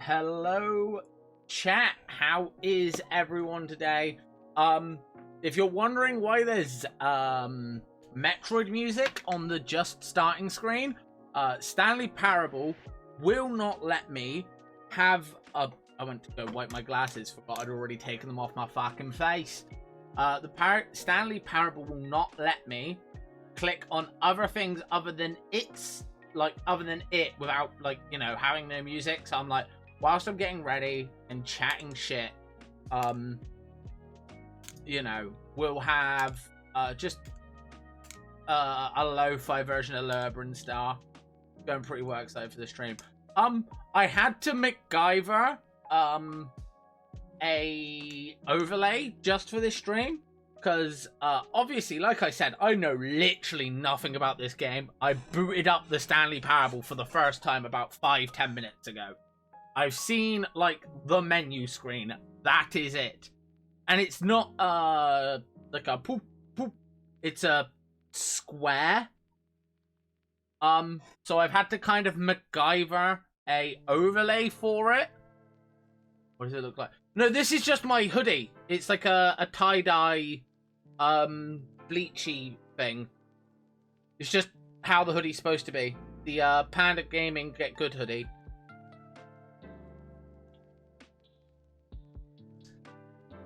Hello, chat. How is everyone today? If you're wondering why there's Metroid music on the just starting screen, Stanley Parable will not let me have a. I went to go wipe my glasses. Forgot I'd already taken them off my fucking face. Stanley Parable will not let me click on other things other than it without having no music. So I'm like, whilst I'm getting ready and chatting shit, we'll have just a lo-fi version of Lurbrand Star. Going pretty well excited for the stream. I had to MacGyver a overlay just for this stream because obviously, like I said, I know literally nothing about this game. I booted up the Stanley Parable for the first time about 5-10 minutes ago. I've seen like the menu screen. That is it. And it's not like a poop poop. It's a square. So I've had to kind of MacGyver a overlay for it. What does it look like? No, this is just my hoodie. It's like a tie-dye bleachy thing. It's just how the hoodie's supposed to be. The Panda Gaming Get Good hoodie.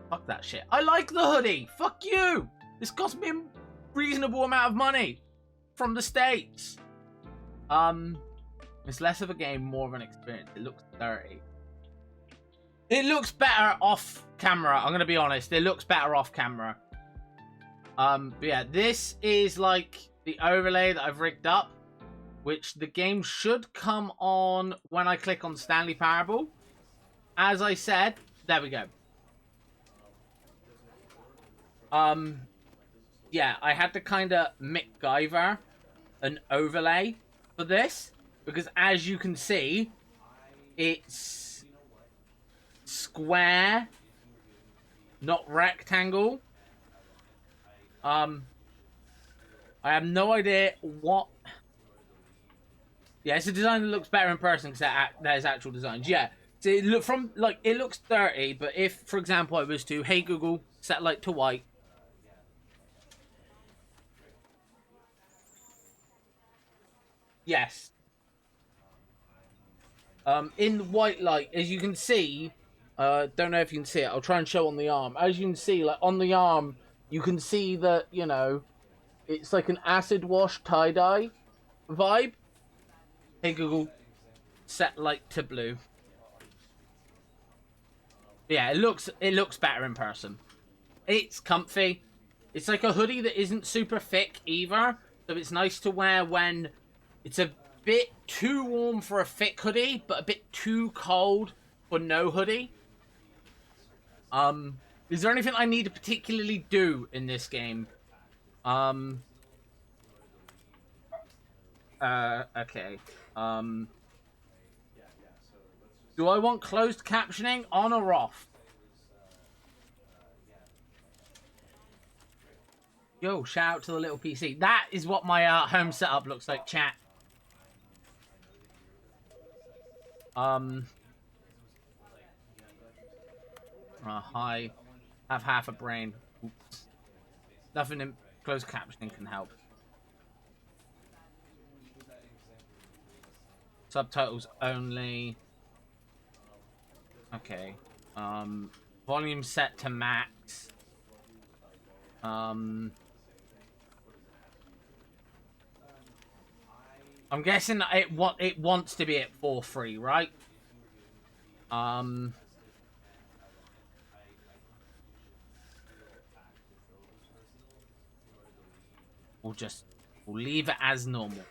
Fuck that shit. I like the hoodie. Fuck you. This cost me a reasonable amount of money from the States. It's less of a game, more of an experience. It looks dirty. It looks better off camera. I'm gonna be honest. It looks better off camera. But yeah, this is like the overlay that I've rigged up, which the game should come on when I click on Stanley Parable. As I said, there we go. Yeah, I had to kind of MacGyver an overlay for this because, as you can see, it's square, not rectangle. I have no idea what. Yeah, it's a design that looks better in person because there's actual designs. Yeah, so it looks dirty, but if, for example, I was to, hey Google, set light to white. Yes. In white light, as you can see, don't know if you can see it. I'll try and show on the arm. As you can see, like on the arm, you can see that, it's like an acid wash tie-dye vibe. Hey Google, set light to blue. Yeah, it looks better in person. It's comfy. It's like a hoodie that isn't super thick either, so it's nice to wear when it's a bit too warm for a thick hoodie, but a bit too cold for no hoodie. Is there anything I need to particularly do in this game? Okay. Do I want closed captioning on or off? Yo, shout out to the little PC. That is what my home setup looks like, chat. Hi. Have half a brain. Oops. Nothing in closed captioning can help. Subtitles only. Okay. Volume set to max. I'm guessing it wants to be at 4:3, right? We'll leave it as normal.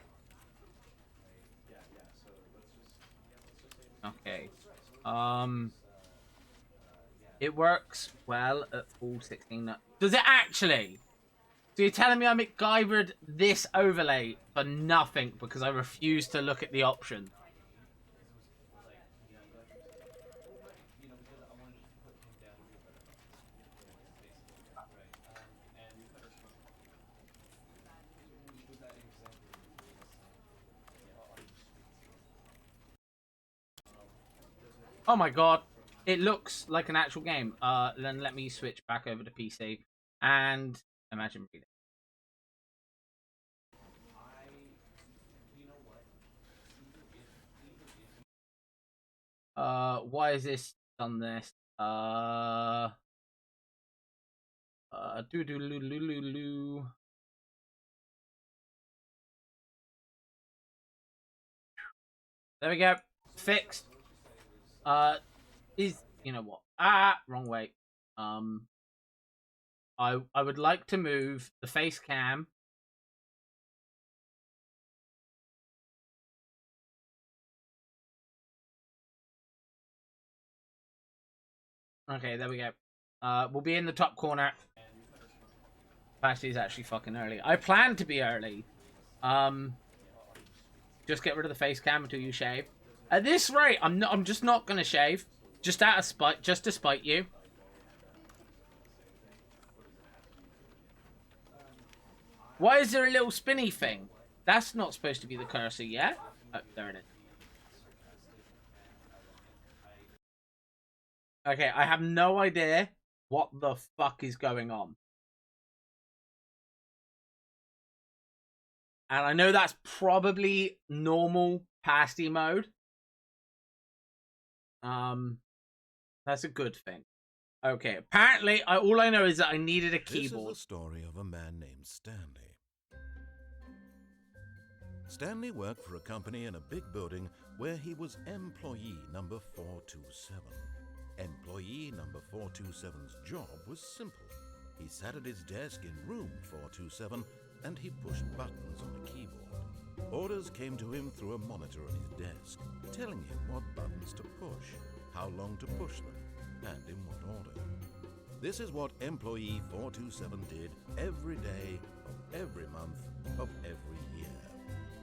Okay. It works well at full 16. Does it actually? So you're telling me I MacGyvered this overlay for nothing because I refuse to look at the option? Oh my god. It looks like an actual game. Then let me switch back over to PC and imagine reading. Why is this done this? Do do loo loo loo loo. There we go. Fixed. Is you know what? Wrong way. I would like to move the face cam. Okay, there we go. We'll be in the top corner. Actually, it's actually fucking early. I planned to be early. Just get rid of the face cam until you shave. At this rate, I'm just not gonna shave. Just out of spite, just to spite you. Why is there a little spinny thing? That's not supposed to be the cursor yet. Oh, there it is. Okay, I have no idea what the fuck is going on. And I know that's probably normal pasty mode. That's a good thing. Okay, apparently, all I know is that I needed a keyboard. This is the story of a man named Stanley. Stanley worked for a company in a big building where he was employee number 427. Employee number 427's job was simple. He sat at his desk in room 427 and he pushed buttons on a keyboard. Orders came to him through a monitor on his desk, telling him what buttons to push, how long to push them, and in what order. This is what employee 427 did every day of every month of every year.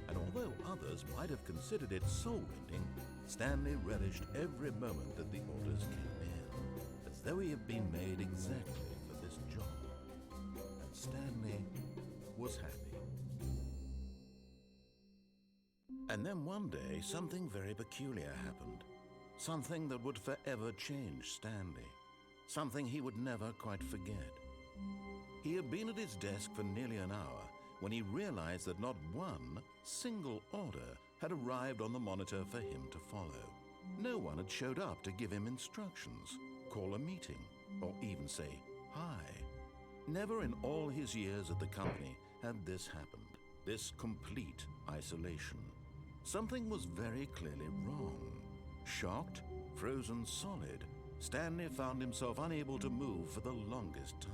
And although others might have considered it soul-rending, Stanley relished every moment that the orders came in, as though he had been made exactly for this job. And Stanley was happy. And then one day, something very peculiar happened. Something that would forever change Stanley. Something he would never quite forget. He had been at his desk for nearly an hour when he realized that not one single order had arrived on the monitor for him to follow. No one had showed up to give him instructions, call a meeting, or even say hi. Never in all his years at the company had this happened, this complete isolation. Something was very clearly wrong. Shocked, frozen solid, Stanley found himself unable to move for the longest time.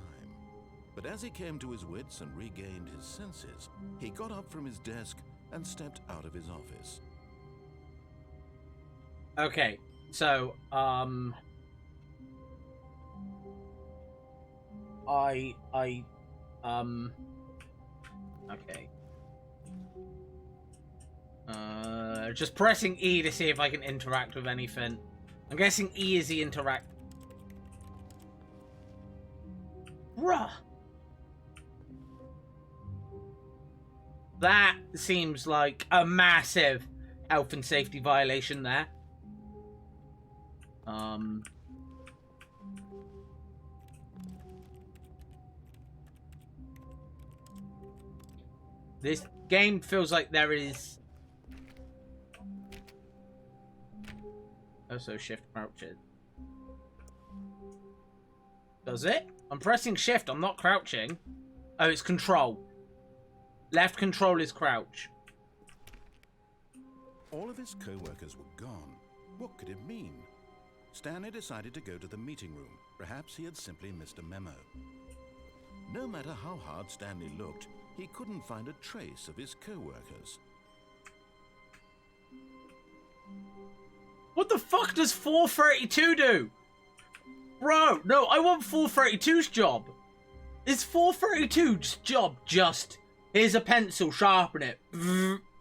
But as he came to his wits and regained his senses, he got up from his desk and stepped out of his office. Okay, so, okay. Just pressing E to see if I can interact with anything. I'm guessing E is the interact. Bruh. That seems like a massive health and safety violation there. This game feels like there is also shift crouches. Does it? I'm pressing shift, I'm not crouching. Oh, it's control. Left control is crouch. All of his co-workers were gone. What could it mean? Stanley decided to go to the meeting room. Perhaps he had simply missed a memo. No matter how hard Stanley looked, he couldn't find a trace of his co-workers. What the fuck does 432 do? Bro, no, I want 432's job. Is 432's job just, here's a pencil, sharpen it.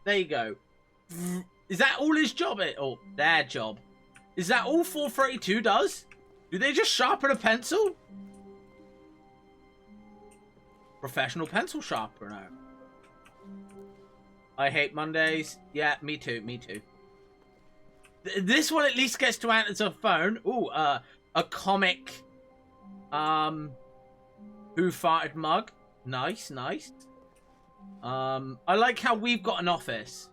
There you go. Is that all his job? Or their job? Is that all 432 does? Do they just sharpen a pencil? Professional pencil sharpener. I hate Mondays. Yeah, me too, me too. This one at least gets to answer a phone. Ooh, a comic. Who farted mug? Nice, nice. I like how we've got an office.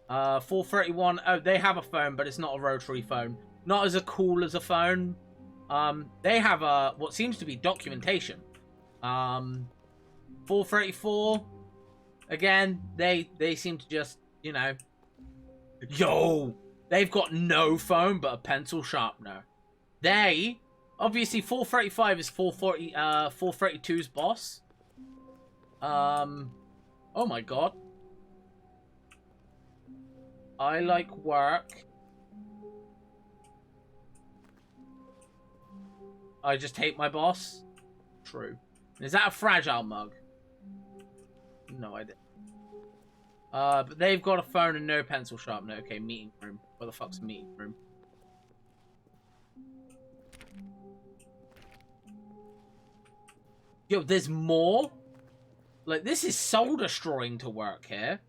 431. Oh, they have a phone, but it's not a rotary phone. Not as cool as a phone. They have what seems to be documentation. 434. Again, they seem to just, you know. Yo! They've got no phone but a pencil sharpener. They, obviously 435 is 432's boss. Oh my god. I like work. I just hate my boss. True. Is that a fragile mug? No idea. But they've got a phone and no pencil sharpener. Okay, meeting room. Where the fuck's a meeting room? Yo, there's more? Like, this is soul destroying to work here.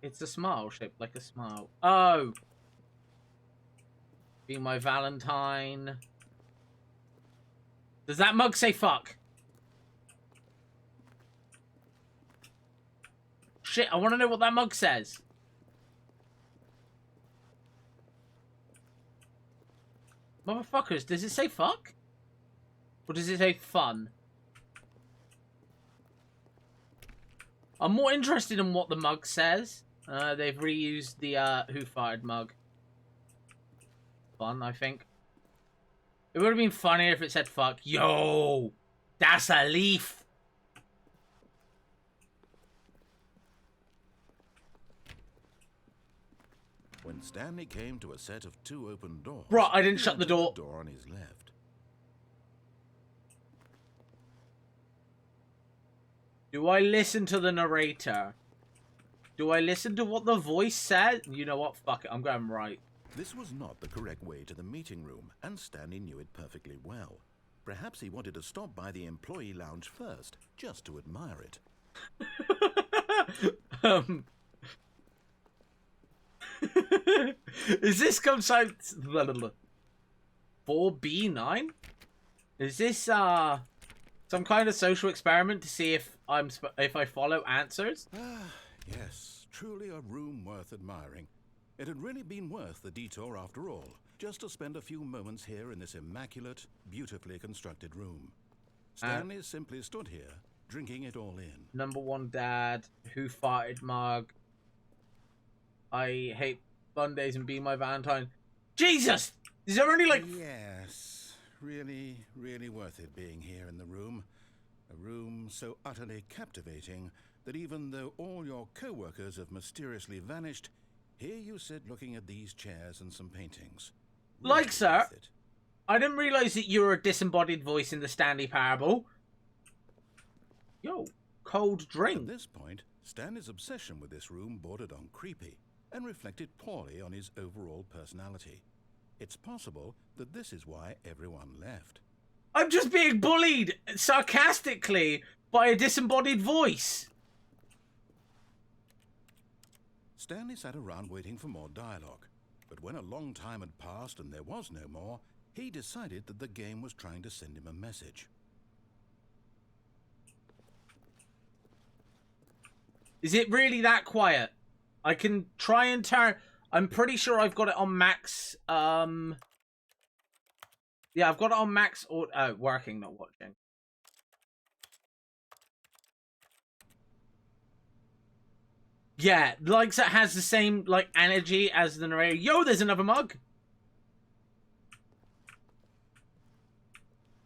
It's a smile shaped like a smile. Oh! Be my Valentine. Does that mug say fuck? Shit, I want to know what that mug says. Motherfuckers, does it say fuck? Or does it say fun? I'm more interested in what the mug says. They've reused the Who Fired mug. Fun, I think. It would have been funnier if it said fuck. Yo! That's a leaf! When Stanley came to a set of 2 open doors... Bro, I didn't shut the door. ...door on his left. Do I listen to the narrator? Do I listen to what the voice said? You know what? Fuck it. I'm going right. This was not the correct way to the meeting room, and Stanley knew it perfectly well. Perhaps he wanted to stop by the employee lounge first, just to admire it. Is this outside 4B9? Is this some kind of social experiment to see if I follow answers? Ah, yes, truly a room worth admiring. It had really been worth the detour after all, just to spend a few moments here in this immaculate, beautifully constructed room. Stanley simply stood here, drinking it all in. Number 1 dad, Who Farted mug. I hate Mondays and Be My Valentine. Jesus! Is there only like... Yes, really, really worth it being here in the room. A room so utterly captivating that even though all your co-workers have mysteriously vanished, here you sit looking at these chairs and some paintings. Really like, sir, worth it. I didn't realize that you were a disembodied voice in the Stanley Parable. Yo, cold drink. At this point, Stanley's obsession with this room bordered on creepy and reflected poorly on his overall personality. It's possible that this is why everyone left. I'm just being bullied sarcastically by a disembodied voice. Stanley sat around waiting for more dialogue, but when a long time had passed and there was no more, he decided that the game was trying to send him a message. Is it really that quiet? I can try and turn... I'm pretty sure I've got it on max... Yeah, I've got it on max... working, not watching. Yeah, like it has the same, like, energy as the narrator. Yo, there's another mug!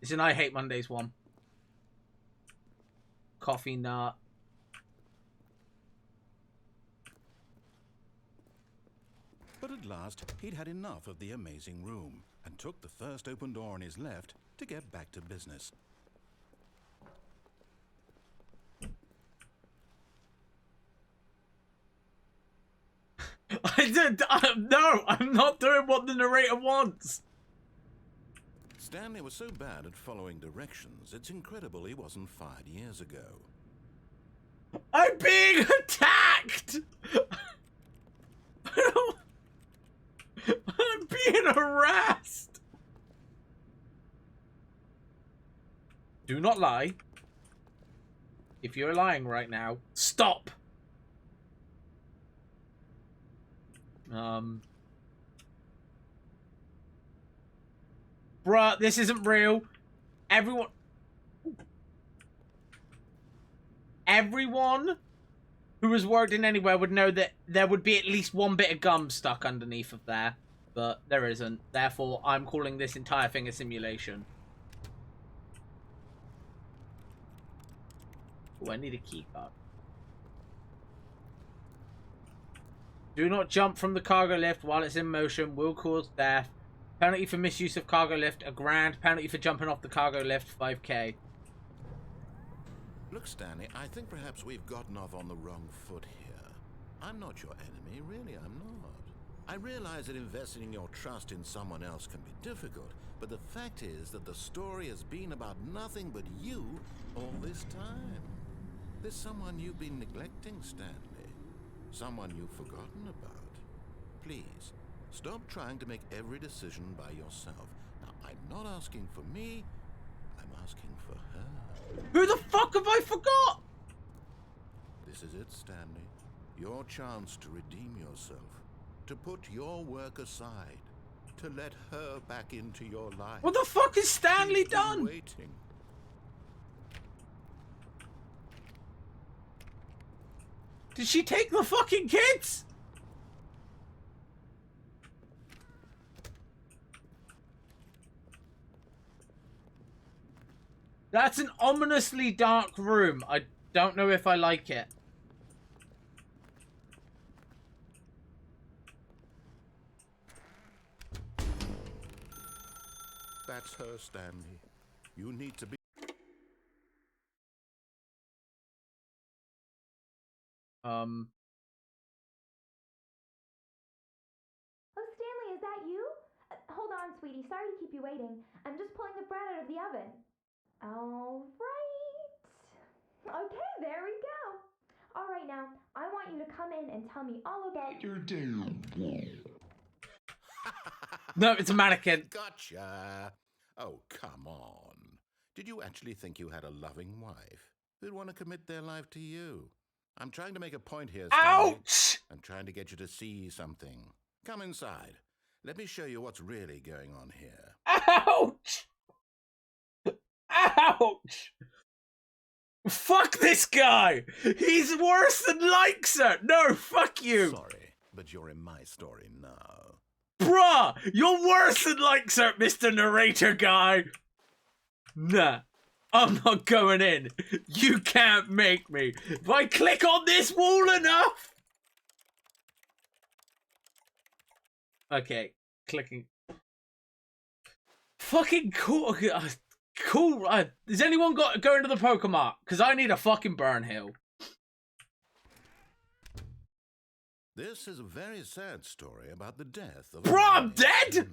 It's an I Hate Mondays one. Coffee nut. But at last, he'd had enough of the amazing room and took the first open door on his left to get back to business. No, I'm not doing what the narrator wants. Stanley was so bad at following directions, it's incredible he wasn't fired years ago. I'm being attacked! I'm being harassed! Do not lie. If you're lying right now, stop! Bruh, this isn't real. Everyone who has worked in anywhere would know that there would be at least one bit of gum stuck underneath of there. But there isn't. Therefore, I'm calling this entire thing a simulation. Oh, I need a key card. Do not jump from the cargo lift while it's in motion. Will cause death. Penalty for misuse of cargo lift, £1,000. Penalty for jumping off the cargo lift, 5k. Look, Stanley, I think perhaps we've gotten off on the wrong foot here. I'm not your enemy, really, I'm not. I realize that investing your trust in someone else can be difficult, but the fact is that the story has been about nothing but you all this time. There's someone you've been neglecting, Stanley. Someone you've forgotten about. Please, stop trying to make every decision by yourself. Now, I'm not asking for me, I'm asking for her. Who the fuck have I forgot? This is it, Stanley. Your chance to redeem yourself. To put your work aside. To let her back into your life. What the fuck has Stanley She's been done? waiting. Did she take the fucking kids? That's an ominously dark room. I don't know if I like it. That's her, Stanley. You need to be... Oh, Stanley, is that you? Hold on, sweetie. Sorry to keep you waiting. I'm just pulling the bread out of the oven. All right. Okay, there we go. All right, now, I want you to come in and tell me all about your day. No, it's a mannequin. Gotcha. Oh, come on. Did you actually think you had a loving wife who'd want to commit their life to you? I'm trying to make a point here, Stanley. Ouch! I'm trying to get you to see something. Come inside. Let me show you what's really going on here. Ouch! Ouch! Fuck this guy! He's worse than likes her! No, fuck you! Sorry, but you're in my story now. Bruh! You're worse than likes her, Mr. Narrator guy! Nah. I'm not going in. You can't make me. If I click on this wall enough... Okay. Clicking. Fucking cool. Cool. Has anyone got go into the Pokemon? Because I need a fucking burn hill. This is a very sad story about the death of... Bro, I'm dead?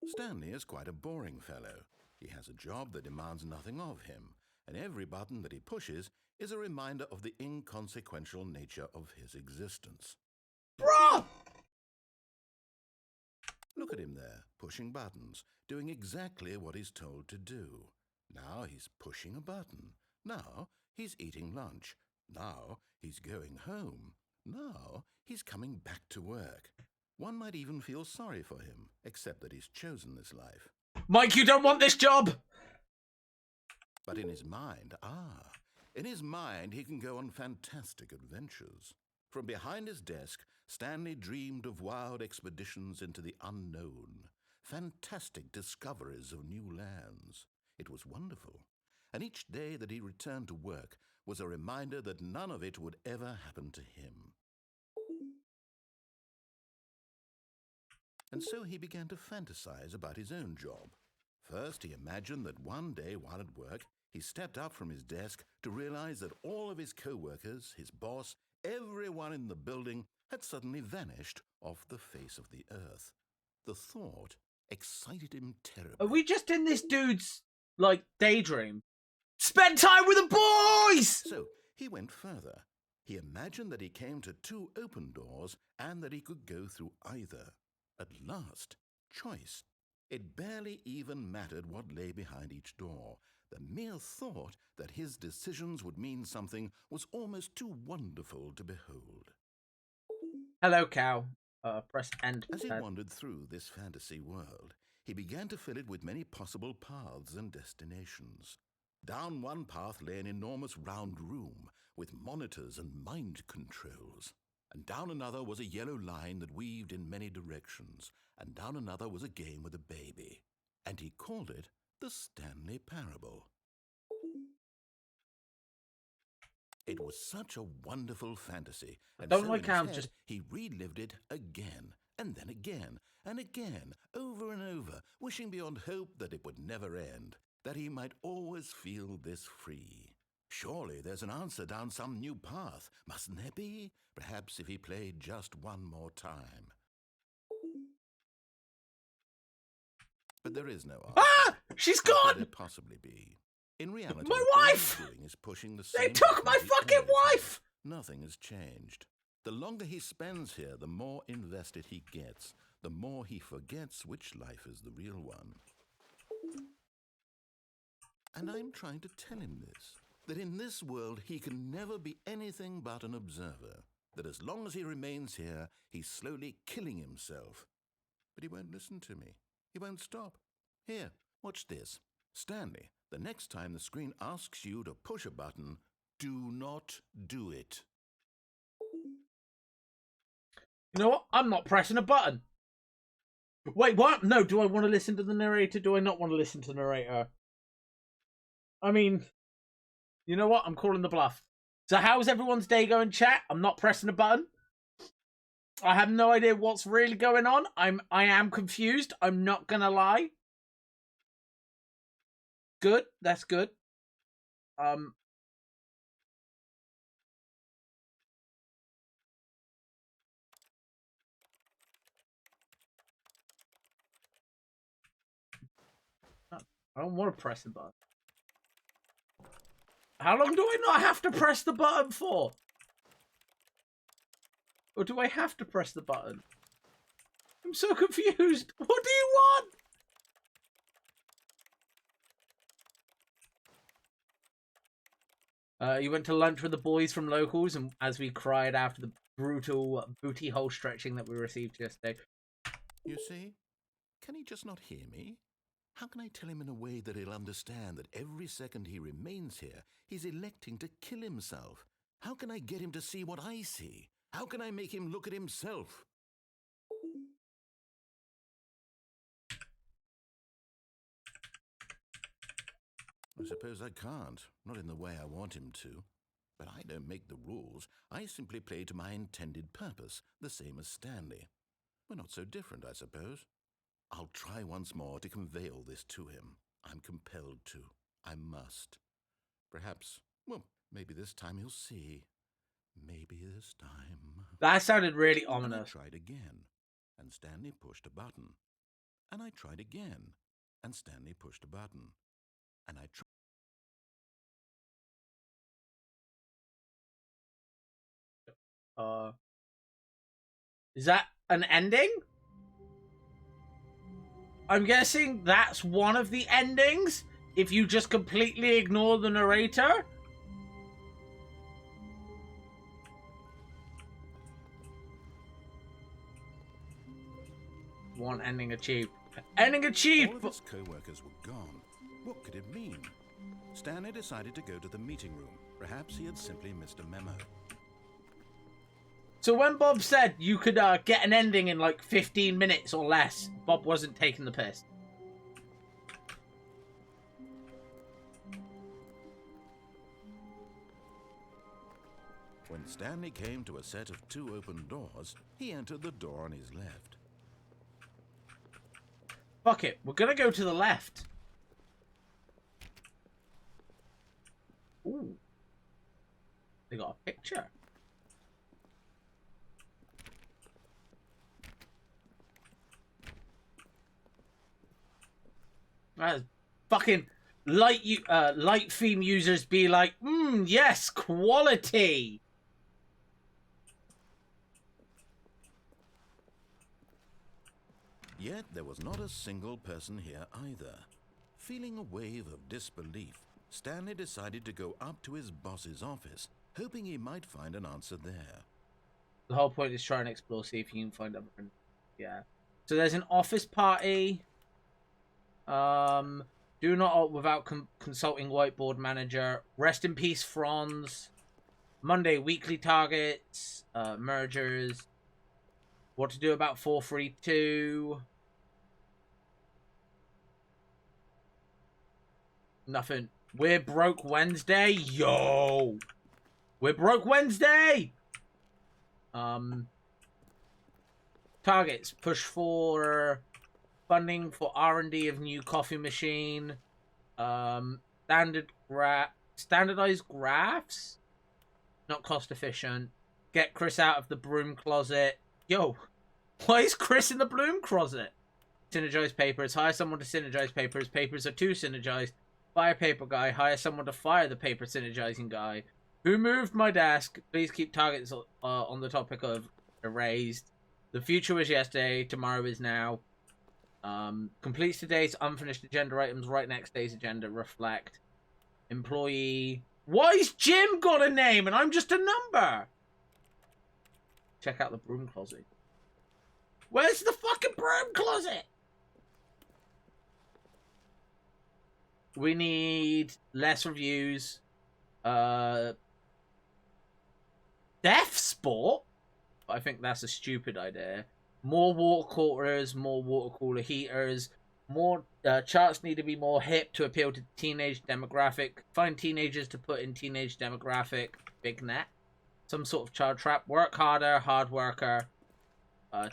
Stanley is quite a boring fellow. He has a job that demands nothing of him, and every button that he pushes is a reminder of the inconsequential nature of his existence. Bruh! Look at him there, pushing buttons, doing exactly what he's told to do. Now he's pushing a button. Now he's eating lunch. Now he's going home. Now he's coming back to work. One might even feel sorry for him, except that he's chosen this life. Mike, you don't want this job! But in his mind, in his mind he can go on fantastic adventures. From behind his desk, Stanley dreamed of wild expeditions into the unknown, fantastic discoveries of new lands. It was wonderful, and each day that he returned to work was a reminder that none of it would ever happen to him. And so he began to fantasize about his own job. First, he imagined that one day while at work, he stepped up from his desk to realize that all of his co-workers, his boss, everyone in the building had suddenly vanished off the face of the earth. The thought excited him terribly. Are we just in this dude's, like, daydream? Spend time with the boys! So he went further. He imagined that he came to 2 open doors and that he could go through either. At last, choice. It barely even mattered what lay behind each door. The mere thought that his decisions would mean something was almost too wonderful to behold. Hello, cow. Press end. As he wandered through this fantasy world, he began to fill it with many possible paths and destinations. Down one path lay an enormous round room with monitors and mind controls. And down another was a yellow line that weaved in many directions. And down another was a game with a baby. And he called it the Stanley Parable. It was such a wonderful fantasy, and Don't so like in how his head, just he relived it again, and then again, and again, over and over, wishing beyond hope that it would never end, that he might always feel this free. Surely there's an answer down some new path, mustn't there be? Perhaps if he played just one more time. But there is no answer. Ah! She's How could gone! there possibly be? In reality, My all wife! he's doing is pushing the They same took my buttons he fucking always has. wife! Nothing has changed. The longer he spends here, the more invested he gets, the more he forgets which life is the real one. And I'm trying to tell him this, that in this world he can never be anything but an observer, that as long as he remains here, he's slowly killing himself. But he won't listen to me. He won't stop. Here, watch this. Stanley, the next time the screen asks you to push a button, do not do it. You know what? I'm not pressing a button. Wait, what? No, do I want to listen to the narrator? Do I not want to listen to the narrator? I mean, you know what? I'm calling the bluff. So how's everyone's day going, chat? I'm not pressing a button. I have no idea what's really going on. I am confused. I'm not gonna lie. Good. That's good. I don't want to press the button. How long do I not have to press the button for? Or do I have to press the button? I'm so confused. What do you want? You went to lunch with the boys from locals, and as we cried after the brutal booty hole stretching that we received yesterday. You see? Can he just not hear me? How can I tell him in a way that he'll understand that every second he remains here, he's electing to kill himself? How can I get him to see what I see? How can I make him look at himself? I suppose I can't, not in the way I want him to. But I don't make the rules. I simply play to my intended purpose, the same as Stanley. We're not so different, I suppose. I'll try once more to convey all this to him. I'm compelled to. I must. Perhaps, well, maybe this time he'll see. Maybe this time. That sounded really And I ominous. tried again, and Stanley pushed a button. And I tried again, and Stanley pushed a button. And I tried. Is that an ending? I'm guessing that's one of the endings, if you just completely ignore the narrator. One ending achieved. Ending achieved! All of his co-workers were gone. What could it mean? Stanley decided to go to the meeting room. Perhaps he had simply missed a memo. So when Bob said you could get an ending in like 15 minutes or less, Bob wasn't taking the piss. When Stanley came to a set of 2 open doors, he entered the door on his left. Fuck it, we're gonna go to the left. Ooh. They got a picture. That's fucking light theme users be like, yes, quality. Yet there was not a single person here either. Feeling a wave of disbelief, Stanley decided to go up to his boss's office, hoping he might find an answer there. The whole point is try and explore, see if you can find other. Yeah. So there's an office party. Do not opt without consulting whiteboard manager. Rest in peace, Franz. Monday, weekly targets. Mergers. What to do about 432. Nothing. We're broke Wednesday. Yo! We're broke Wednesday! Targets. Push for funding for R&D of new coffee machine. Standardized graphs. Not cost efficient. Get Chris out of the broom closet. Yo, why is Chris in the broom closet? Synergize papers. Hire someone to synergize papers. Papers are too synergized. Fire paper guy. Hire someone to fire the paper synergizing guy. Who moved my desk? Please keep targets on the topic of erased. The future was yesterday. Tomorrow is now. Completes today's unfinished agenda items right next day's agenda. Reflect. Employee. Why's Jim got a name and I'm just a number? Check out the broom closet. Where's the fucking broom closet? We need less reviews. Death sport? I think that's a stupid idea. More water coolers, more water cooler heaters. More charts need to be more hip to appeal to teenage demographic. Find teenagers to put in teenage demographic. Big net. Some sort of child trap. Work harder, hard worker.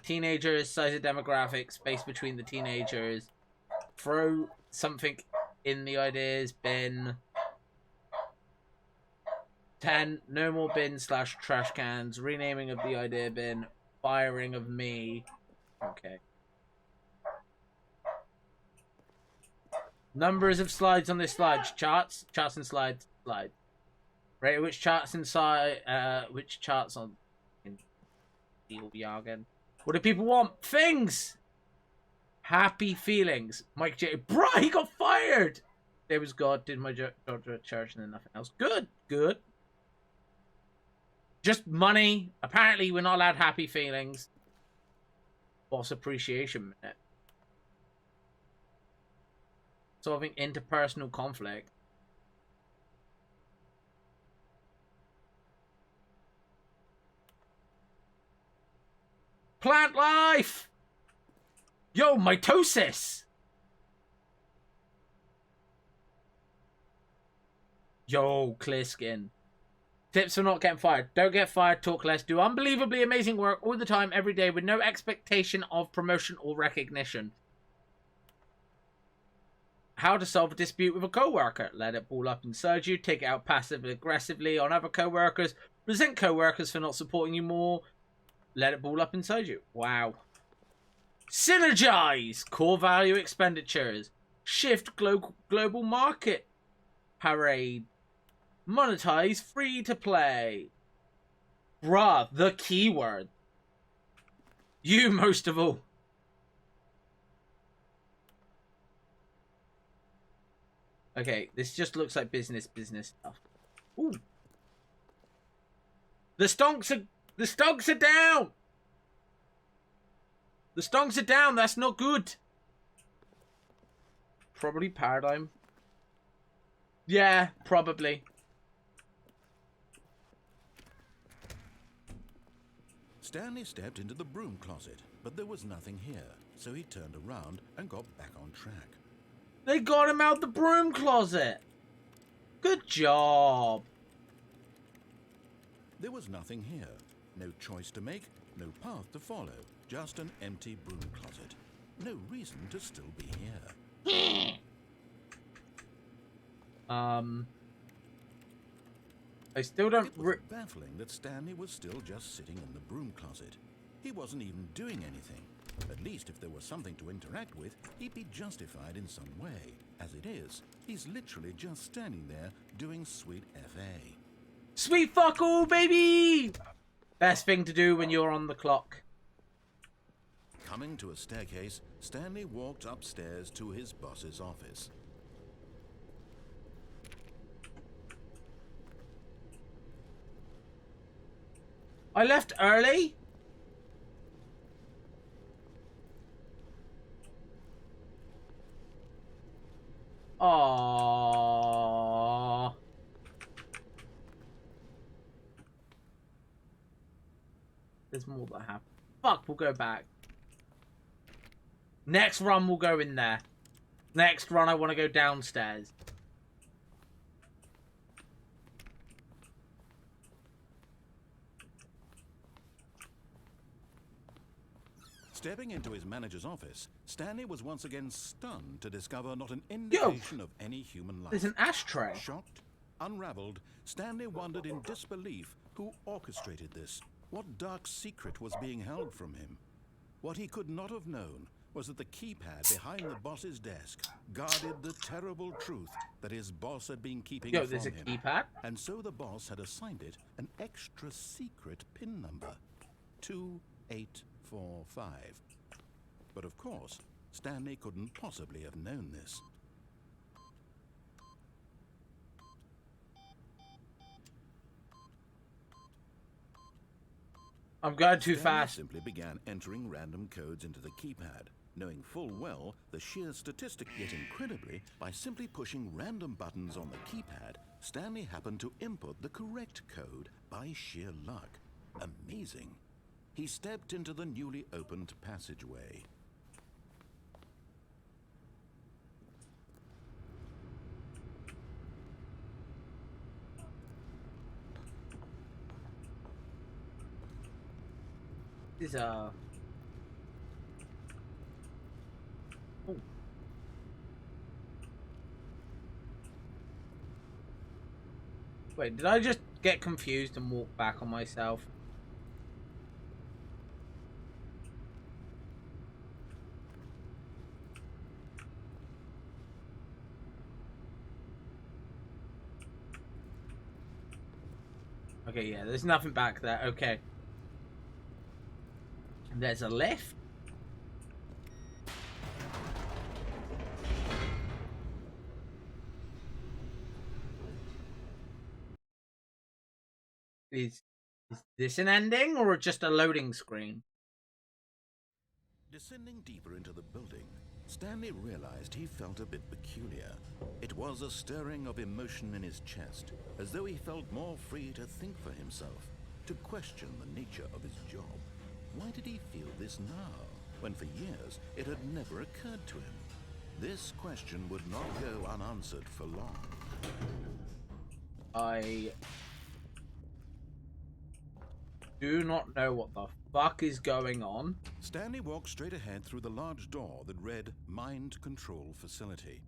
Teenagers, size of demographic, space between the teenagers. Throw something in the ideas bin. 10. No more bin / trash cans. Renaming of the idea bin. Firing of me. Okay. Numbers of slides on this slide. Charts and slides. Rate which charts inside. Which charts on. In legal jargon. What do people want? Things. Happy feelings. Mike J. Bruh, he got fired. There was God. Did my job at church and then nothing else. Good. Just money. Apparently, we're not allowed happy feelings. Boss appreciation minute. Solving interpersonal conflict. Plant life! Yo, mitosis! Yo, clear skin. Tips for not getting fired. Don't get fired, talk less, do unbelievably amazing work all the time, every day, with no expectation of promotion or recognition. How to solve a dispute with a coworker. Let it ball up inside you. Take it out passively aggressively on other coworkers. Resent coworkers for not supporting you more. Let it ball up inside you. Wow. Synergize. Core value expenditures. Shift global market. Parade. Monetize free to play. Bruh, the keyword. You most of all. Okay, this just looks like business stuff. Ooh. The stonks are down. The stonks are down. That's not good. Probably paradigm. Yeah, probably. Stanley stepped into the broom closet, but there was nothing here, so he turned around and got back on track. They got him out the broom closet. Good job. There was nothing here. No choice to make, no path to follow. Just an empty broom closet. No reason to still be here. I still don't... It was baffling that Stanley was still just sitting in the broom closet. He wasn't even doing anything. At least if there was something to interact with, he'd be justified in some way. As it is, he's literally just standing there doing sweet FA. Sweet fuck all, baby! Best thing to do when you're on the clock. Coming to a staircase, Stanley walked upstairs to his boss's office. I left early? Aww. There's more that happen. Fuck, we'll go back. Next run, we'll go in there. Next run, I want to go downstairs. Stepping into his manager's office, Stanley was once again stunned to discover not an indication of any human life. There's an ashtray. Shocked, unraveled, Stanley wondered in disbelief who orchestrated this. What dark secret was being held from him? What he could not have known was that the keypad behind the boss's desk guarded the terrible truth that his boss had been keeping from him. There's a keypad. And so the boss had assigned it an extra secret PIN number, 2845. But of course, Stanley couldn't possibly have known this. I'm going too Stanley fast. simply began entering random codes into the keypad, knowing full well the sheer statistic. Yet incredibly, by simply pushing random buttons on the keypad, Stanley happened to input the correct code by sheer luck. Amazing. He stepped into the newly opened passageway. Is oh. Wait, did I just get confused and walk back on myself? Okay, yeah, there's nothing back there. Okay. There's a lift. Is this an ending or just a loading screen? Descending deeper into the building, Stanley realized he felt a bit peculiar. It was a stirring of emotion in his chest, as though he felt more free to think for himself, to question the nature of his job. Why did he feel this now, when for years it had never occurred to him? This question would not go unanswered for long. I do not know what the fuck is going on. Stanley walked straight ahead through the large door that read Mind Control Facility.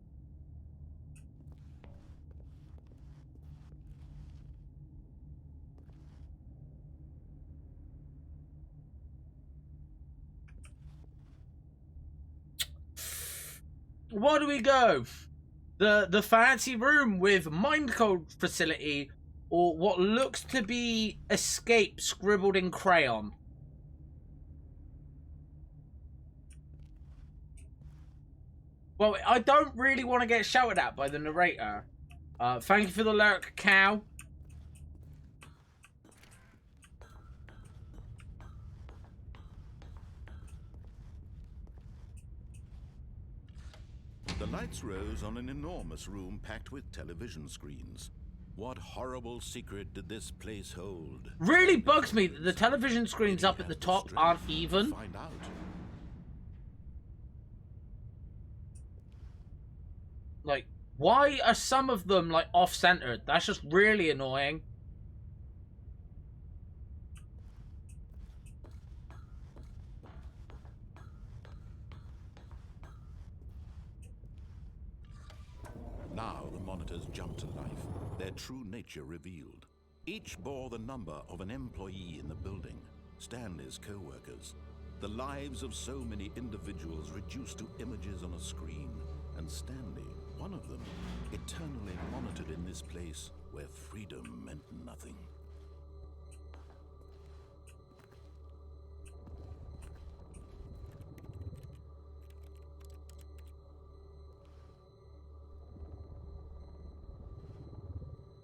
Where do we go? The fancy room with mind code facility, or what looks to be escape scribbled in crayon. Well, I don't really want to get shouted at by the narrator. Thank you for the lurk, cow. The lights rose on an enormous room packed with television screens. What horrible secret did this place hold? Really bugs me that the television screens up at the top aren't even. Find out. Like, why are some of them, like, off-centered? That's just really annoying. Now the monitors jumped to life, their true nature revealed. Each bore the number of an employee in the building, Stanley's co-workers. The lives of so many individuals reduced to images on a screen, and Stanley, one of them, eternally monitored in this place where freedom meant nothing.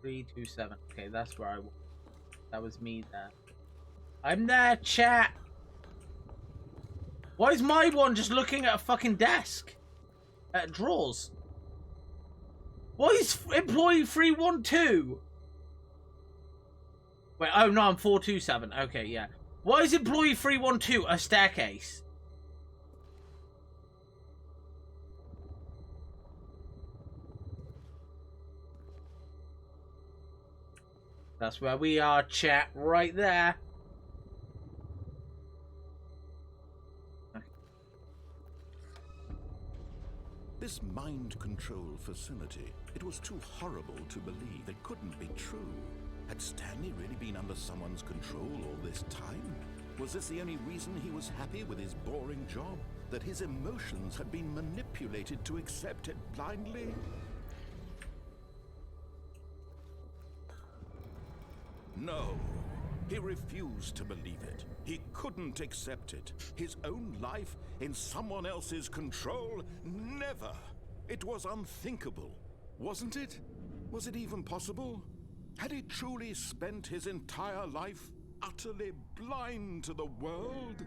Three, 2, 7. Okay, that's where I was. That was me there. I'm there, chat. Why is my one just looking at a fucking desk? At drawers? Why is employee 312? Wait, oh no, I'm 427. Okay, yeah. Why is employee 312 a staircase? That's where we are, chat, right there. This mind control facility, it was too horrible to believe. It couldn't be true. Had Stanley really been under someone's control all this time? Was this the only reason he was happy with his boring job? That his emotions had been manipulated to accept it blindly? No. He refused to believe it. He couldn't accept it. His own life in someone else's control? Never. It was unthinkable, wasn't it? Was it even possible? Had he truly spent his entire life utterly blind to the world?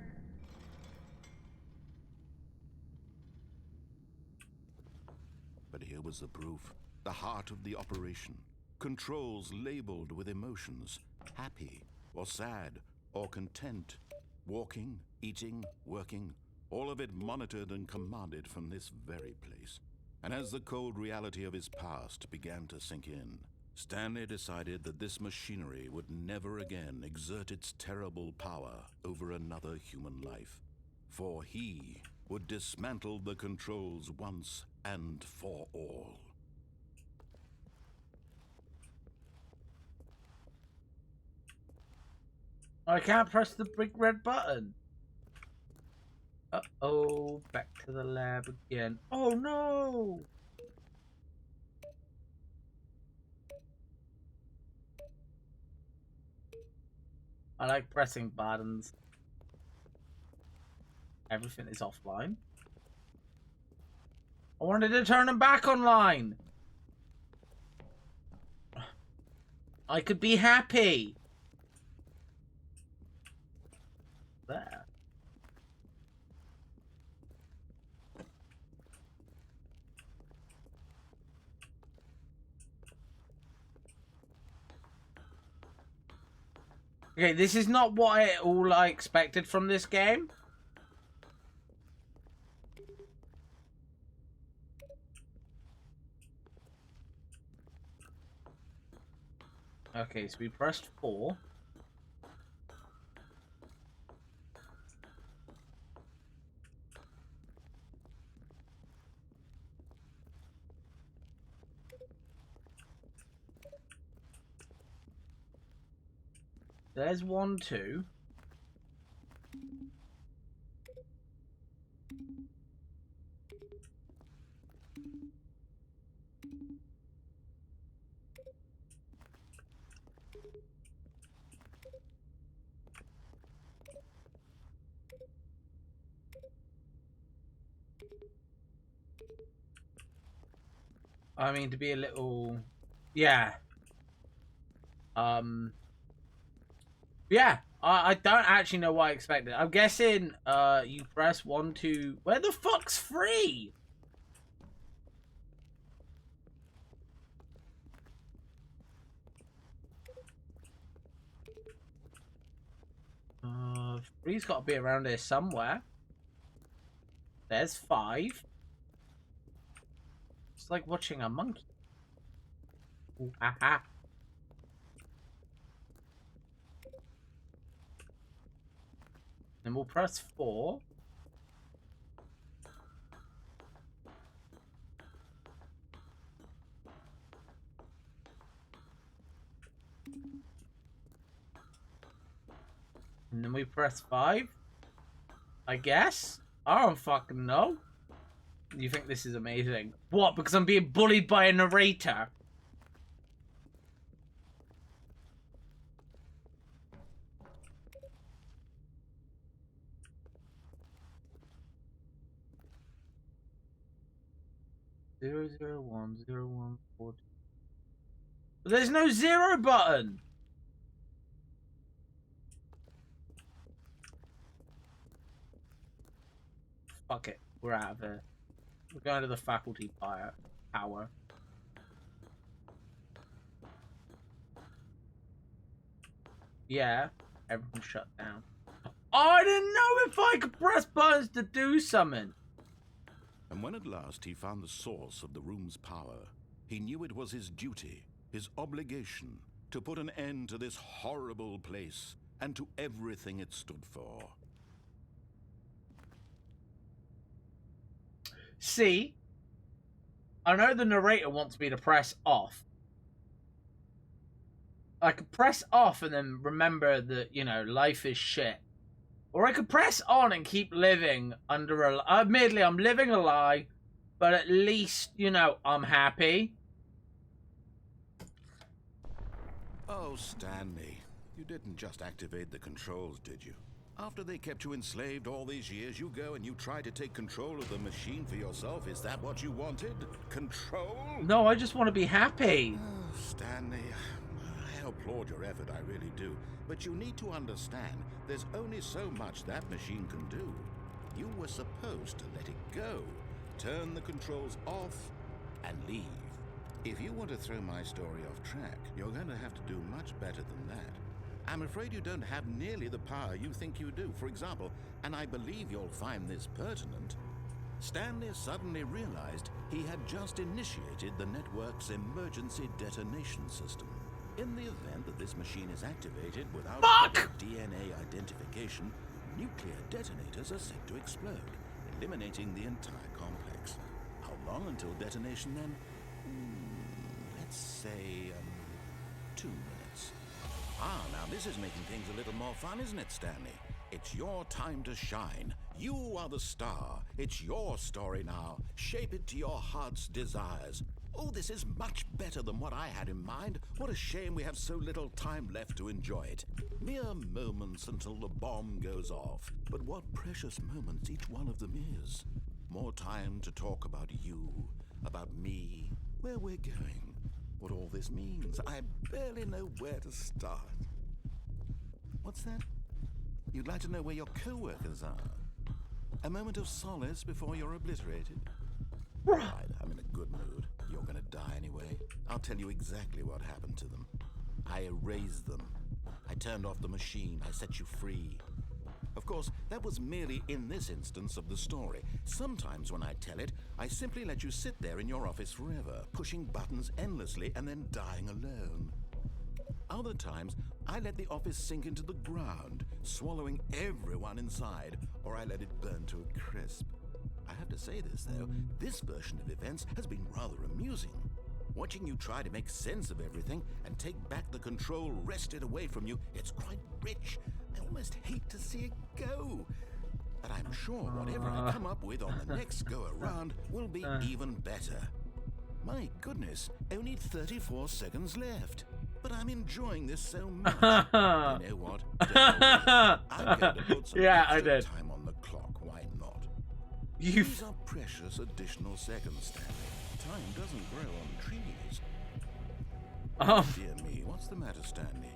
But here was the proof. The heart of the operation. Controls labeled with emotions. Happy, or sad, or content. Walking, eating, working. All of it monitored and commanded from this very place. And as the cold reality of his past began to sink in, Stanley decided that this machinery would never again exert its terrible power over another human life. For he would dismantle the controls once and for all. I can't press the big red button. Uh-oh, back to the lab again. Oh no! I like pressing buttons. Everything is offline. I wanted to turn them back online. I could be happy. There. Okay, this is not what I expected from this game. Okay, so we pressed 4. There's 1, 2. I mean, to be a little... Yeah. Yeah. I don't actually know what I expected. I'm guessing, you press 1, 2... Where the fuck's 3? Three's got to be around here somewhere. There's 5. It's like watching a monkey. Ooh, haha. Then we'll press 4. And then we press 5. I guess. I don't fucking know. You think this is amazing? What? Because I'm being bullied by a narrator? Zero zero 1 There's no 0 button. Fuck it. We're out of here. We're going to the faculty tower. Yeah. Everything shut down. I didn't know if I could press buttons to do something. And when at last he found the source of the room's power, he knew it was his duty, his obligation, to put an end to this horrible place and to everything it stood for. See? I know the narrator wants me to press off. I could press off and then remember that, you know, life is shit. Or I could press on and keep living under a... Admittedly, I'm living a lie, but at least, you know, I'm happy. Oh, Stanley, you didn't just activate the controls, did you? After they kept you enslaved all these years, you go and you try to take control of the machine for yourself. Is that what you wanted? Control? No, I just want to be happy. Oh, Stanley, I applaud your effort, I really do. But you need to understand, there's only so much that machine can do. You were supposed to let it go, turn the controls off, and leave. If you want to throw my story off track, you're going to have to do much better than that. I'm afraid you don't have nearly the power you think you do. For example, and I believe you'll find this pertinent, Stanley suddenly realized he had just initiated the network's emergency detonation system. In the event that this machine is activated without proper DNA identification, nuclear detonators are set to explode, eliminating the entire complex. How long until detonation then? Let's say 2 minutes. Now this is making things a little more fun, isn't it, Stanley? It's your time to shine. You are the star. It's your story now. Shape it to your heart's desires. Oh, this is much better than what I had in mind. What a shame we have so little time left to enjoy it. Mere moments until the bomb goes off. But what precious moments each one of them is. More time to talk about you, about me, where we're going, what all this means. I barely know where to start. What's that? You'd like to know where your co-workers are? A moment of solace before you're obliterated? Right, I'm in a good mood. You're gonna die anyway. I'll tell you exactly what happened to them. I erased them. I turned off the machine. I set you free. Of course, that was merely in this instance of the story. Sometimes when I tell it, I simply let you sit there in your office forever, pushing buttons endlessly and then dying alone. Other times, I let the office sink into the ground, swallowing everyone inside, or I let it burn to a crisp. I have to say this, though, this version of events has been rather amusing. Watching you try to make sense of everything and take back the control wrested away from you, it's quite rich. I almost hate to see it go. But I'm sure whatever I come up with on the next go-around will be even better. My goodness, only 34 seconds left. But I'm enjoying this so much. You know what? I'm going to put some extra time on the clock. Why not? These are precious additional seconds, Stanley. Time doesn't grow on trees. Oh, dear me, what's the matter, Stanley?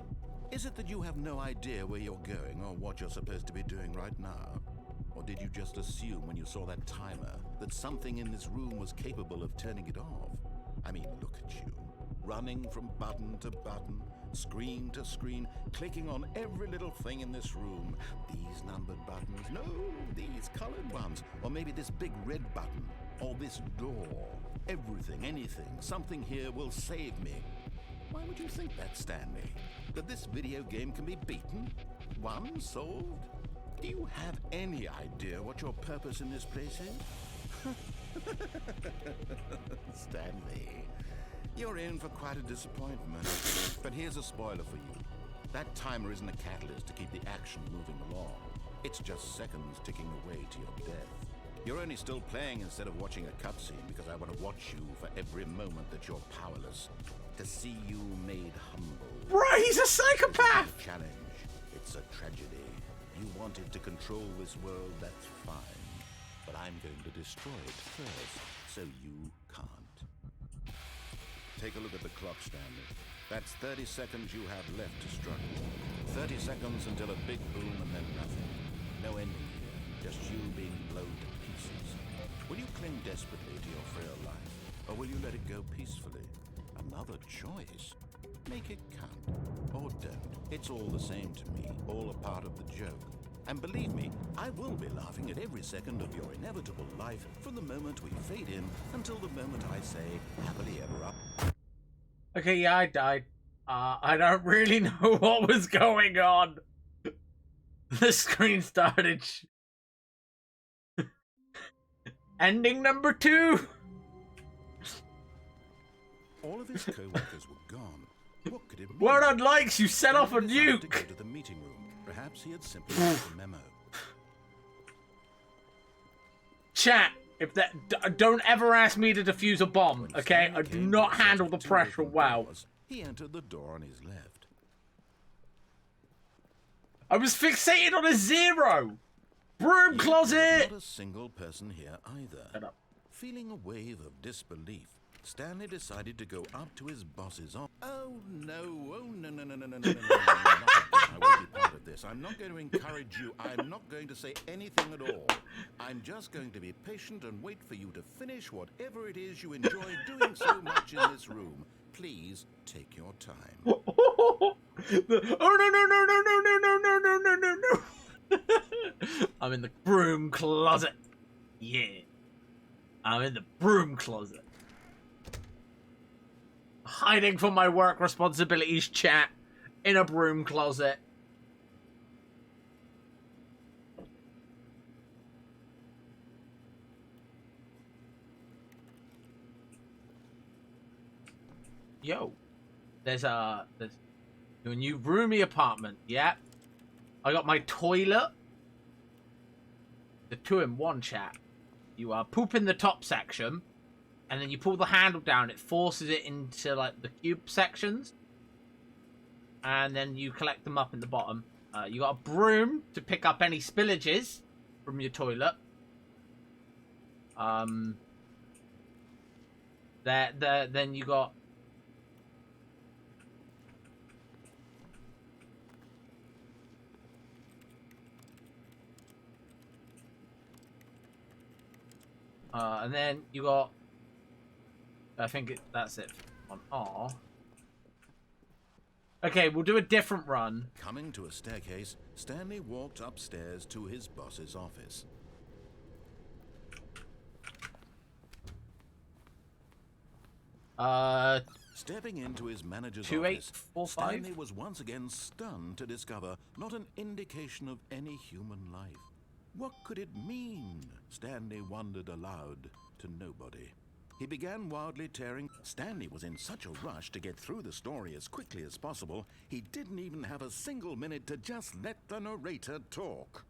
Is it that you have no idea where you're going or what you're supposed to be doing right now? Or did you just assume when you saw that timer that something in this room was capable of turning it off? I mean, look at you. Running from button to button, screen to screen, clicking on every little thing in this room. These numbered buttons, no, these colored ones. Or maybe this big red button, or this door. Everything, anything, something here will save me. Why would you think that, Stanley? That this video game can be beaten? Won? Solved? Do you have any idea what your purpose in this place is? Stanley, you're in for quite a disappointment. But here's a spoiler for you. That timer isn't a catalyst to keep the action moving along. It's just seconds ticking away to your death. You're only still playing instead of watching a cutscene because I want to watch you for every moment that you're powerless. To see you made humble. Right, he's a psychopath! It's a challenge. It's a tragedy. You wanted to control this world, that's fine. But I'm going to destroy it first, so you can't. Take a look at the clock, Stanley. That's 30 seconds you have left to struggle. 30 seconds until a big boom and then nothing. No ending here, just you being blown to pieces. Will you cling desperately to your frail life, or will you let it go peacefully? Another choice. Make it count, or don't. It's all the same to me, all a part of the joke. And believe me, I will be laughing at every second of your inevitable life from the moment we fade in until the moment I say, happily ever up. Okay, yeah, I died. I don't really know what was going on. The screen started. Ending number 2. All of his co-workers were gone. What could it mean? Well done, likes. You set off a Decided to nuke. go to the meeting room. Perhaps he had simply missed a memo. Chat. If that, don't ever ask me to defuse a bomb, When okay? Stanley I do came not to the handle set the of two pressure open well. doors, he entered the door on his left. I was fixated on a 0. Broom Yet closet. there was not a single person here either. Shut up. Feeling a wave of disbelief, Stanley decided to go up to his boss's office. Oh no, no, no, no, no, no, no, no, no, not again. I won't be part of this. I'm not going to encourage you. I'm not going to say anything at all. I'm just going to be patient and wait for you to finish whatever it is you enjoy doing so much in this room. Please take your time. Oh no no no no no no no no no no no no! I'm in the broom closet. Yeah, I'm in the broom closet, hiding from my work responsibilities. Chat, in a broom closet. Yo, there's a new roomy apartment. Yeah, I got my toilet. The 2-in-1 chat. You poop in the top section, and then you pull the handle down. It forces it into like the cube sections, and then you collect them up in the bottom. You got a broom to pick up any spillages from your toilet. Then you got. And then you got. I think that's it on R. Okay, we'll do a different run. Coming to a staircase, Stanley walked upstairs to his boss's office. Stepping into his manager's office, 2845. Stanley was once again stunned to discover not an indication of any human life. What could it mean? Stanley wondered aloud to nobody. He began wildly tearing. Stanley was in such a rush to get through the story as quickly as possible, he didn't even have a single minute to just let the narrator talk.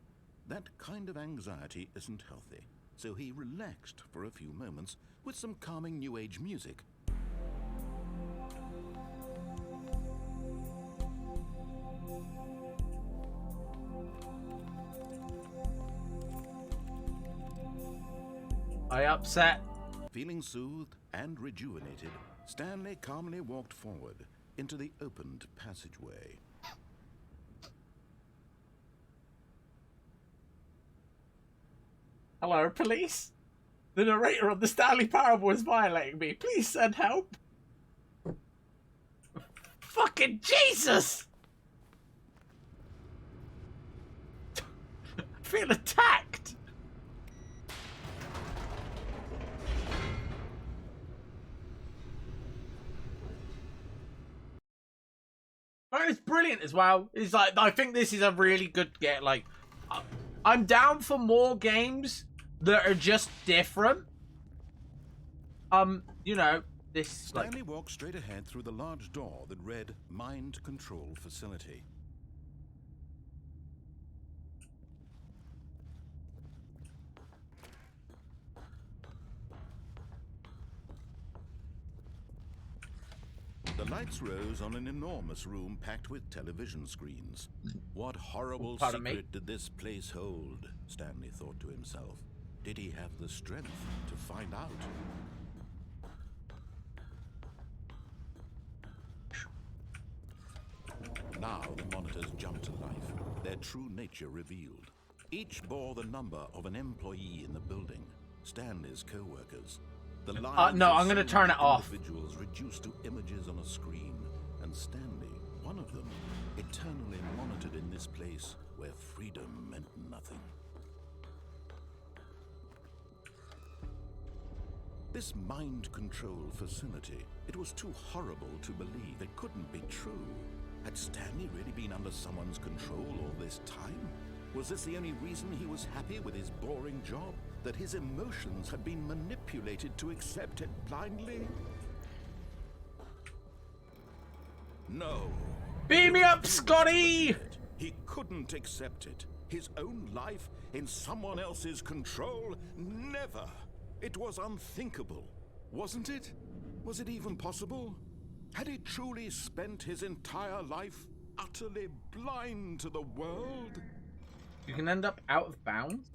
That kind of anxiety isn't healthy, so he relaxed for a few moments with some calming New Age music. I upset. Feeling soothed and rejuvenated, Stanley calmly walked forward into the opened passageway. Hello, police. The narrator of the Stanley Parable is violating me. Please send help. Fucking Jesus! I feel attacked. But it's brilliant as well. It's like, I think this is a really good get. Like, I'm down for more games that are just different. You know, this Stanley walked straight ahead through the large door that read Mind Control Facility. Lights rose on an enormous room packed with television screens. What horrible Pardon me? secret did this place hold? Stanley thought to himself. Did he have the strength to find out? Now the monitors jumped to life, their true nature revealed. Each bore the number of an employee in the building, Stanley's co-workers. The lines no, of I'm gonna so turn many it off. Individuals reduced to images on a screen, and Stanley, one of them, eternally monitored in this place where freedom meant nothing. This mind control facility, it was too horrible to believe. It couldn't be true. Had Stanley really been under someone's control all this time? Was this the only reason he was happy with his boring job? That his emotions had been manipulated to accept it blindly? No. Beam me up, Scotty! He couldn't accept it. His own life in someone else's control? Never. It was unthinkable, wasn't it? Was it even possible? Had he truly spent his entire life utterly blind to the world? You can end up out of bounds?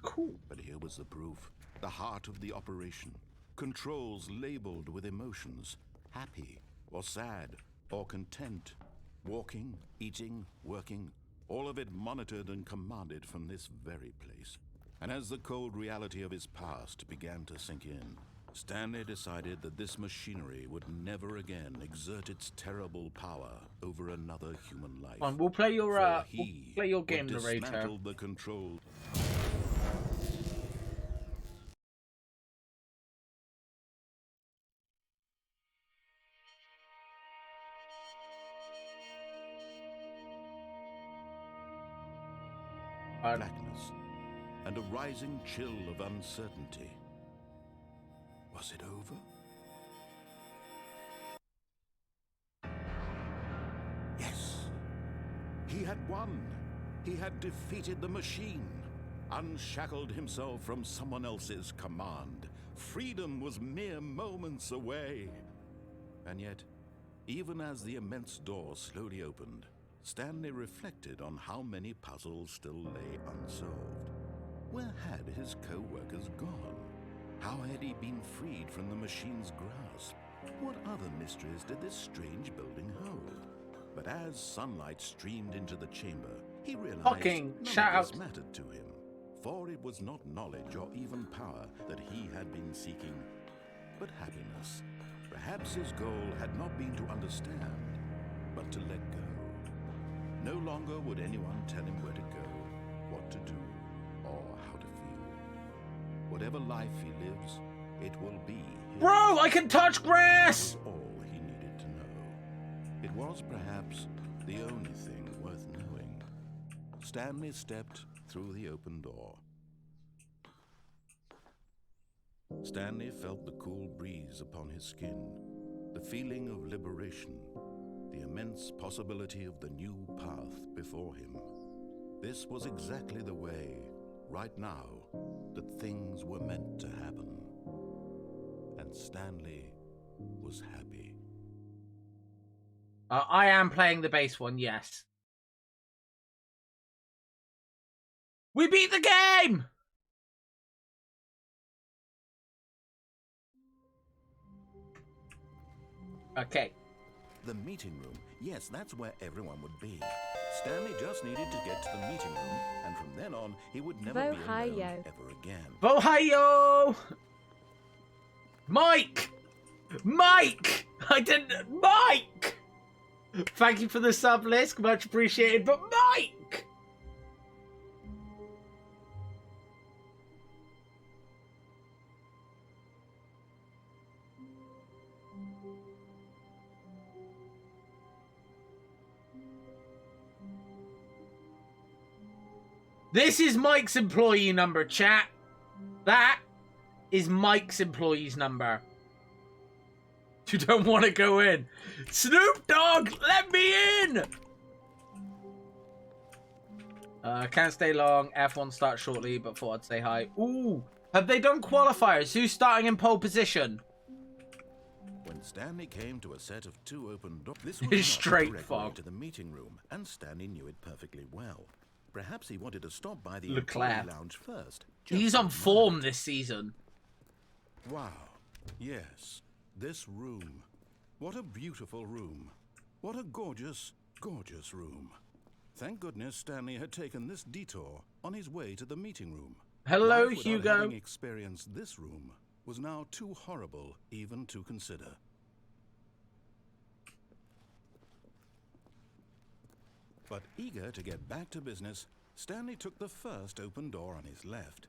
Cool. But here was the proof. The heart of the operation. Controls labeled with emotions. Happy, or sad, or content. Walking, eating, working. All of it monitored and commanded from this very place. And as the cold reality of his past began to sink in, Stanley decided that this machinery would never again exert its terrible power over another human life. Fine, we'll play your game would narrator. dismantle the control. Blackness and a rising chill of uncertainty. Was it over? Yes. He had won. He had defeated the machine, unshackled himself from someone else's command. Freedom was mere moments away. And yet, even as the immense door slowly opened, Stanley reflected on how many puzzles still lay unsolved. Where had his co-workers gone? How had he been freed from the machine's grasp? What other mysteries did this strange building hold? But as sunlight streamed into the chamber, he realized Fucking none shout of this out. mattered to him. For it was not knowledge or even power that he had been seeking, but happiness. Perhaps his goal had not been to understand, but to let go. No longer would anyone tell him where to go, what to do, or how to feel. Whatever life he lives, it will be his. Bro, I can touch grass! That was all he needed to know. It was perhaps the only thing worth knowing. Stanley stepped through the open door. Stanley felt the cool breeze upon his skin, the feeling of liberation, the immense possibility of the new path before him. This was exactly the way, right now, that things were meant to happen. And Stanley was happy. I am playing the base one, yes. We beat the game! Okay. The meeting room. Yes, that's where everyone would be. Stanley just needed to get to the meeting room, and from then on, he would never be alone ever again. Bohayo! Mike! Mike! I didn't... Mike! Thank you for the sub list, much appreciated, but Mike! This is Mike's employee number, chat. That is Mike's employee's number. You don't want to go in. Snoop Dogg, let me in! Can't stay long. F1 starts shortly, but thought I'd say hi. Ooh, have they done qualifiers? Who's starting in pole position? When and Stanley came to a set of 2 open doors. This was not Straight the correct way fog. to the meeting room, and Stanley knew it perfectly well. Perhaps he wanted to stop by the Leclerc. employee lounge first. He's on form this season. Wow. Yes, this room. What a beautiful room. What a gorgeous, gorgeous room. Thank goodness Stanley had taken this detour on his way to the meeting room. Hello, Life without Hugo. having experienced this room was now too horrible even to consider. But eager to get back to business, Stanley took the first open door on his left.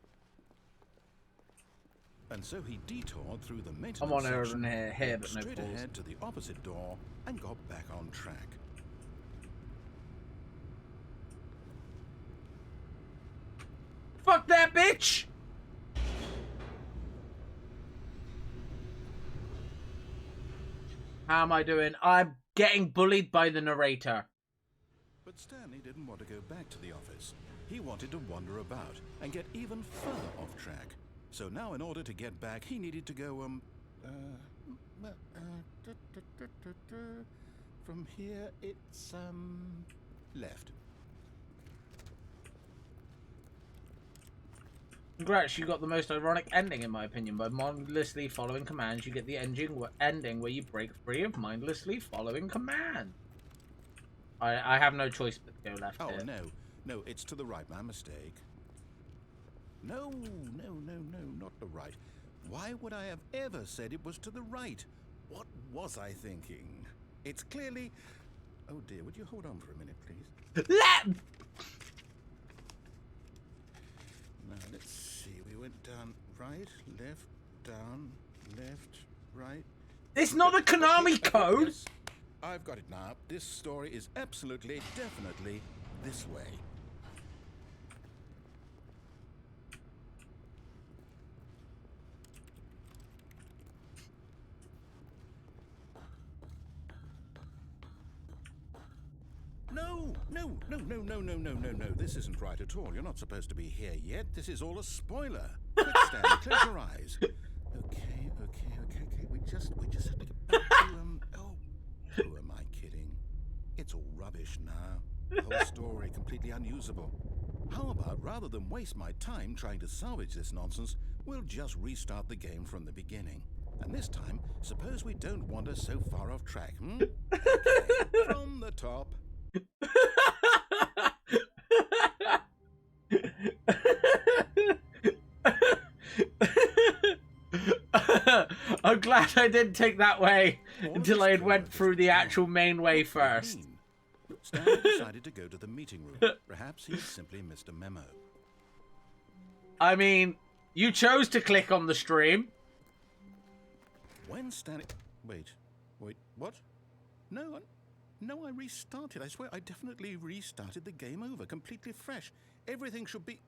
And so he detoured through the maintenance I'm on section, here, walked but no straight balls. ahead to the opposite door, and got back on track. Fuck that bitch! How am I doing? I'm getting bullied by the narrator. But Stanley didn't want to go back to the office. He wanted to wander about and get even further off track. So now in order to get back, he needed to go, from here it's, left. Congrats, you got the most ironic ending in my opinion. By mindlessly following commands, you get the ending where you break free of mindlessly following commands. I have no choice but to go left Oh, here. no, it's to the right, my mistake. No, not the right. Why would I have ever said it was to the right? What was I thinking? It's clearly... Oh dear, would you hold on for a minute, please? Let... Now, let's see. We went down, right, left, down, left, right. It's not a Konami code! Yes, I've got it now. This story is absolutely, definitely this way. No. This isn't right at all. You're not supposed to be here yet. This is all a spoiler. Quick, Stanley, close your eyes. Okay. We just have to get back to, who am I kidding? It's all rubbish now. The whole story completely unusable. How about, rather than waste my time trying to salvage this nonsense, we'll just restart the game from the beginning. And this time, suppose we don't wander so far off track, hmm? Okay, from the top. I'm glad I didn't take that way until I had went through the actual main way first. Stanley decided to go to the meeting room. Perhaps he simply missed a memo. I mean, you chose to click on the stream. When Stanley... Wait, what? No, I restarted. I swear, I definitely restarted the game over, completely fresh. Everything should be...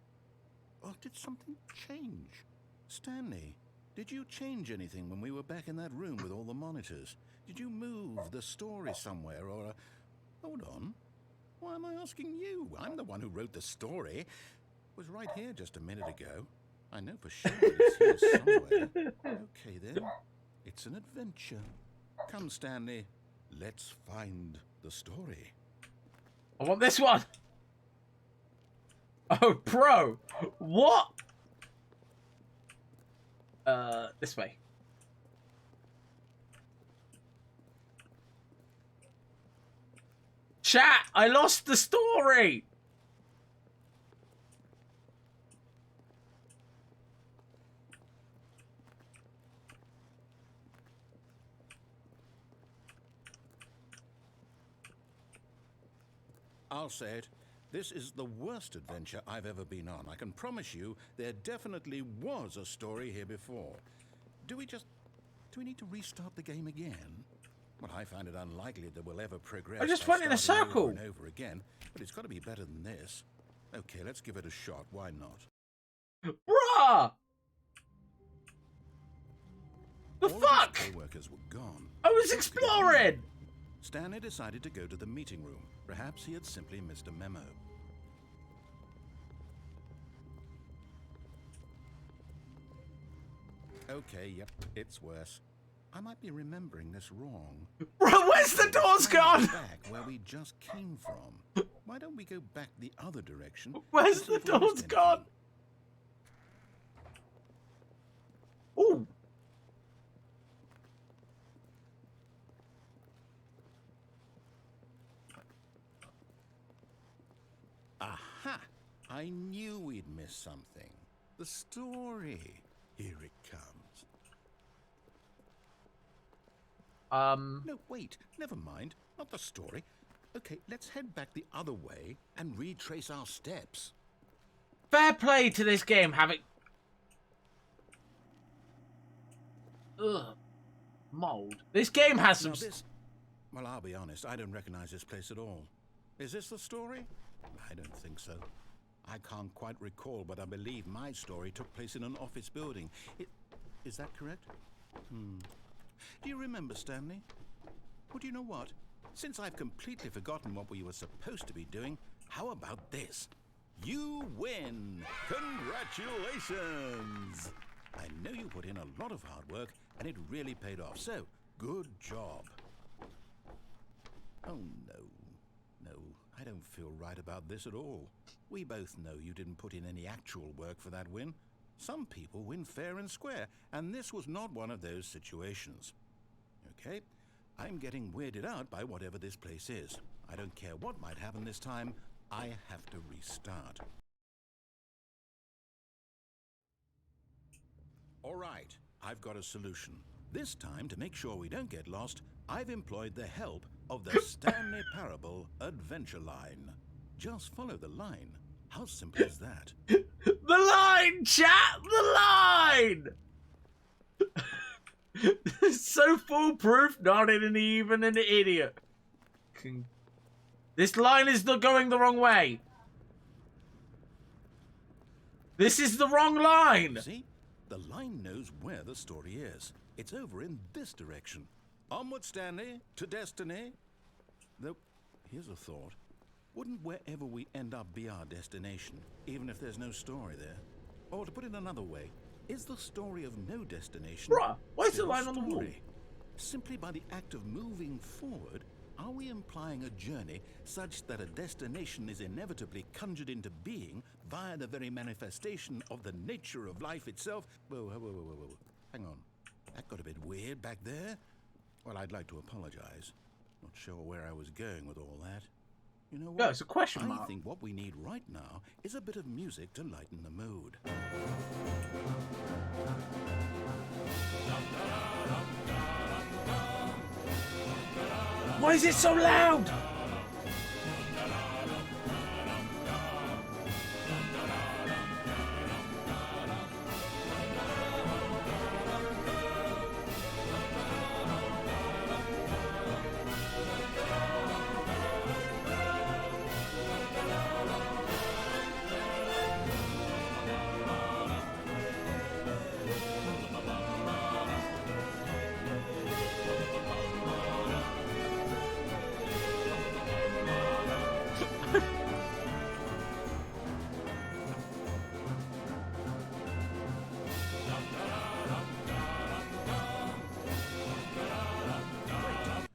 Oh, did something change? Stanley, did you change anything when we were back in that room with all the monitors? Did you move the story somewhere, or... Hold on. Why am I asking you? I'm the one who wrote the story. It was right here just a minute ago. I know for sure that it's here somewhere. Okay, then. It's an adventure. Come, Stanley. Let's find the story. I want this one. Oh, bro. What? This way. Chat, I lost the story. I'll say it. This is the worst adventure I've ever been on. I can promise you there definitely was a story here before. Do we need to restart the game again? Well, I find it unlikely that we'll ever progress. I just by went in a starting circle. over and over again, but it's got to be better than this. Okay, let's give it a shot. Why not? Bruh! The All of his fuck? co-workers were gone. I was exploring! Stanley decided to go to the meeting room. Perhaps he had simply missed a memo. Okay, yep, it's worse. I might be remembering this wrong. Bro, where's the doors gone? Back where we just came from. Why don't we go back the other direction? Where's the doors gone? Ooh. Aha! I knew we'd miss something. The story. Here it comes. No, wait. Never mind. Not the story. Okay, let's head back the other way and retrace our steps. Fair play to this game having... Ugh. Mold. This game has some... Well, I'll be honest, I don't recognize this place at all. Is this the story? I don't think so. I can't quite recall, but I believe my story took place in an office building. Is that correct? Do you remember, Stanley? Well, do you know what? Since I've completely forgotten what we were supposed to be doing, how about this? You win! Congratulations! I know you put in a lot of hard work, and it really paid off, so good job. Oh, no. No, I don't feel right about this at all. We both know you didn't put in any actual work for that win. Some people win fair and square, and this was not one of those situations. Okay, I'm getting weirded out by whatever this place is. I don't care what might happen this time. I have to restart. All right, I've got a solution. This time, to make sure we don't get lost, I've employed the help of the Stanley Parable Adventure Line. Just follow the line. How simple is that? The line, chat! The line! So foolproof, not even an idiot. This line is not going the wrong way. This is the wrong line. See? The line knows where the story is. It's over in this direction. Onward, Stanley, to destiny. Though, here's a thought. Wouldn't wherever we end up be our destination, even if there's no story there? Or to put it another way, is the story of no destination... Bruh, why is the line on the wall? Simply by the act of moving forward, are we implying a journey such that a destination is inevitably conjured into being via the very manifestation of the nature of life itself? Whoa. Hang on. That got a bit weird back there. Well, I'd like to apologize. Not sure where I was going with all that. You know what? No, it's a question mark. I think what we need right now is a bit of music to lighten the mood. Why is it so loud?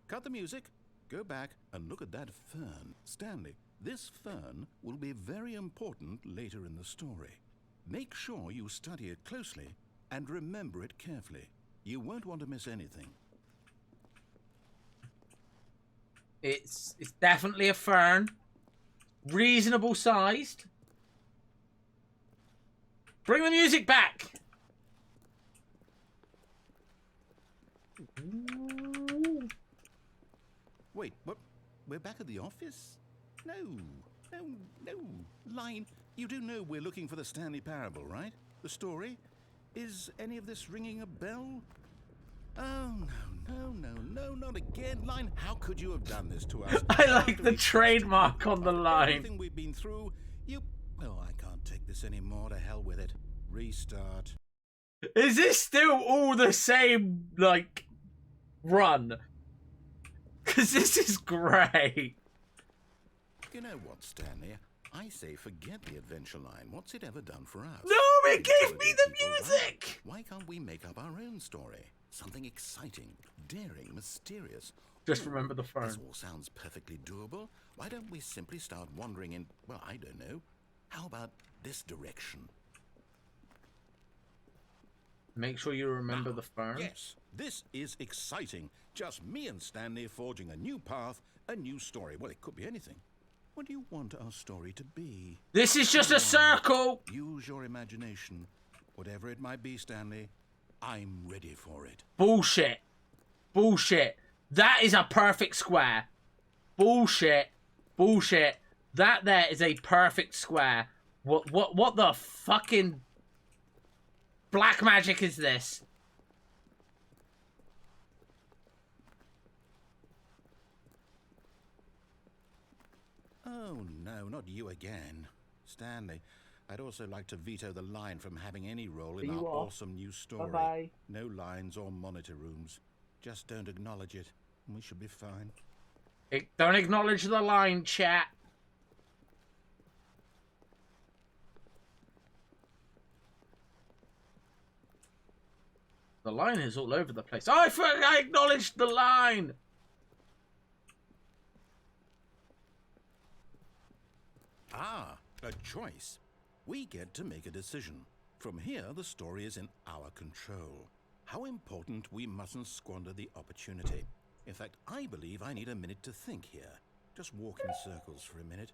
Cut the music, go back and look at that fern. Stanley, this fern will be very important later in the story. Make sure you study it closely and remember it carefully. You won't want to miss anything. It's definitely a fern. Reasonable sized. Bring the music back. Wait, what? We're back at the office? No. Line, you do know we're looking for the Stanley Parable, right? The story? Is any of this ringing a bell? Oh, no, not again. Line, how could you have done this to us? I like the trademark on the line. Everything we've been through, Oh, I can't take this anymore. To hell with it. Restart. Is this still all the same, like, run? Because this is great. You know what, Stanley? I say forget the adventure line. What's it ever done for us? No, it gave me the music! Why can't we make up our own story? Something exciting, daring, mysterious. Just remember the phone. This all sounds perfectly doable. Why don't we simply start wandering in, well, I don't know. How about this direction? Make sure you remember the phone. Yes, this is exciting. Just me and Stanley forging a new path, a new story. Well, it could be anything. What do you want our story to be? This is just a circle! Use your imagination. Whatever it might be, Stanley, I'm ready for it. Bullshit. Bullshit. That is a perfect square. Bullshit. Bullshit. That there is a perfect square. What the fucking black magic is this? Oh, no, not you again. Stanley, I'd also like to veto the line from having any role in our awesome new story. Bye-bye. No lines or monitor rooms. Just don't acknowledge it, and we should be fine. Don't acknowledge the line, chat. The line is all over the place. Oh, I acknowledged the line! Ah, a choice. We get to make a decision. From here, the story is in our control. How important we mustn't squander the opportunity. In fact, I believe I need a minute to think here. Just walk in circles for a minute.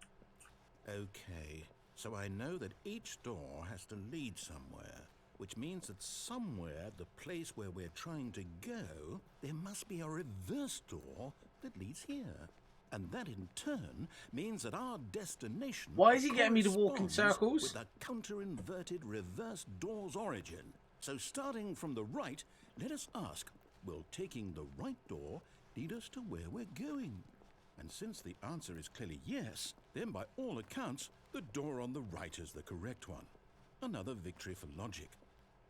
Okay, so I know that each door has to lead somewhere, which means that somewhere, the place where we're trying to go, there must be a reverse door that leads here. And that in turn means that our destination... Why is he getting me to walk in corresponds circles? with the counter-inverted reverse door's origin. So starting from the right, let us ask, will taking the right door lead us to where we're going? And since the answer is clearly yes, then by all accounts, the door on the right is the correct one. Another victory for logic.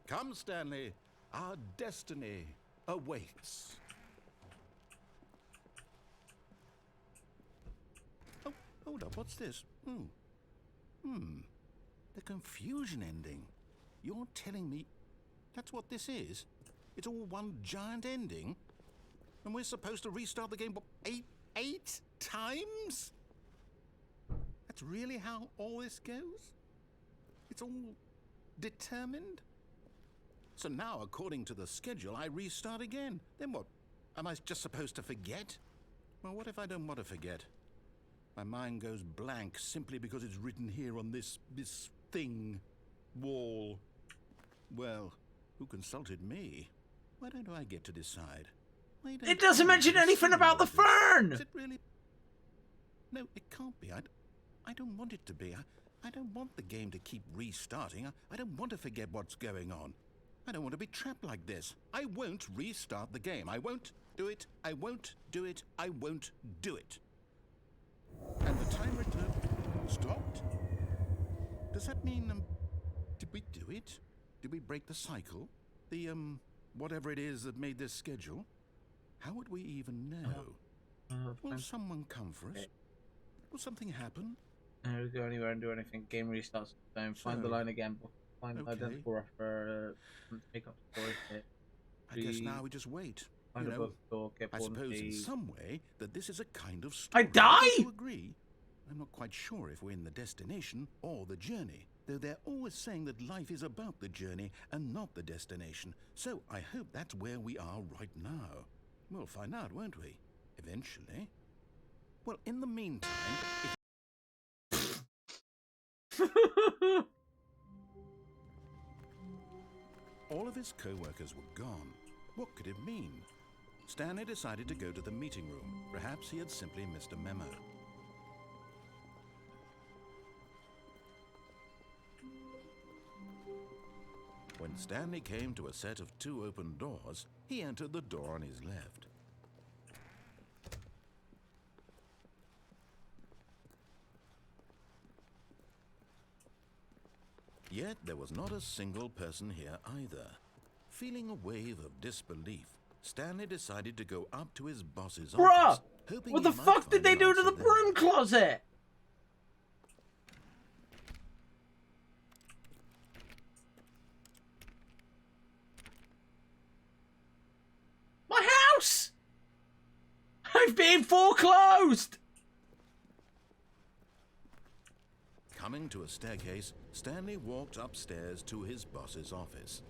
Come, Stanley, our destiny awaits. Oh, hold up, what's this? The confusion ending. You're telling me that's what this is? It's all one giant ending? And we're supposed to restart the game, what, eight times? That's really how all this goes? It's all determined? So now, according to the schedule, I restart again. Then what? Am I just supposed to forget? Well, what if I don't want to forget? My mind goes blank simply because it's written here on this thing, wall. Well, who consulted me? Why don't I get to decide? It doesn't mention anything about the fern! Is it really? No, it can't be. I don't want it to be. I don't want the game to keep restarting. I don't want to forget what's going on. I don't want to be trapped like this. I won't restart the game. I won't do it. I won't do it. I won't do it. And the time return stopped? Does that mean, did we do it? Did we break the cycle? The, whatever it is that made this schedule? How would we even know? Will someone come for us? Will something happen? No, go anywhere and do anything. Game restarts. Find the line again. Find the identical reference. Pick up the story hit. I guess now we just wait. Find a book door, get I born suppose in the... some way that this is a kind of story. I die? Do you agree? I'm not quite sure if we're in the destination or the journey, though they're always saying that life is about the journey and not the destination. So I hope that's where we are right now. We'll find out, won't we? Eventually. Well, in the meantime... All of his co-workers were gone. What could it mean? Stanley decided to go to the meeting room. Perhaps he had simply missed a memo. When Stanley came to a set of 2 open doors, he entered the door on his left. Yet there was not a single person here either. Feeling a wave of disbelief, Stanley decided to go up to his boss's office, hoping what the fuck did they do to the broom closet? house! I've been foreclosed! Coming to a staircase, Stanley walked upstairs to his boss's office.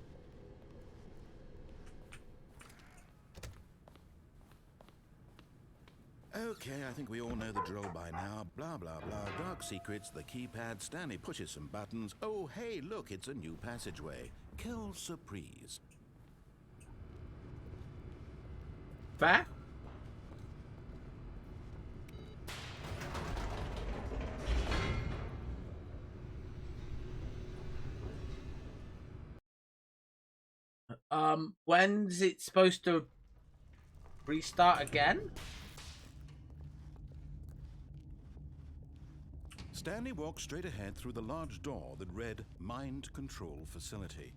Okay, I think we all know the drill by now. Blah, blah, blah. Dark secrets, the keypad. Stanley pushes some buttons. Oh, hey, look, it's a new passageway. Quelle surprise. Fair? When's it supposed to restart again? Stanley walked straight ahead through the large door that read Mind Control Facility.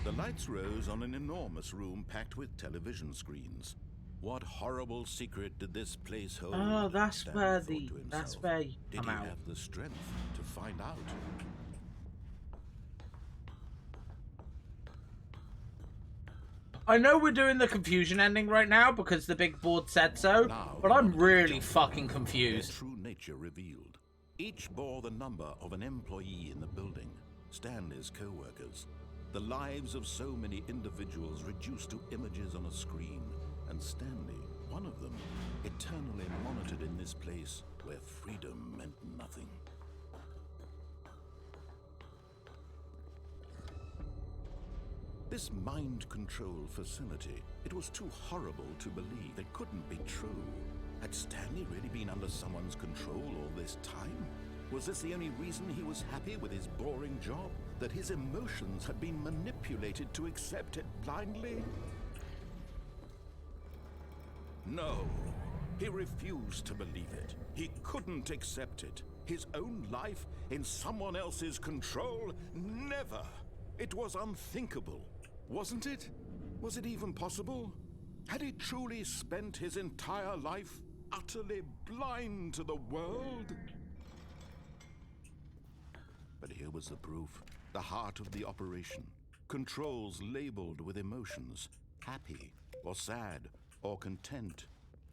The lights rose on an enormous room packed with television screens. What horrible secret did this place hold? Oh, that's Stanley where thought the to himself. that's where you Did come he out. have the strength to find out? I know we're doing the confusion ending right now because the big board said so, Now but the I'm monitors really jumped fucking their confused. true nature revealed. Each bore the number of an employee in the building, Stanley's co-workers. The lives of so many individuals reduced to images on a screen, and Stanley, one of them, eternally monitored in this place where freedom meant nothing. This mind control facility, it was too horrible to believe. It couldn't be true. Had Stanley really been under someone's control all this time? Was this the only reason he was happy with his boring job? That his emotions had been manipulated to accept it blindly? No, he refused to believe it. He couldn't accept it. His own life in someone else's control? Never! It was unthinkable. Wasn't it? Was it even possible? Had he truly spent his entire life utterly blind to the world? But here was the proof. The heart of the operation. Controls labeled with emotions. Happy, or sad, or content.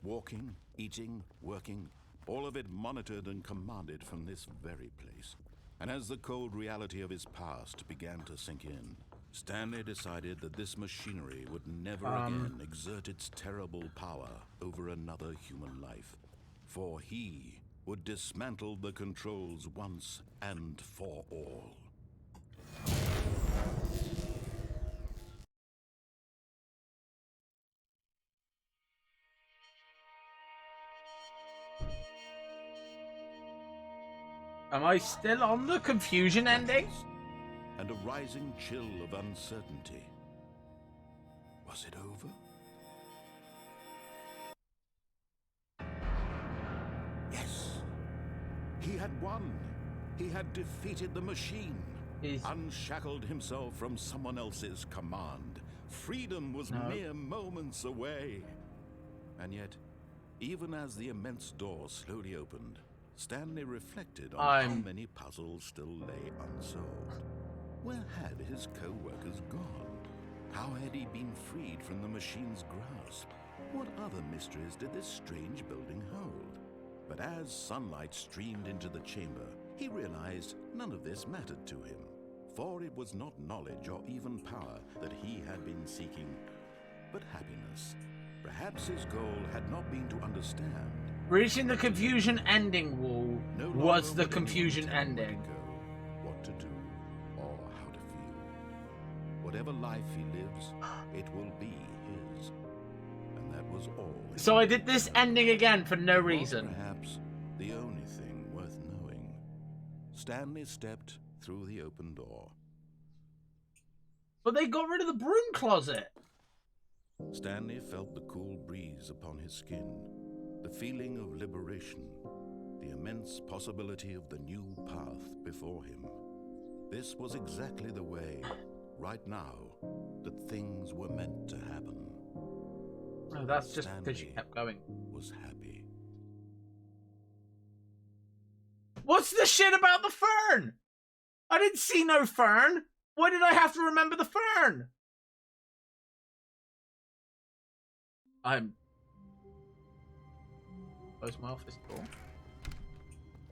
Walking, eating, working. All of it monitored and commanded from this very place. And as the cold reality of his past began to sink in, Stanley decided that this machinery would never again exert its terrible power over another human life. For he would dismantle the controls once and for all. Am I still on the confusion ending? And a rising chill of uncertainty. Was it over? Yes. He had won. He had defeated the machine. Unshackled himself from someone else's command. Freedom was mere moments away. And yet, even as the immense door slowly opened, Stanley reflected on how many puzzles still lay unsolved. Where had his co-workers gone? How had he been freed from the machine's grasp? What other mysteries did this strange building hold? But as sunlight streamed into the chamber, he realized none of this mattered to him. For it was not knowledge or even power that he had been seeking, but happiness. Perhaps his goal had not been to understand. Reaching the confusion ending wall No was longer the would confusion anyone tell him ending. where to go, what to do, or how to feel. Whatever life he lives, it will be his. And that was all. So I did this ending again for no It was reason. perhaps the only thing worth knowing. Stanley stepped through the open door. But they got rid of the broom closet. Stanley felt the cool breeze upon his skin, the feeling of liberation, the immense possibility of the new path before him. This was exactly the way, right now, that things were meant to happen. Oh, that's just because you Stanley kept going. was happy. What's the shit about the fern? I didn't see no fern. Why did I have to remember the fern? Close my office door.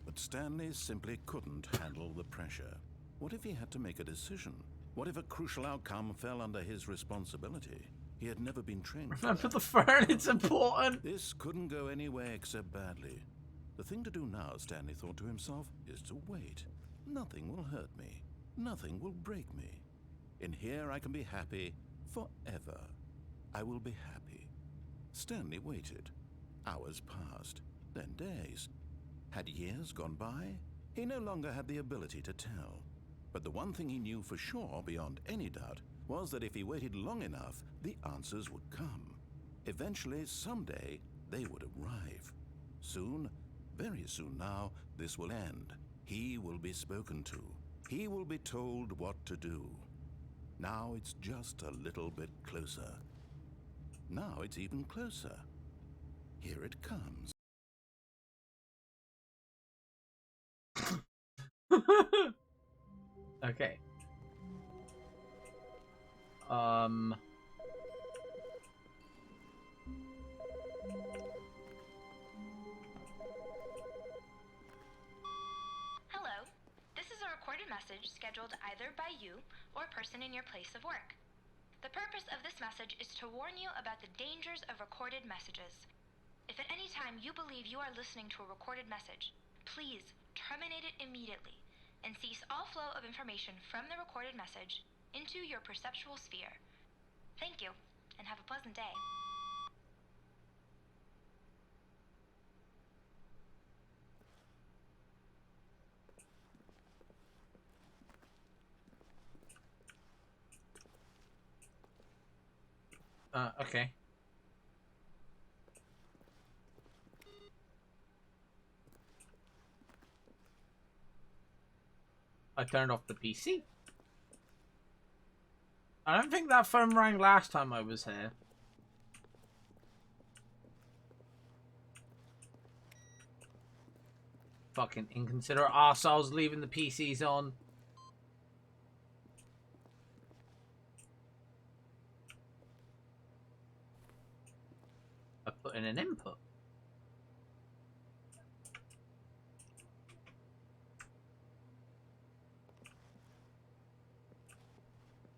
But Stanley simply couldn't handle the pressure. What if he had to make a decision? What if a crucial outcome fell under his responsibility? He had never been trained for Remember that. the fern, it's important. This couldn't go anywhere except badly. The thing to do now, Stanley thought to himself, is to wait. Nothing will hurt me. Nothing will break me. In here I can be happy forever. I will be happy. Stanley waited. Hours passed, then days. Had years gone by? He no longer had the ability to tell. But the one thing he knew for sure, beyond any doubt, was that if he waited long enough, the answers would come. Eventually, someday, they would arrive. Soon, very soon now, this will end. He will be spoken to. He will be told what to do. Now it's just a little bit closer. Now it's even closer. Here it comes. Okay. Hello. This is a recorded message scheduled either by you or a person in your place of work. The purpose of this message is to warn you about the dangers of recorded messages. If at any time you believe you are listening to a recorded message, please terminate it immediately and cease all flow of information from the recorded message into your perceptual sphere. Thank you, and have a pleasant day. Okay. I turned off the PC. I don't think that phone rang last time I was here. Fucking inconsiderate arseholes leaving the PCs on. I put in an input.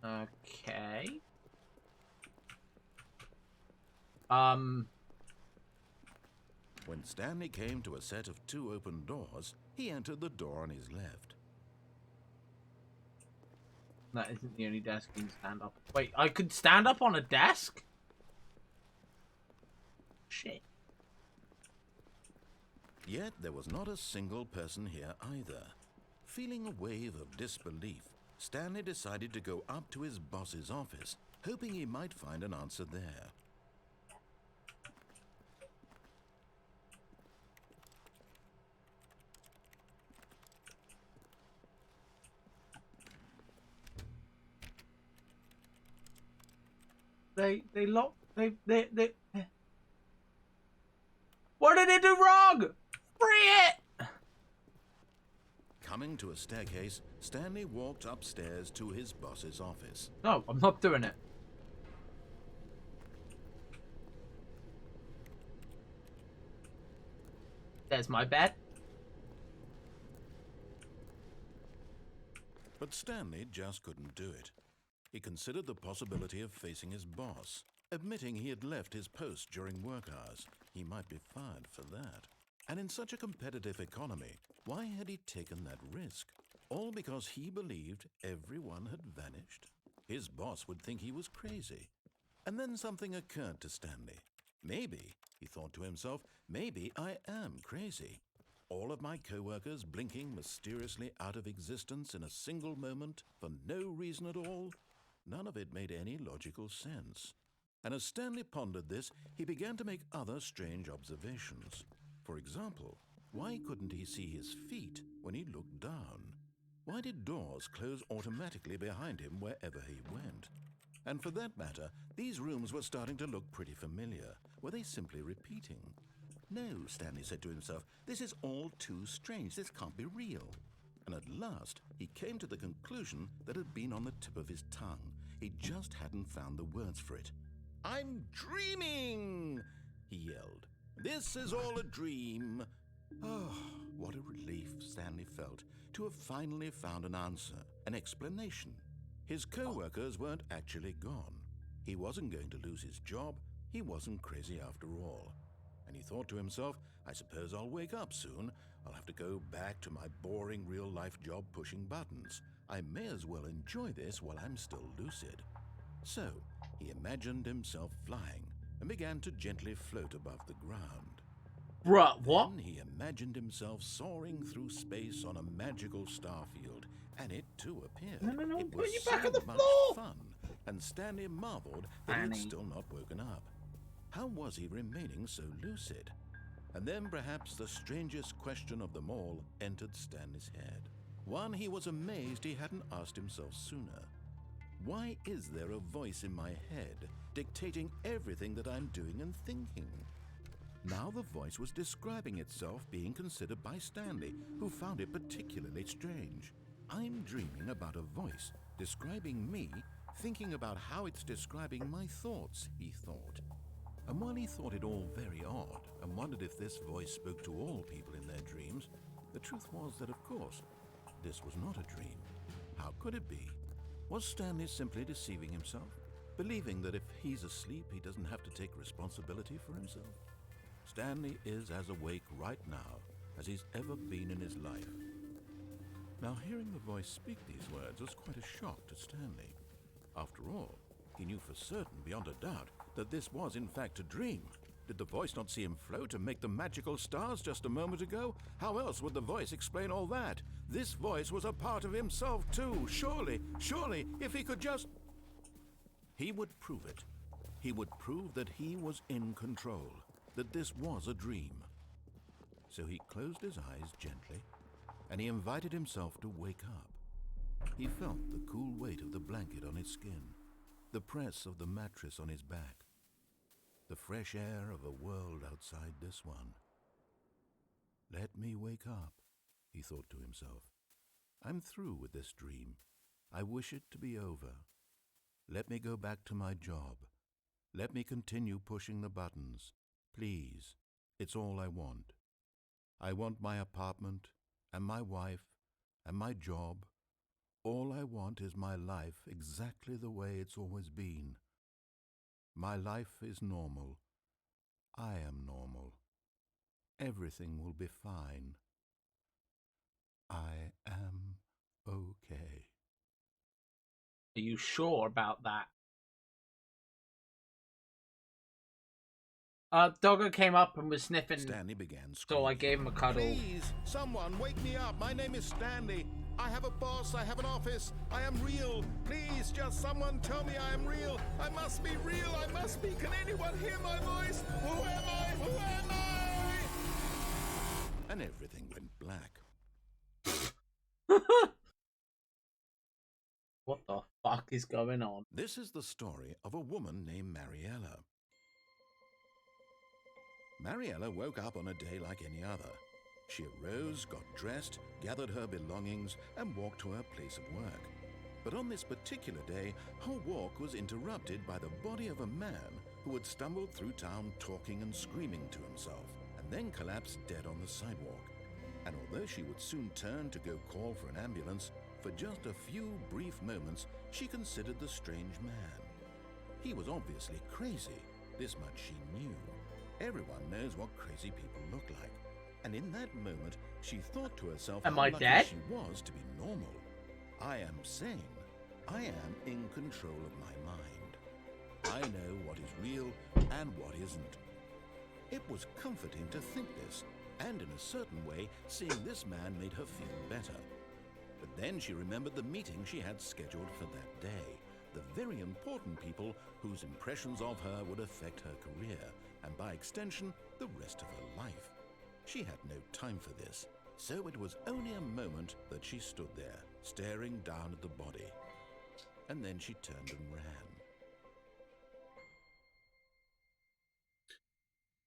Okay. When Stanley came to a set of 2 open doors, he entered the door on his left. That isn't the only desk you can stand up. Wait, I could stand up on a desk? Shit. Yet there was not a single person here either. Feeling a wave of disbelief, Stanley decided to go up to his boss's office, hoping he might find an answer there. They locked. They. What did it do wrong? Free it! Coming to a staircase, Stanley walked upstairs to his boss's office. No, I'm not doing it. There's my bed. But Stanley just couldn't do it. He considered the possibility of facing his boss. Admitting he had left his post during work hours, he might be fired for that. And in such a competitive economy, why had he taken that risk? All because he believed everyone had vanished? His boss would think he was crazy. And then something occurred to Stanley. Maybe, he thought to himself, maybe I am crazy. All of my co-workers blinking mysteriously out of existence in a single moment for no reason at all? None of it made any logical sense. And as Stanley pondered this, he began to make other strange observations. For example, why couldn't he see his feet when he looked down? Why did doors close automatically behind him wherever he went? And for that matter, these rooms were starting to look pretty familiar. Were they simply repeating? No, Stanley said to himself, this is all too strange. This can't be real. And at last, he came to the conclusion that had been on the tip of his tongue. He just hadn't found the words for it. "I'm dreaming!" he yelled. "This is all a dream." Oh, what a relief Stanley felt to have finally found an answer, an explanation. His co-workers weren't actually gone. He wasn't going to lose his job. He wasn't crazy after all. And he thought to himself, I suppose I'll wake up soon. I'll have to go back to my boring real-life job pushing buttons. I may as well enjoy this while I'm still lucid. So, he imagined himself flying and began to gently float above the ground. Bruh, what? Then he imagined himself soaring through space on a magical starfield, and it too appeared. No, it put was you back so on the much floor! fun, and Stanley marveled that Annie. he'd still not woken up. How was he remaining so lucid? And then perhaps the strangest question of them all entered Stanley's head. One he was amazed he hadn't asked himself sooner. Why is there a voice in my head dictating everything that I'm doing and thinking? Now the voice was describing itself being considered by Stanley, who found it particularly strange. I'm dreaming about a voice describing me, thinking about how it's describing my thoughts, he thought. And while he thought it all very odd and wondered if this voice spoke to all people in their dreams, the truth was that, of course, this was not a dream. How could it be? Was Stanley simply deceiving himself, believing that if he's asleep, he doesn't have to take responsibility for himself? Stanley is as awake right now as he's ever been in his life. Now, hearing the voice speak these words was quite a shock to Stanley. After all, he knew for certain, beyond a doubt, that this was in fact a dream. Did the voice not see him float and make the magical stars just a moment ago? How else would the voice explain all that? This voice was a part of himself too. Surely, if he could just... He would prove it. He would prove that he was in control, that this was a dream. So he closed his eyes gently, and he invited himself to wake up. He felt the cool weight of the blanket on his skin, the press of the mattress on his back, the fresh air of a world outside this one. Let me wake up, he thought to himself. I'm through with this dream. I wish it to be over. Let me go back to my job. Let me continue pushing the buttons. Please, it's all I want. I want my apartment and my wife and my job. All I want is my life exactly the way it's always been. My life is normal. I am normal. Everything will be fine. I am okay. Are you sure about that? Doggo came up and was sniffing, Stanley began screaming. so I gave him a cuddle. Please, someone wake me up. My name is Stanley. I have a boss. I have an office. I am real. Please, just someone tell me I am real. I must be real. I must be. Can anyone hear my voice? Who am I? Who am I? And everything went black. What the fuck is going on? This is the story of a woman named Mariella. Mariella woke up on a day like any other. She arose, got dressed, gathered her belongings, and walked to her place of work. But on this particular day, her walk was interrupted by the body of a man who had stumbled through town talking and screaming to himself, and then collapsed dead on the sidewalk. And although she would soon turn to go call for an ambulance, for just a few brief moments, she considered the strange man. He was obviously crazy. This much she knew. Everyone knows what crazy people look like. And in that moment, she thought to herself Am how I lucky dead? she was to be normal. I am sane. I am in control of my mind. I know what is real and what isn't. It was comforting to think this, and in a certain way, seeing this man made her feel better. But then she remembered the meeting she had scheduled for that day, the very important people whose impressions of her would affect her career, and by extension, the rest of her life. She had no time for this, so it was only a moment that she stood there, staring down at the body. And then she turned and ran.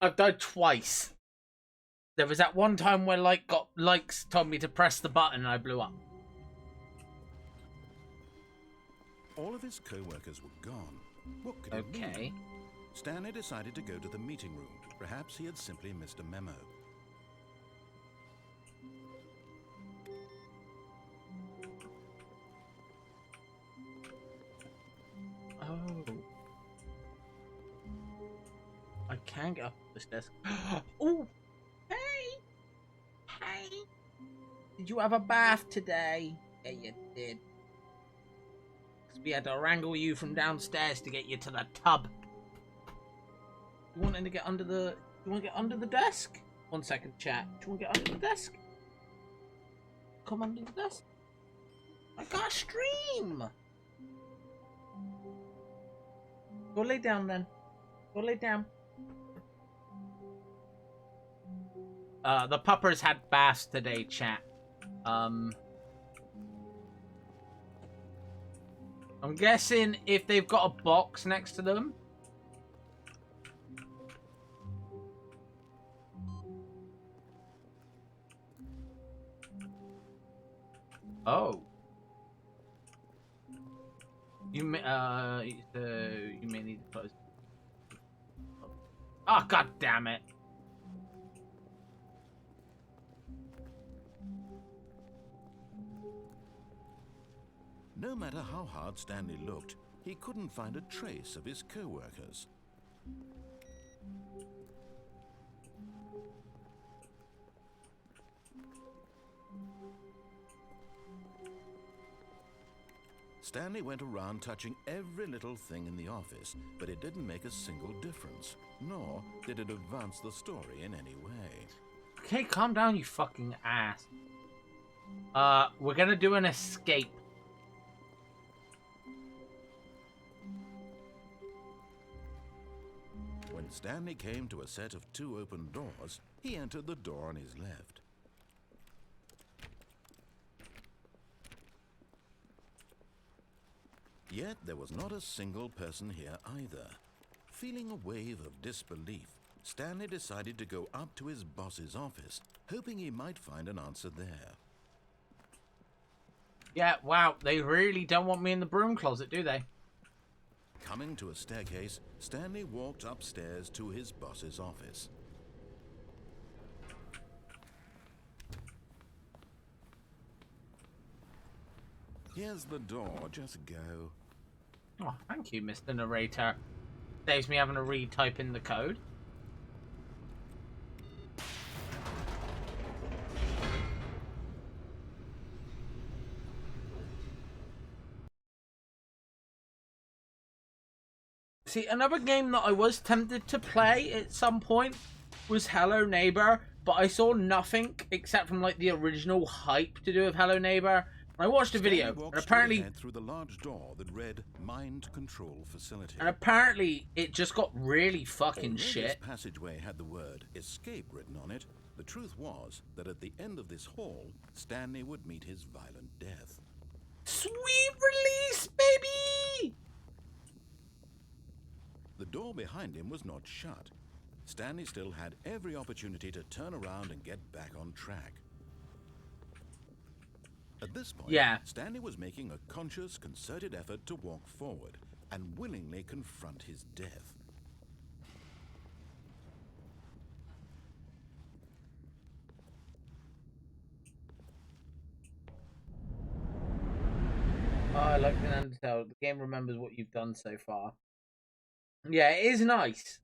I've died twice. There was that one time where likes told me to press the button and I blew up. all of his co-workers were gone. What could it mean? Okay. Stanley decided to go to the meeting room. Perhaps he had simply missed a memo. Oh. I can get up this desk. Oh! Hey! Hey! Did you have a bath today? Yeah, you did. 'Cause we had to wrangle you from downstairs to get you to the tub. You wanting to get under the... You want to get under the desk? 1 second, chat. Do you want to get under the desk? Come under the desk. I got a stream! Go lay down then. Go lay down. The puppers had baths today, chat. I'm guessing if they've got a box next to them. Oh. You may need to close. Oh, god damn it. No matter how hard Stanley looked, he couldn't find a trace of his co-workers. Stanley went around touching every little thing in the office, but it didn't make a single difference, nor did it advance the story in any way. Okay, calm down, you fucking ass. We're gonna do an escape. When Stanley came to a set of 2 open doors, he entered the door on his left. Yet there was not a single person here either. Feeling a wave of disbelief, Stanley decided to go up to his boss's office, hoping he might find an answer there. Yeah, wow, they really don't want me in the broom closet, do they? Coming to a staircase, Stanley walked upstairs to his boss's office. Here's the door, just go. Oh, thank you, Mr. Narrator. Saves me having to retype in the code. See, another game that I was tempted to play at some point was Hello Neighbor, but I saw nothing except from like the original hype to do with Hello Neighbor. I watched a video, and apparently through the large door that read "Mind Control Facility." And apparently it just got really fucking Although shit. This passageway had the word "escape" written on it. The truth was that at the end of this hall, Stanley would meet his violent death. Sweet release, baby! The door behind him was not shut. Stanley still had every opportunity to turn around and get back on track. At this point, Yeah. Stanley was making a conscious, concerted effort to walk forward and willingly confront his death. Oh, I like the Undertale. The game remembers what you've done so far. Yeah, it is nice.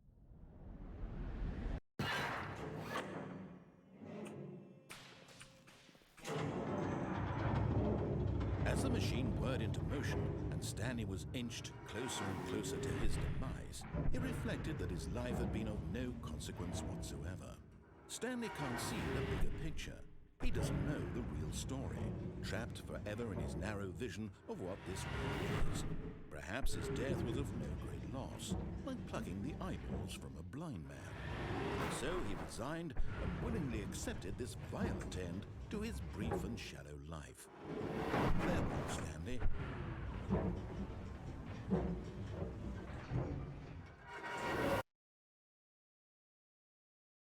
As the machine whirred into motion and Stanley was inched closer and closer to his demise, he reflected that his life had been of no consequence whatsoever. Stanley can't see the bigger picture. He doesn't know the real story, trapped forever in his narrow vision of what this world is. Perhaps his death was of no great loss, like plucking the eyeballs from a blind man. So he resigned and willingly accepted this violent end to his brief and shallow life. Farewell, Stanley.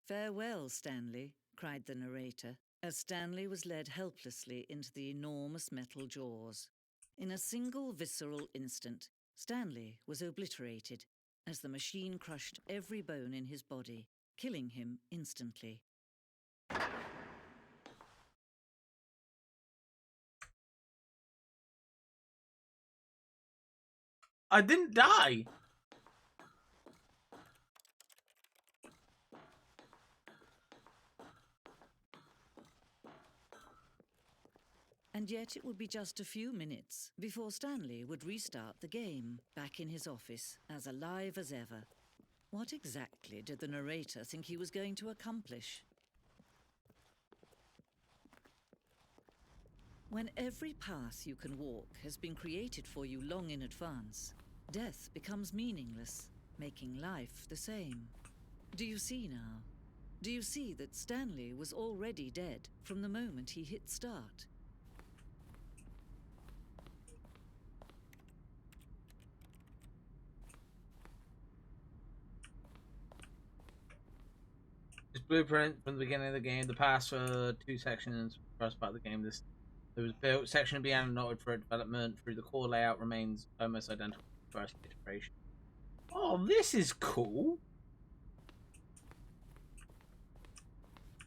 "Farewell, Stanley," cried the narrator, as Stanley was led helplessly into the enormous metal jaws. In a single visceral instant, Stanley was obliterated as the machine crushed every bone in his body, killing him instantly. I didn't die. And yet it would be just a few minutes before Stanley would restart the game, back in his office, as alive as ever. What exactly did the narrator think he was going to accomplish? When every path you can walk has been created for you long in advance, death becomes meaningless, making life the same. Do you see now? Do you see that Stanley was already dead from the moment he hit start? This blueprint from the beginning of the game. The past for 2 sections. First part of the game. There was built. Section began noted for development. Through the core layout remains almost identical to the first iteration. Oh, this is cool.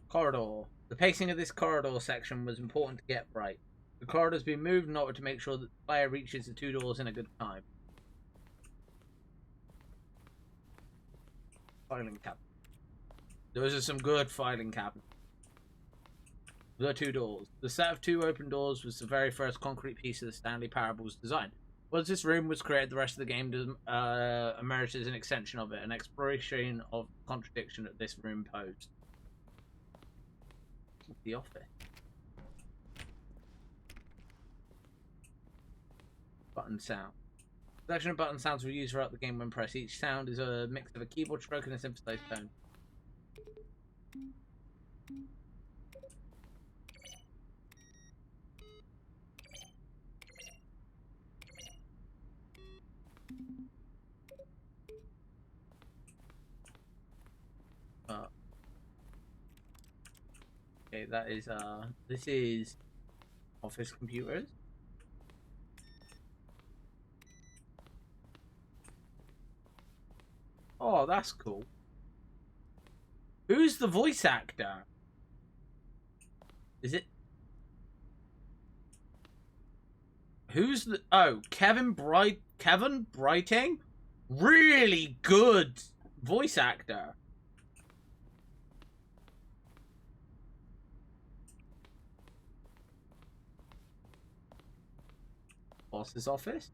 Corridor. The pacing of this corridor section was important to get right. The corridor's been moved in order to make sure that the player reaches the 2 doors in a good time. Filing cabinet. Those are some good filing cabinets. The 2 doors. The set of 2 open doors was the very first concrete piece of the Stanley Parable's design. Once this room was created, the rest of the game emerged as an extension of it, an exploration of contradiction that this room posed. The office. Button sound. A selection of button sounds were used throughout the game when pressed. Each sound is a mix of a keyboard stroke and a synthesized tone. Okay, that is this is office computers. Oh, that's cool. Who's the voice actor? Is it? Who's the? Oh, Kevin Brighting? Really good voice actor. Boss's office.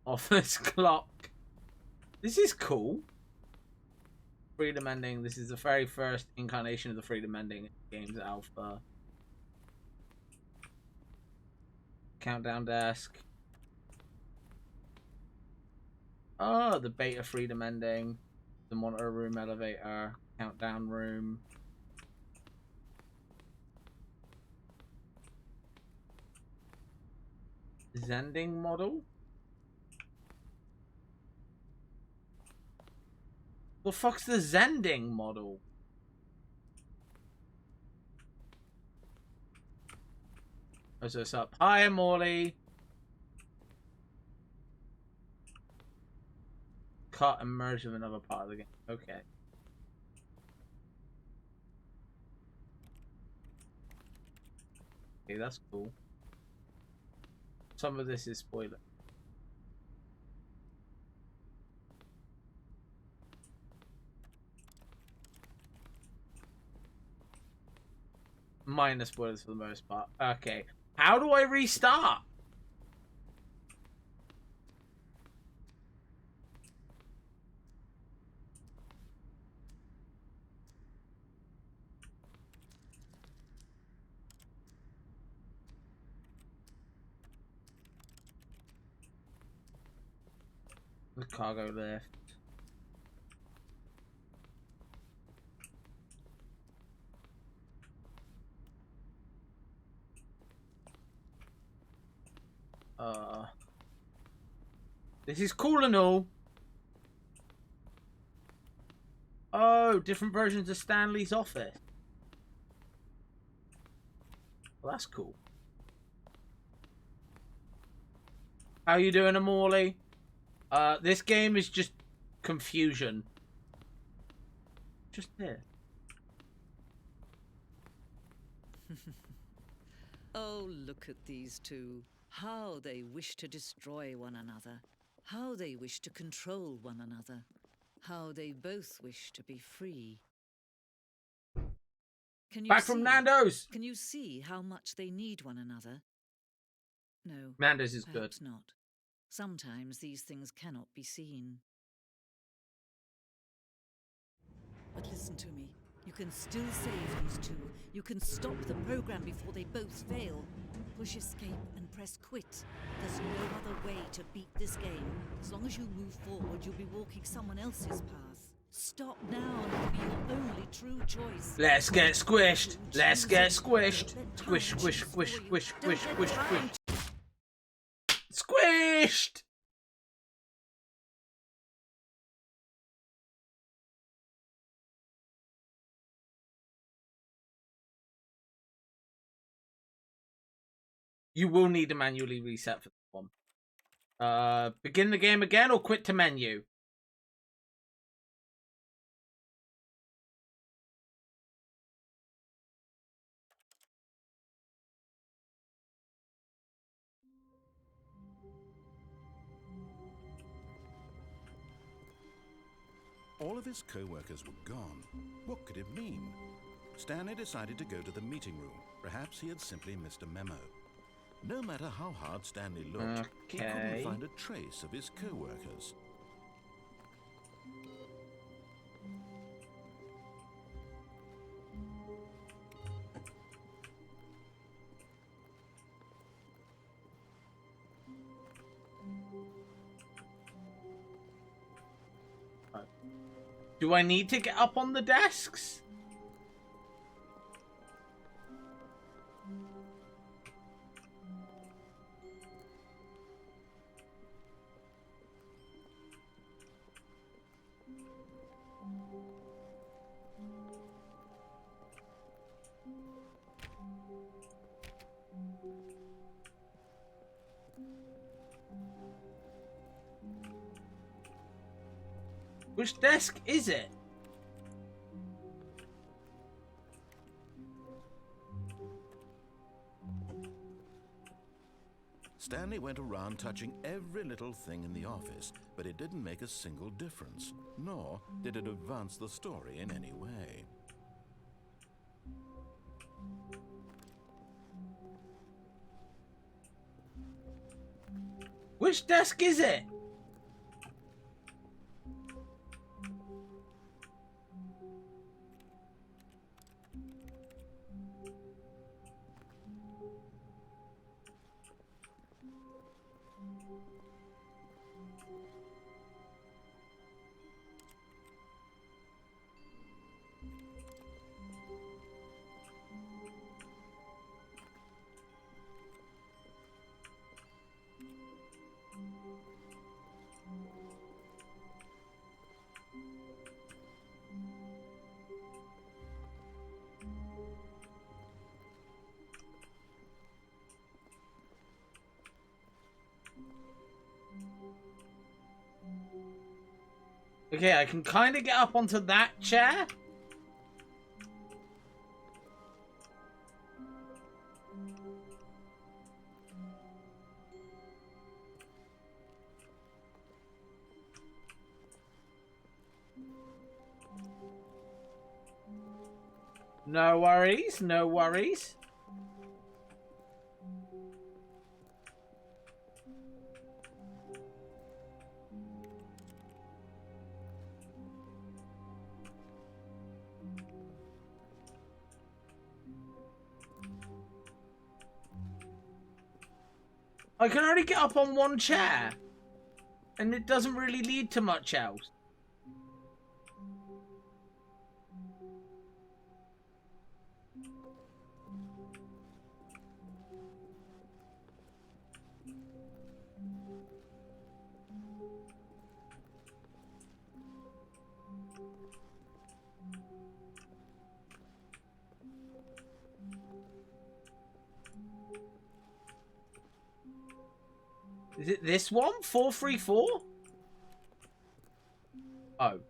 Office clock. This is cool. Freedom ending. This is the very first incarnation of the freedom ending game's alpha. Countdown desk. Oh, the beta freedom ending. The monitor room elevator. Countdown room. Zending model? The fuck's the Zending model? What's this up? Hi, Morley. Cut and merge with another part of the game. Okay. Okay, that's cool. Some of this is spoiler. Minor spoilers for the most part. Okay. How do I restart? The cargo lift. This is cool and all. Oh, different versions of Stanley's office. Well, that's cool. How you doing, Amorley? This game is just confusion. Just here. Oh, look at these two. How they wish to destroy one another. How they wish to control one another. How they both wish to be free. Can you Back from Nando's! Can you see how much they need one another? No. Nando's is good. Perhaps not. Sometimes these things cannot be seen. But listen to me. You can still save these two. You can stop the program before they both fail. Push escape and press quit. There's no other way to beat this game. As long as you move forward, you'll be walking someone else's path. Stop now and it'll be your only true choice. Let's get squished. Let's get squished. Squish, squish, squish, squish, squish, squish, squish. Squished! You will need to manually reset for this one. Begin the game again or quit to menu? All of his co-workers were gone. What could it mean? Stanley decided to go to the meeting room. Perhaps he had simply missed a memo. No matter how hard Stanley looked, he couldn't find a trace of his co-workers. Do I need to get up on the desks? Which desk is it? Stanley went around touching every little thing in the office, but it didn't make a single difference, nor did it advance the story in any way. Which desk is it? Okay, I can kind of get up onto that chair. No worries, no worries. I can only get up on one chair, and it doesn't really lead to much else. Is it this one? 434? Oh.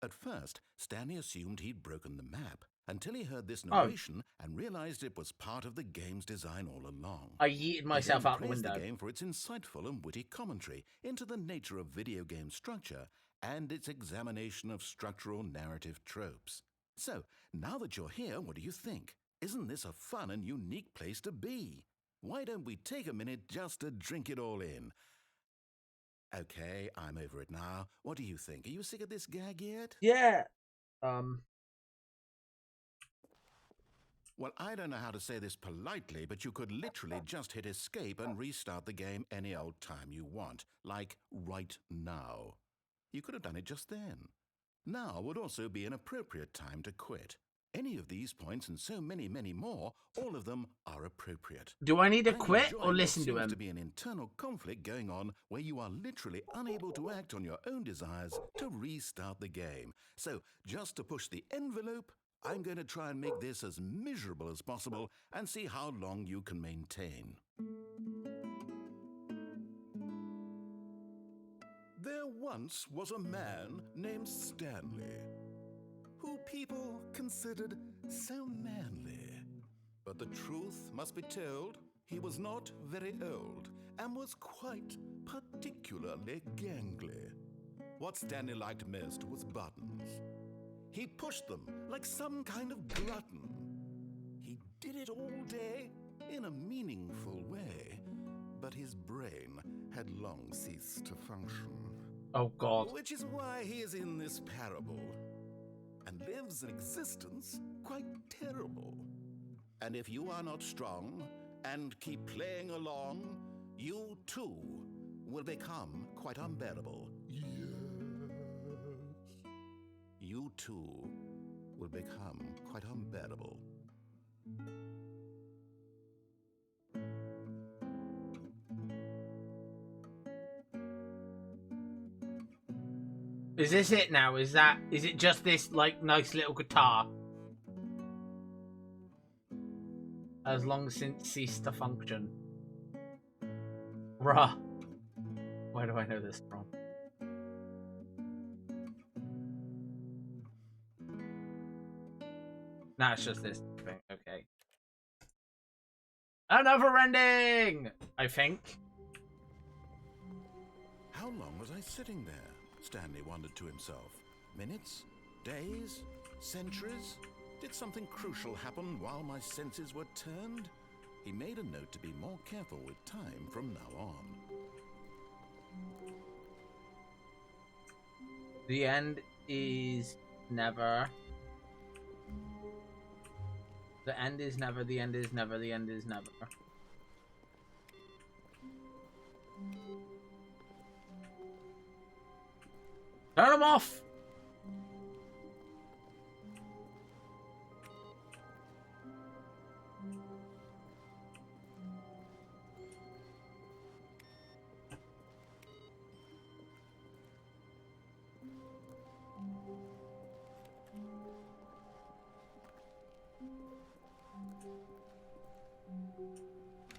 At first, Stanley assumed he'd broken the map until he heard this Oh. narration and realized it was part of the game's design all along. I yeeted myself out the window. The game for its insightful and witty commentary into the nature of video game structure and its examination of structural narrative tropes. So, now that you're here, what do you think? Isn't this a fun and unique place to be? Why don't we take a minute just to drink it all in? Okay, I'm over it now. What do you think? Are you sick of this gag yet? Yeah. Well, I don't know how to say this politely, but you could literally just hit escape and restart the game any old time you want, like right now. You could have done it just then. Now would also be an appropriate time to quit. Any of these points and so many, many more, all of them are appropriate. Do I need to I'm quit enjoying or listen what to seems him? to be an internal conflict going on where you are literally unable to act on your own desires to restart the game. So, just to push the envelope, I'm going to try and make this as miserable as possible and see how long you can maintain. There once was a man named Stanley, who people considered so manly. But the truth must be told, he was not very old and was quite particularly gangly. What Stanley liked most was buttons. He pushed them like some kind of glutton. He did it all day in a meaningful way, but his brain had long ceased to function. Oh, God. Which is why he is in this parable and lives an existence quite terrible. And if you are not strong and keep playing along, you too will become quite unbearable. Yes. You too will become quite unbearable. Is this it now? Is it just this, like, nice little guitar? Has long since ceased to function. Bruh. Where do I know this from? Nah, it's just this thing. Okay. Another ending! I think. How long was I sitting there? Stanley wondered to himself. Minutes? Days? Centuries? Did something crucial happen while my senses were turned? He made a note to be more careful with time from now on. The end is never. The end is never, the end is never, the end is never. Turn them off!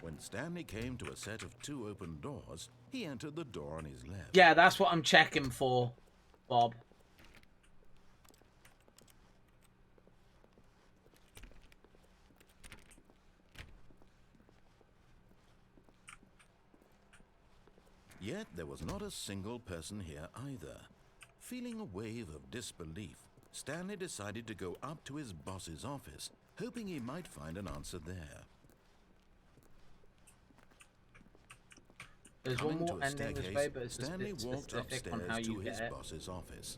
When Stanley came to a set of two open doors, he entered the door on his left. Yeah, that's what I'm checking for, Bob. Yet there was not a single person here either. Feeling a wave of disbelief, Stanley decided to go up to his boss's office, hoping he might find an answer there. There's Coming one to more a ending this staircase, way, but it's a Stanley bit walked specific on how upstairs you to his get it. boss's office.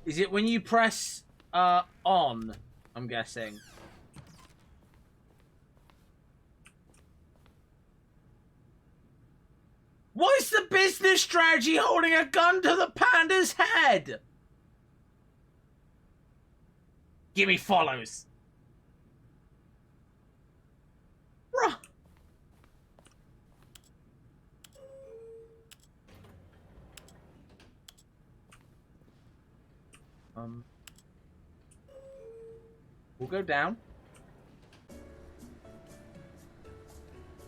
Is it when you press on? I'm guessing. What is the business strategy holding a gun to the panda's head? Gimme follows. Bruh. We'll go down.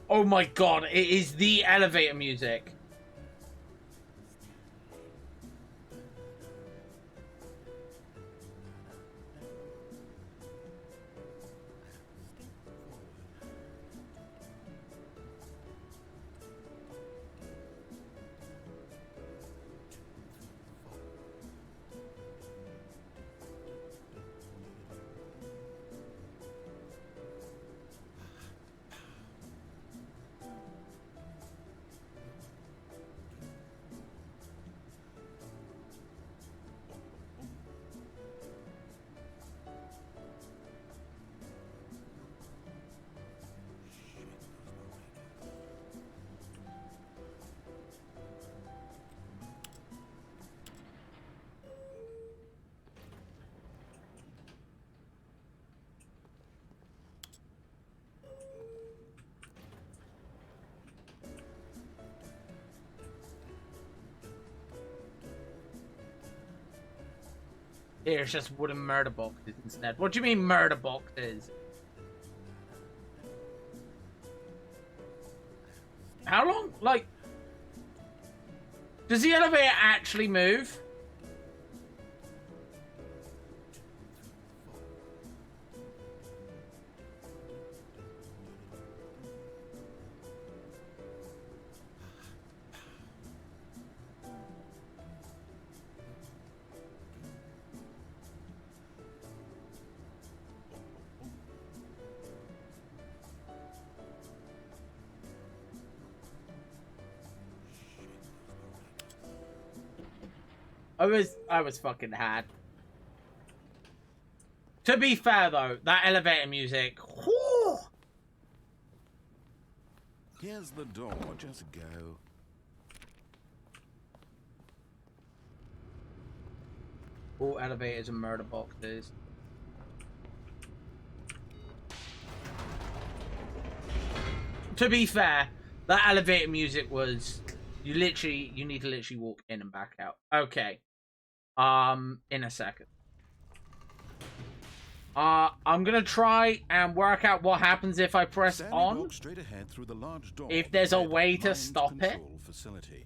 Oh my god, it is the elevator music. Here, it's just wooden murder boxes instead. What do you mean murder boxes? How long? Like, does the elevator actually move? I was fucking had. To be fair though, that elevator music. Whew, Here's the door. Just go. all elevators and murder boxes. To be fair, that elevator music was you need to literally walk in and back out. Okay. In a second. I'm gonna try and work out what happens if I press Stanley on. walked straight ahead through the large door If there's a that led way to mind stop it. control facility.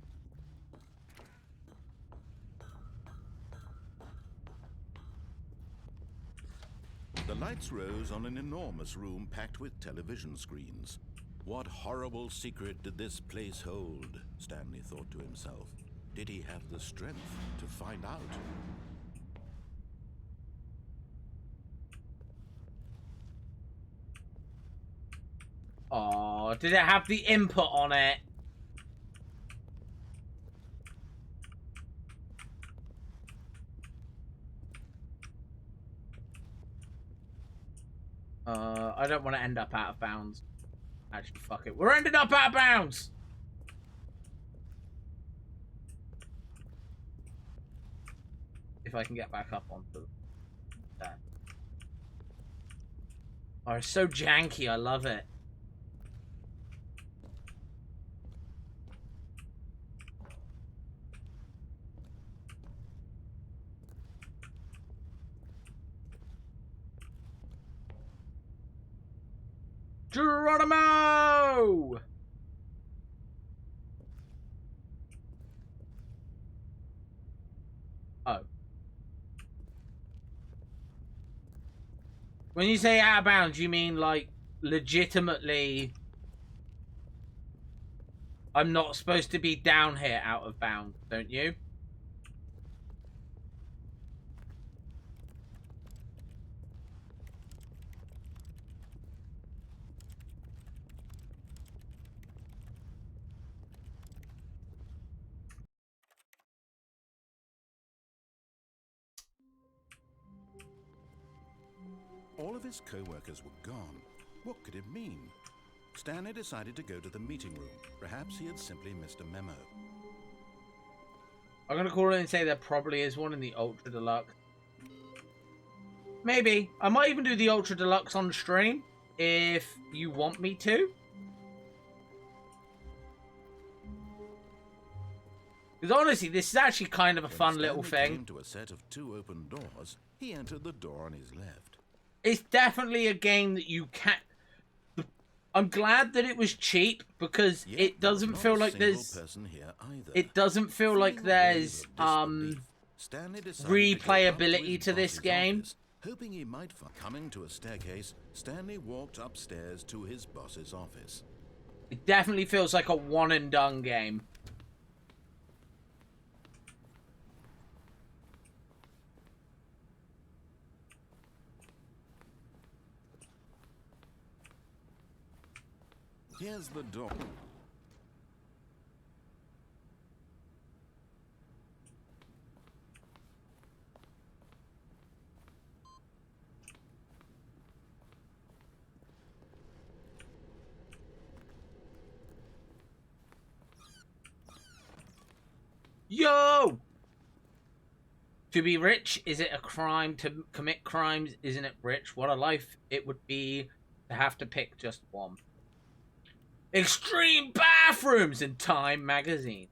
The lights rose on an enormous room packed with television screens. What horrible secret did this place hold? Stanley thought to himself. Did he have the strength to find out? Oh, did it have the input on it? I don't want to end up out of bounds. Actually, fuck it. We're ending up out of bounds! If I can get back up onto that. Oh, it's so janky. I love it. Geronimo! Oh. When you say out of bounds, you mean like legitimately I'm not supposed to be down here out of bounds, don't you? All of his co-workers were gone. What could it mean? Stanley decided to go to the meeting room. Perhaps he had simply missed a memo. I'm gonna call in and say there probably is one in the Ultra Deluxe. Maybe. I might even do the Ultra Deluxe on stream if you want me to. Because honestly, this is actually kind of a fun little thing. Came to a set of 2 open doors, he entered the door on his left. It's definitely a game that you can... I'm glad that it was cheap because it doesn't feel like there's... It doesn't feel like there's replayability to this game. Hoping he might find coming to a staircase, Stanley walked upstairs to his boss's office. It definitely feels like a one and done game. Here's the door. Yo! To be rich, is it a crime to commit crimes? Isn't it rich? What a life it would be to have to pick just one. Extreme bathrooms in Time magazine.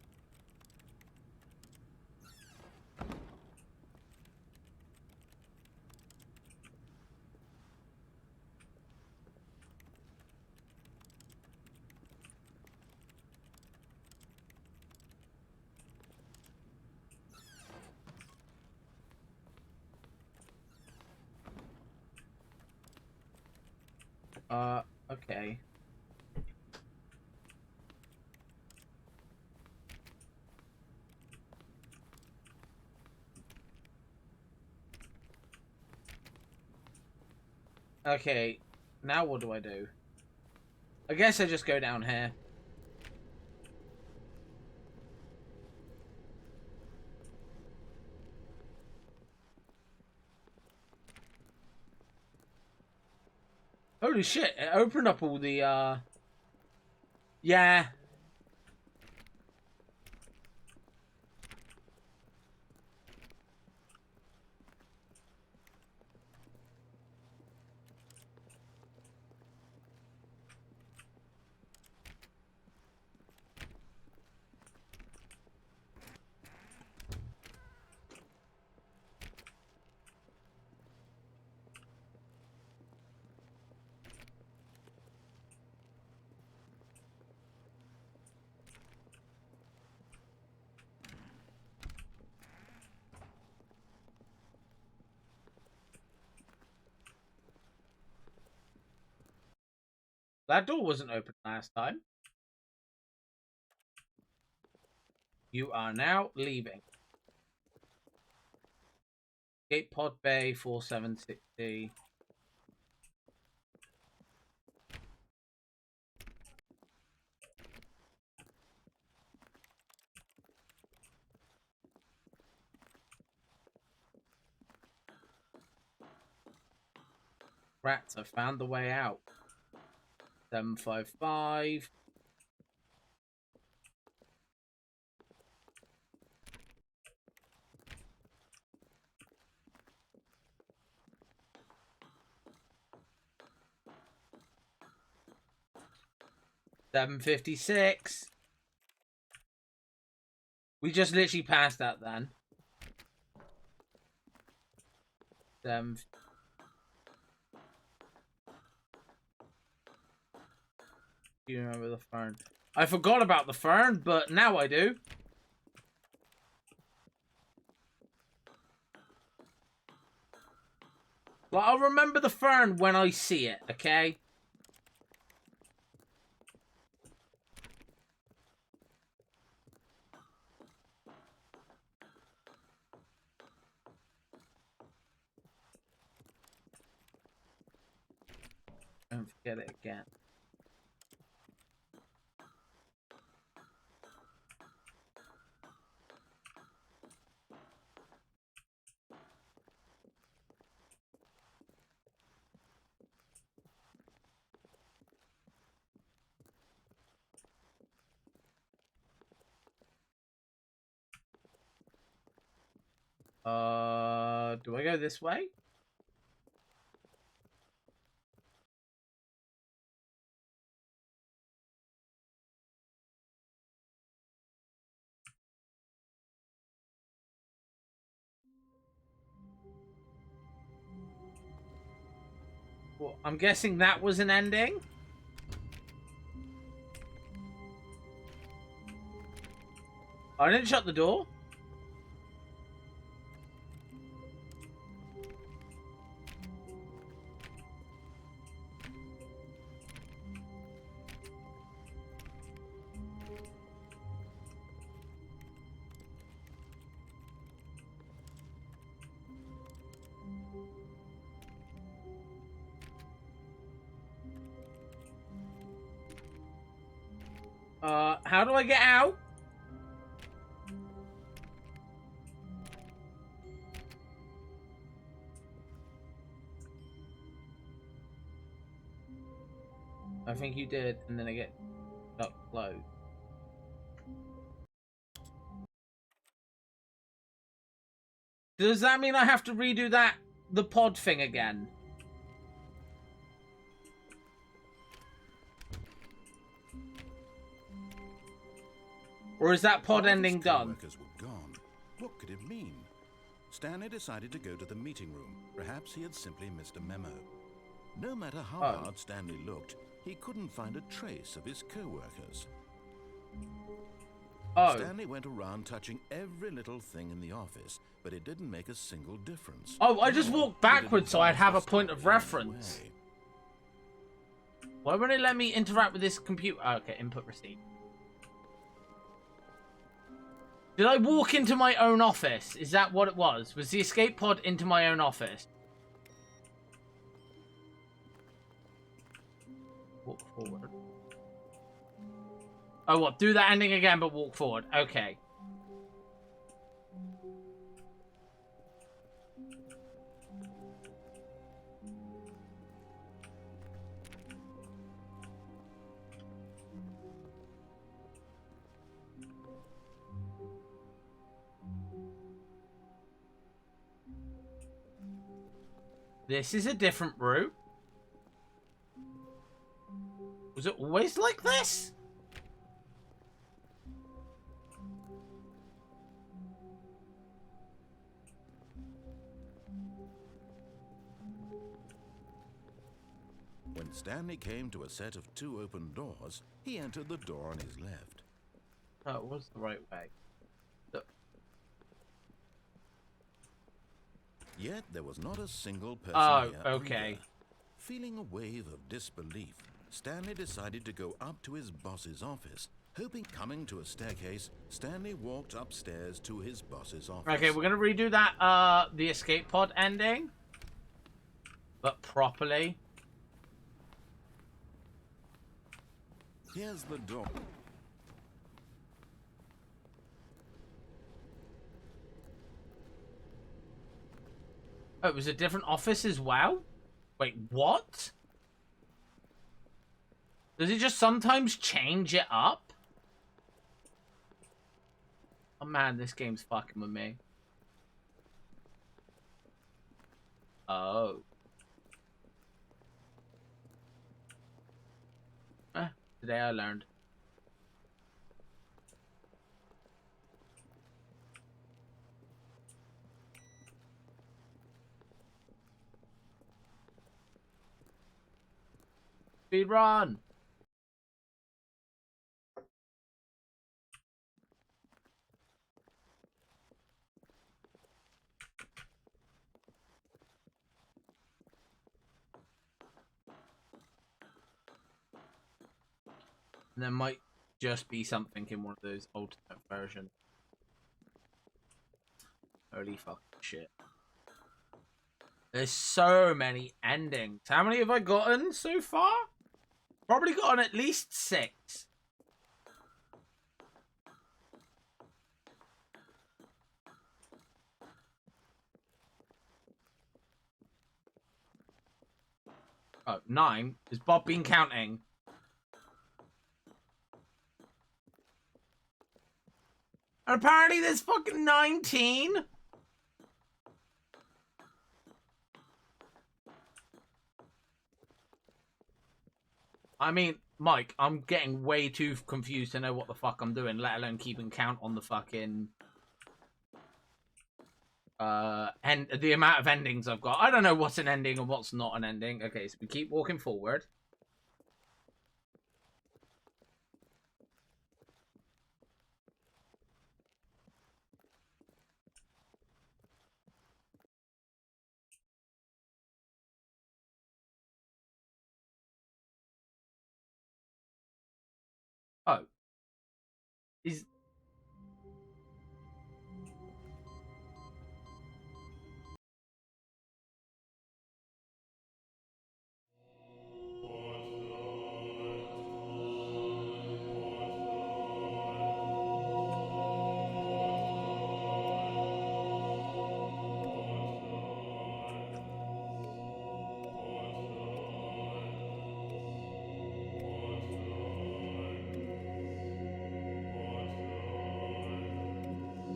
Okay. Okay, now what do I do? I guess I just go down here. Holy shit, it opened up all the, yeah. That door wasn't open last time. You are now leaving. Gate pod bay 4760. Rats, I found the way out. 755. $7.56. We just literally passed that then. 7. Do you remember the fern? I forgot about the fern, but now I do. Well, I'll remember the fern when I see it, okay? Don't forget it again. Do I go this way? Well, I'm guessing that was an ending. I didn't shut the door. How do I get out? I think you did, and then I get up close. Does that mean I have to redo the pod thing again? Or is that pod ending done? Workers were gone. What could it mean? Stanley decided to go to the meeting room. Perhaps he had simply missed a memo. No matter how hard Stanley looked, he couldn't find a trace of his co-workers. Stanley went around touching every little thing in the office, but it didn't make a single difference. Oh, I just walked backwards so I'd have a point of reference. Why won't it let me interact with this computer? Oh, okay, input receipt. Did I walk into my own office? Is that what it was? Was the escape pod into my own office? Walk forward. Oh, what? Do that ending again, but walk forward. Okay. This is a different route. Was it always like this? When Stanley came to a set of 2 open doors, he entered the door on his left. Oh, it was the right way. Yet there was not a single person here. Okay. Either. Feeling a wave of disbelief, Stanley decided to go up to his boss's office. Coming to a staircase, Stanley walked upstairs to his boss's office. Okay, we're gonna redo that, the escape pod ending. But properly. Here's the door. Oh, it was a different office as well? Wait, what? Does it just sometimes change it up? Oh man, this game's fucking with me. Oh. Today I learned. Speed run. And there might just be something in one of those alternate versions. Holy fucking shit. There's so many endings. How many have I gotten so far? Probably gotten at least 6. Oh, 9. Has Bob been counting? And apparently there's fucking 19. I mean, Mike, I'm getting way too confused to know what the fuck I'm doing, let alone keeping count on the fucking... And the amount of endings I've got. I don't know what's an ending and what's not an ending. Okay, so we keep walking forward. Oh. Is...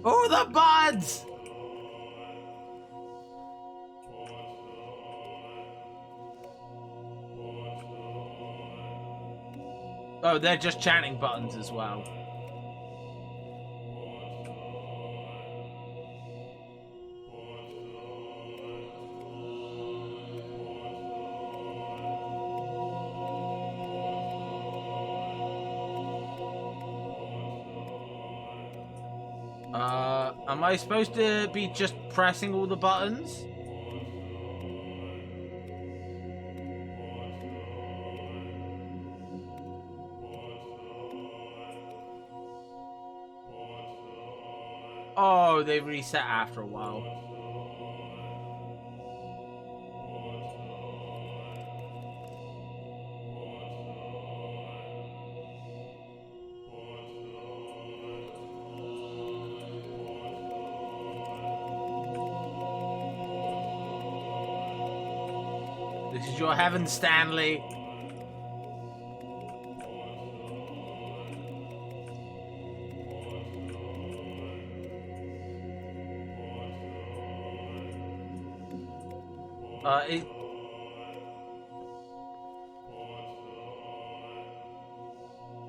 Oh, the buds! Oh, they're just chanting buttons as well. Am I supposed to be just pressing all the buttons? Oh, they reset after a while. This is your heaven, Stanley.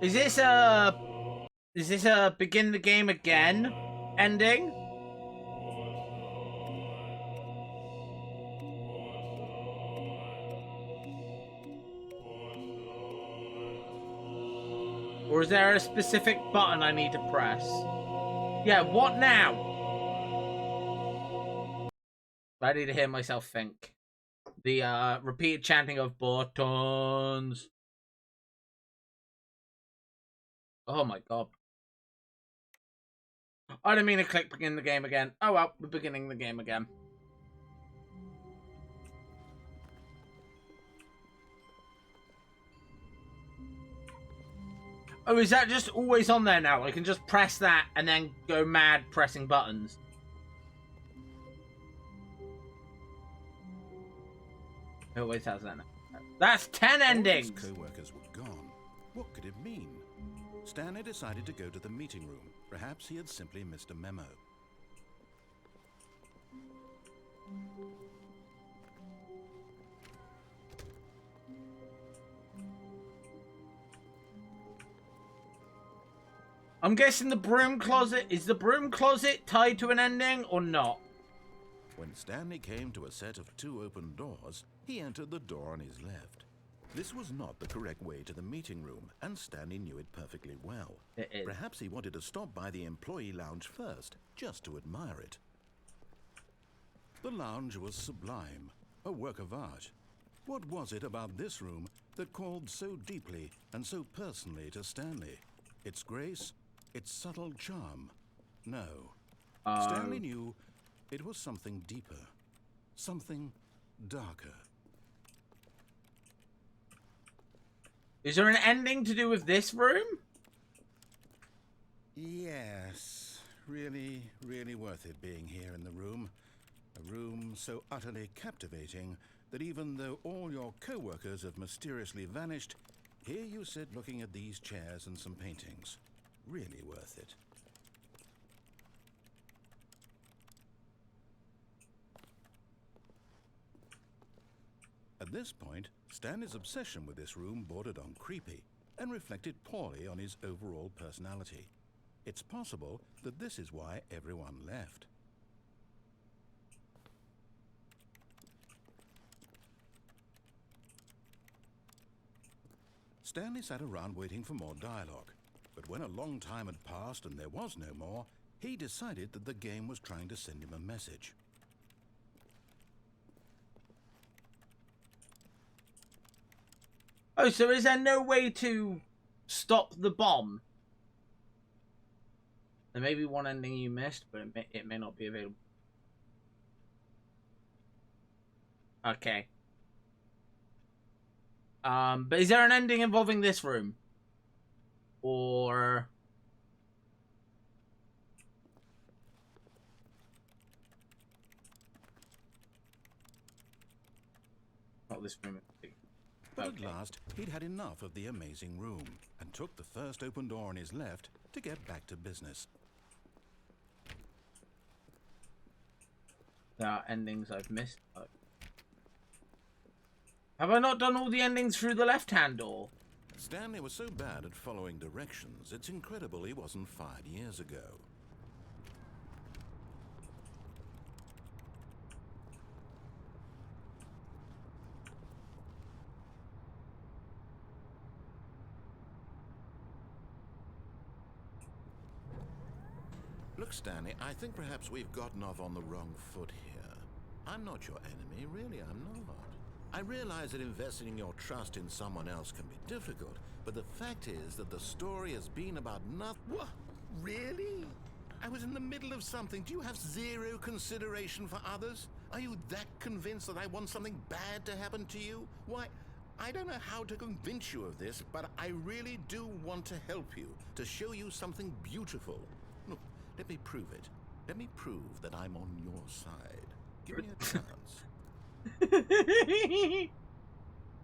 Is this a begin the game again ending? Or is there a specific button I need to press? Yeah, what now? I need to hear myself think. The repeated chanting of buttons. Oh my god. I didn't mean to click begin the game again. Oh well, we're beginning the game again. Oh, is that just always on there now? I can just press that and then go mad pressing buttons. It always has that now. That's 10 endings! All his co-workers were gone. What could it mean? Stanley decided to go to the meeting room. Perhaps he had simply missed a memo. I'm guessing the broom closet... Is the broom closet tied to an ending or not? When Stanley came to a set of 2 open doors, he entered the door on his left. This was not the correct way to the meeting room, and Stanley knew it perfectly well. It is. Perhaps he wanted to stop by the employee lounge first, just to admire it. The lounge was sublime, a work of art. What was it about this room that called so deeply and so personally to Stanley? Its grace? Its subtle charm? No. Stanley knew it was something deeper, something darker. Is there an ending to do with this room? Yes, really, really worth it being here in the room. A room so utterly captivating that even though all your co-workers have mysteriously vanished, here you sit looking at these chairs and some paintings. Really worth it. At this point, Stanley's obsession with this room bordered on creepy and reflected poorly on his overall personality. It's possible that this is why everyone left. Stanley sat around waiting for more dialogue. But when a long time had passed and there was no more, he decided that the game was trying to send him a message. Oh, so is there no way to stop the bomb? There may be one ending you missed, but it may not be available. Okay. But is there an ending involving this room? Or... not this room. But Okay. at last, he'd had enough of the amazing room and took the first open door on his left to get back to business. There are endings I've missed. Oh. Have I not done all the endings through the left-hand door? Stanley was so bad at following directions, it's incredible he wasn't fired years ago. Look, Stanley, I think perhaps we've gotten off on the wrong foot here. I'm not your enemy, really, I'm not. I realize that investing your trust in someone else can be difficult, but the fact is that the story has been about nothing. What? Really? I was in the middle of something. Do you have zero consideration for others? Are you that convinced that I want something bad to happen to you? Why, I don't know how to convince you of this, but I really do want to help you, to show you something beautiful. Look, let me prove it. Let me prove that I'm on your side. Give me a chance.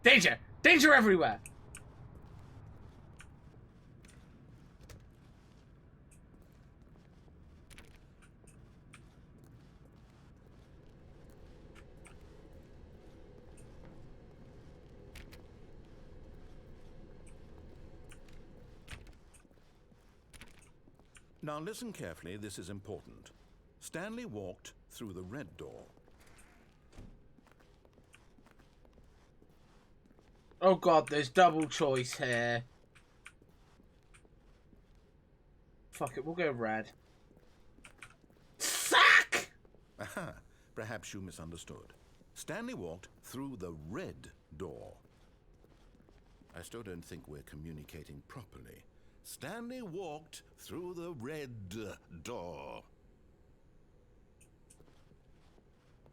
Danger! Danger everywhere! Now listen carefully, this is important. Stanley walked through the red door. Oh god, there's double choice here. Fuck it, we'll go red. Fuck! Aha, perhaps you misunderstood. Stanley walked through the red door. I still don't think we're communicating properly. Stanley walked through the red door.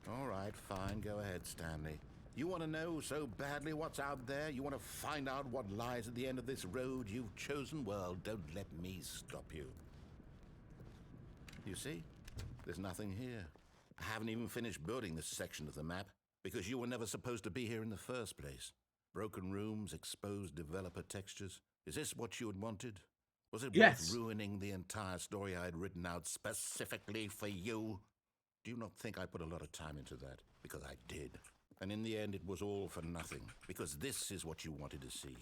All right, fine, go ahead, Stanley. You want to know so badly what's out there? You want to find out what lies at the end of this road you've chosen? Well, don't let me stop you. You see? There's nothing here. I haven't even finished building this section of the map because you were never supposed to be here in the first place. Broken rooms, exposed developer textures. Is this what you had wanted? Was it Yes. worth ruining the entire story I had written out specifically for you? Do you not think I put a lot of time into that? Because I did. And in the end, it was all for nothing, because this is what you wanted to see.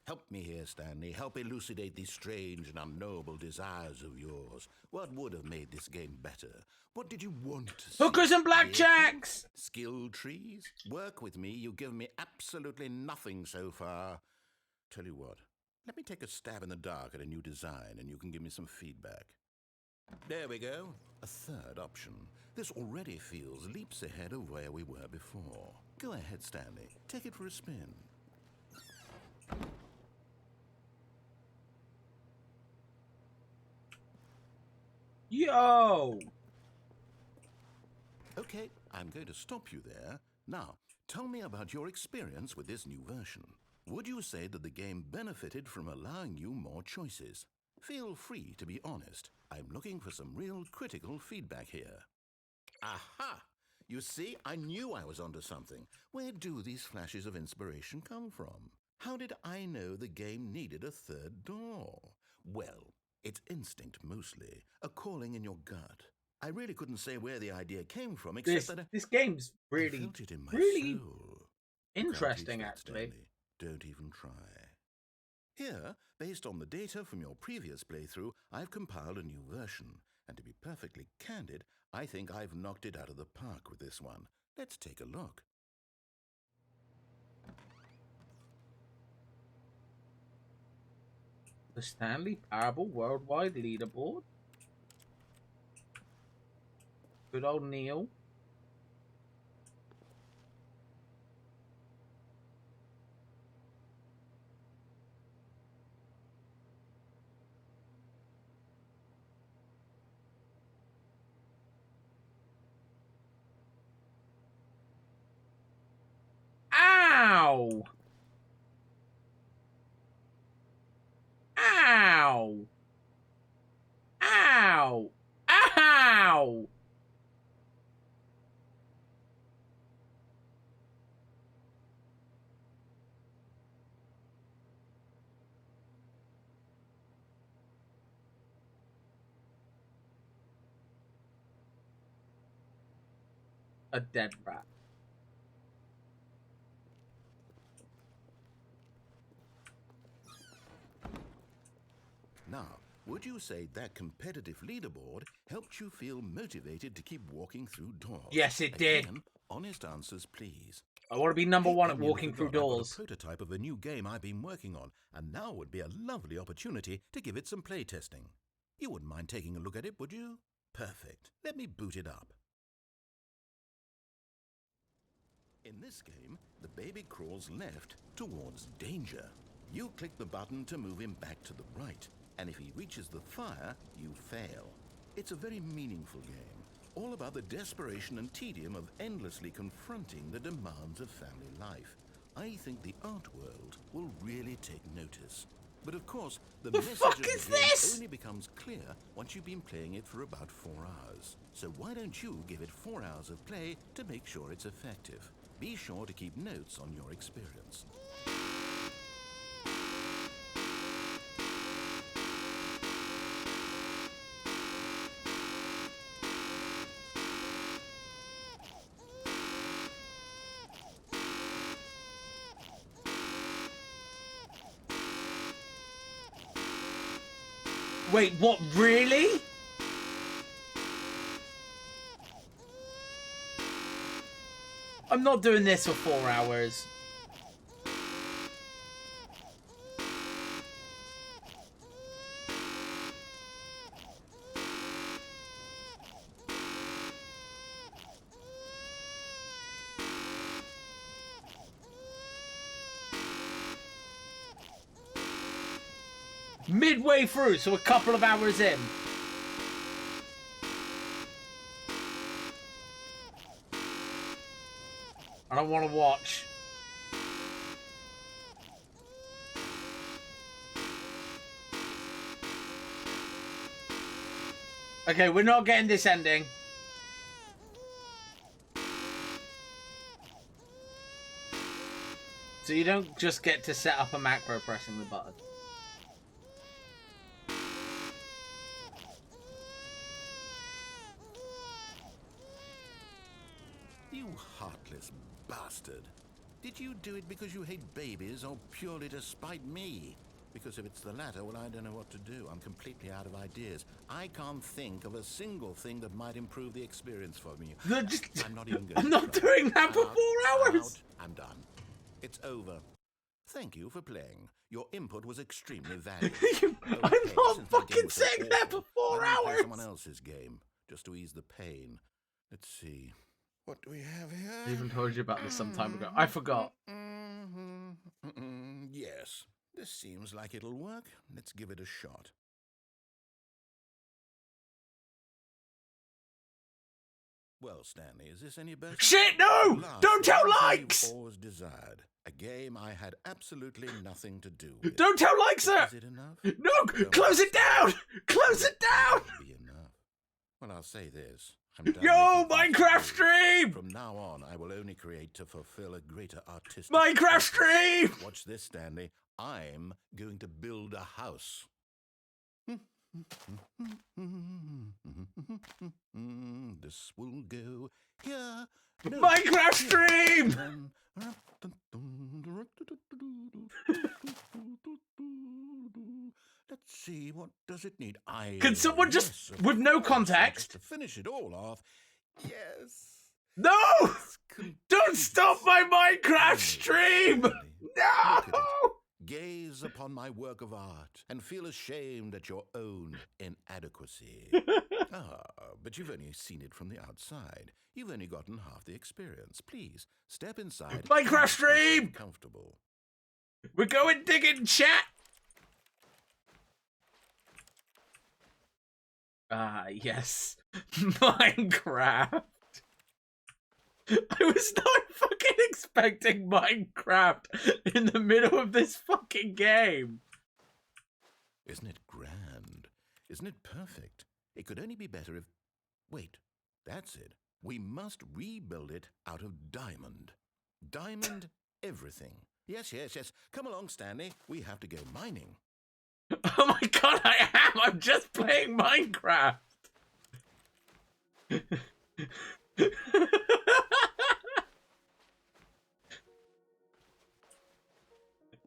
Help me here, Stanley. Help elucidate these strange and unknowable desires of yours. What would have made this game better? What did you want to see? Hookers and blackjacks! Skill trees? Work with me. You've given me absolutely nothing so far. Tell you what, let me take a stab in the dark at a new design, and you can give me some feedback. There we go. A third option. This already feels leaps ahead of where we were before. Go ahead, Stanley. Take it for a spin. Yo! Okay, I'm going to stop you there. Now, tell me about your experience with this new version. Would you say that the game benefited from allowing you more choices? Feel free to be honest. I'm looking for some real critical feedback here. Aha! You see, I knew I was onto something. Where do these flashes of inspiration come from? How did I know the game needed a third door? Well, it's instinct mostly, a calling in your gut. I really couldn't say where the idea came from, except that This game's I really, felt it in my really soul. interesting, Can't teach that, actually. Stanley. Don't even try. Here, based on the data from your previous playthrough, I've compiled a new version. And to be perfectly candid, I think I've knocked it out of the park with this one. Let's take a look. The Stanley Parable Worldwide Leaderboard. Good old Neil. Ow! Ow! Ow! Ow! A dead rat. Now, would you say that competitive leaderboard helped you feel motivated to keep walking through doors? Yes, it did. Again, honest answers, please. I want to be number one at Nearly walking through forgot I've got doors. a prototype of a new game I've been working on, and now would be a lovely opportunity to give it some playtesting. You wouldn't mind taking a look at it, would you? Perfect. Let me boot it up. In this game, the baby crawls left towards danger. You click the button to move him back to the right, and if he reaches the fire, you fail. It's a very meaningful game, all about the desperation and tedium of endlessly confronting the demands of family life. I think the art world will really take notice. But of course, the message fuck of is the game this? only becomes clear once you've been playing it for about 4 hours. So why don't you give it 4 hours of play to make sure it's effective? Be sure to keep notes on your experience. Wait, what, really? I'm not doing this for 4 hours. Midway through, so a couple of hours in. I don't want to watch. Okay, we're not getting this ending. So you don't just get to set up a macro pressing the button. You heartless bastard. Did you do it because you hate babies or purely to spite me? Because if it's the latter, well, I don't know what to do. I'm completely out of ideas. I can't think of a single thing that might improve the experience for me. I'm not even going I'm not doing that for 4 hours. I'm done. It's over. Thank you for playing. Your input was extremely valuable. I'm Okay, not since my game fucking was so saying that for awful, 4 why don't we play hours. someone else's game, just to ease the pain. Let's see. What do we have here? I even told you about this some time ago. I forgot. Yes, this seems like it'll work. Let's give it a shot. Well, Stanley, is this any better? Shit, no! Last, Don't tell everything likes! you've always desired. A game I had absolutely nothing to do with. Don't tell likes, sir! Is it enough? No! Close it down! Close it down! Be enough. Well, I'll say this. I'm done Yo, making things Minecraft for you. stream! From now on, I will only create to fulfill a greater artistic Minecraft purpose. stream! Watch this, Stanley. I'm going to build a house. This will go here. No, Minecraft here. stream! Let's see, what does it need? Iron. Can someone just, Yes, of with no course, and context? just to finish it all off. Yes. No! It's Don't stop my Minecraft complete. stream! Look at it. No! gaze upon my work of art and feel ashamed at your own inadequacy. But you've only seen it from the outside. You've only gotten half the experience. Please, step inside. Minecraft stream! Comfortable. We're going digging, chat! Ah, yes. Minecraft. I was not fucking expecting Minecraft in the middle of this fucking game. Isn't it grand? Isn't it perfect? It could only be better if... Wait, that's it. We must rebuild it out of diamond. Diamond everything. Yes. Come along, Stanley. We have to go mining. Oh my god, I am! I'm just playing Minecraft!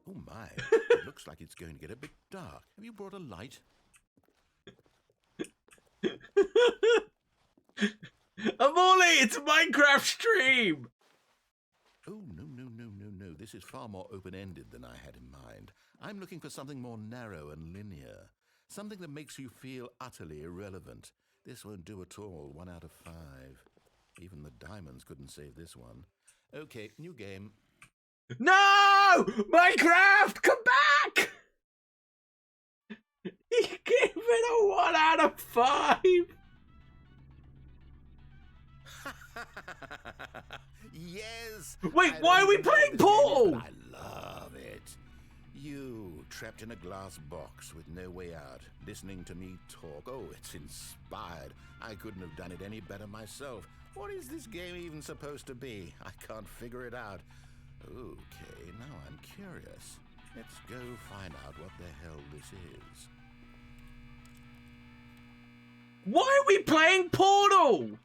Oh my, it looks like it's going to get a bit dark. Have you brought a light? Amole, it's a Minecraft stream! Oh, no. This is far more open-ended than I had in mind. I'm looking for something more narrow and linear. Something that makes you feel utterly irrelevant. This won't do at all. 1 out of 5. Even the diamonds couldn't save this one. Okay, new game. No! Minecraft, come back! He gave it a 1 out of 5! Yes! Wait, why are we playing Portal? I love it. You, trapped in a glass box with no way out, listening to me talk. Oh, it's inspired. I couldn't have done it any better myself. What is this game even supposed to be? I can't figure it out. Okay, now I'm curious. Let's go find out what the hell this is. Why are we playing Portal?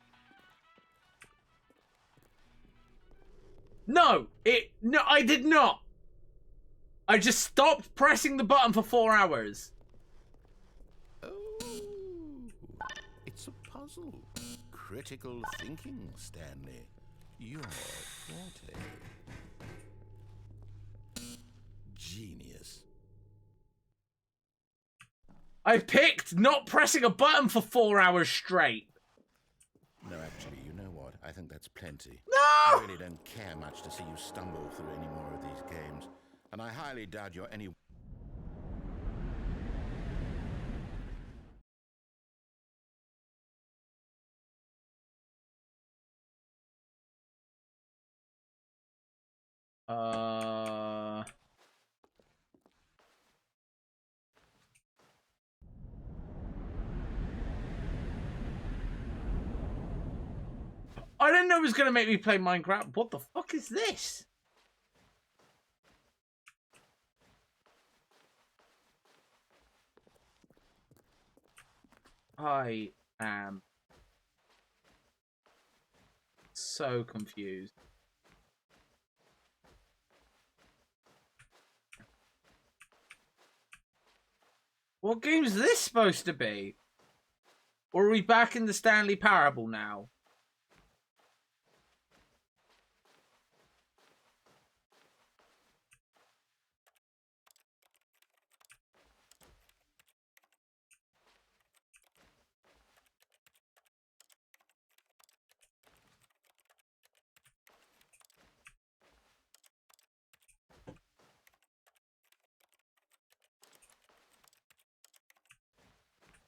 No, I did not. I just stopped pressing the button for 4 hours. Oh, it's a puzzle. Critical thinking, Stanley. Your forte. Genius. I picked not pressing a button for 4 hours straight. No, actually, you know what? I think that's plenty. No! I really don't care much to see you stumble through any more of these games. And I highly doubt you're any... I didn't know it was going to make me play Minecraft. What the fuck is this? I am so confused. What game is this supposed to be? Or are we back in the Stanley Parable now?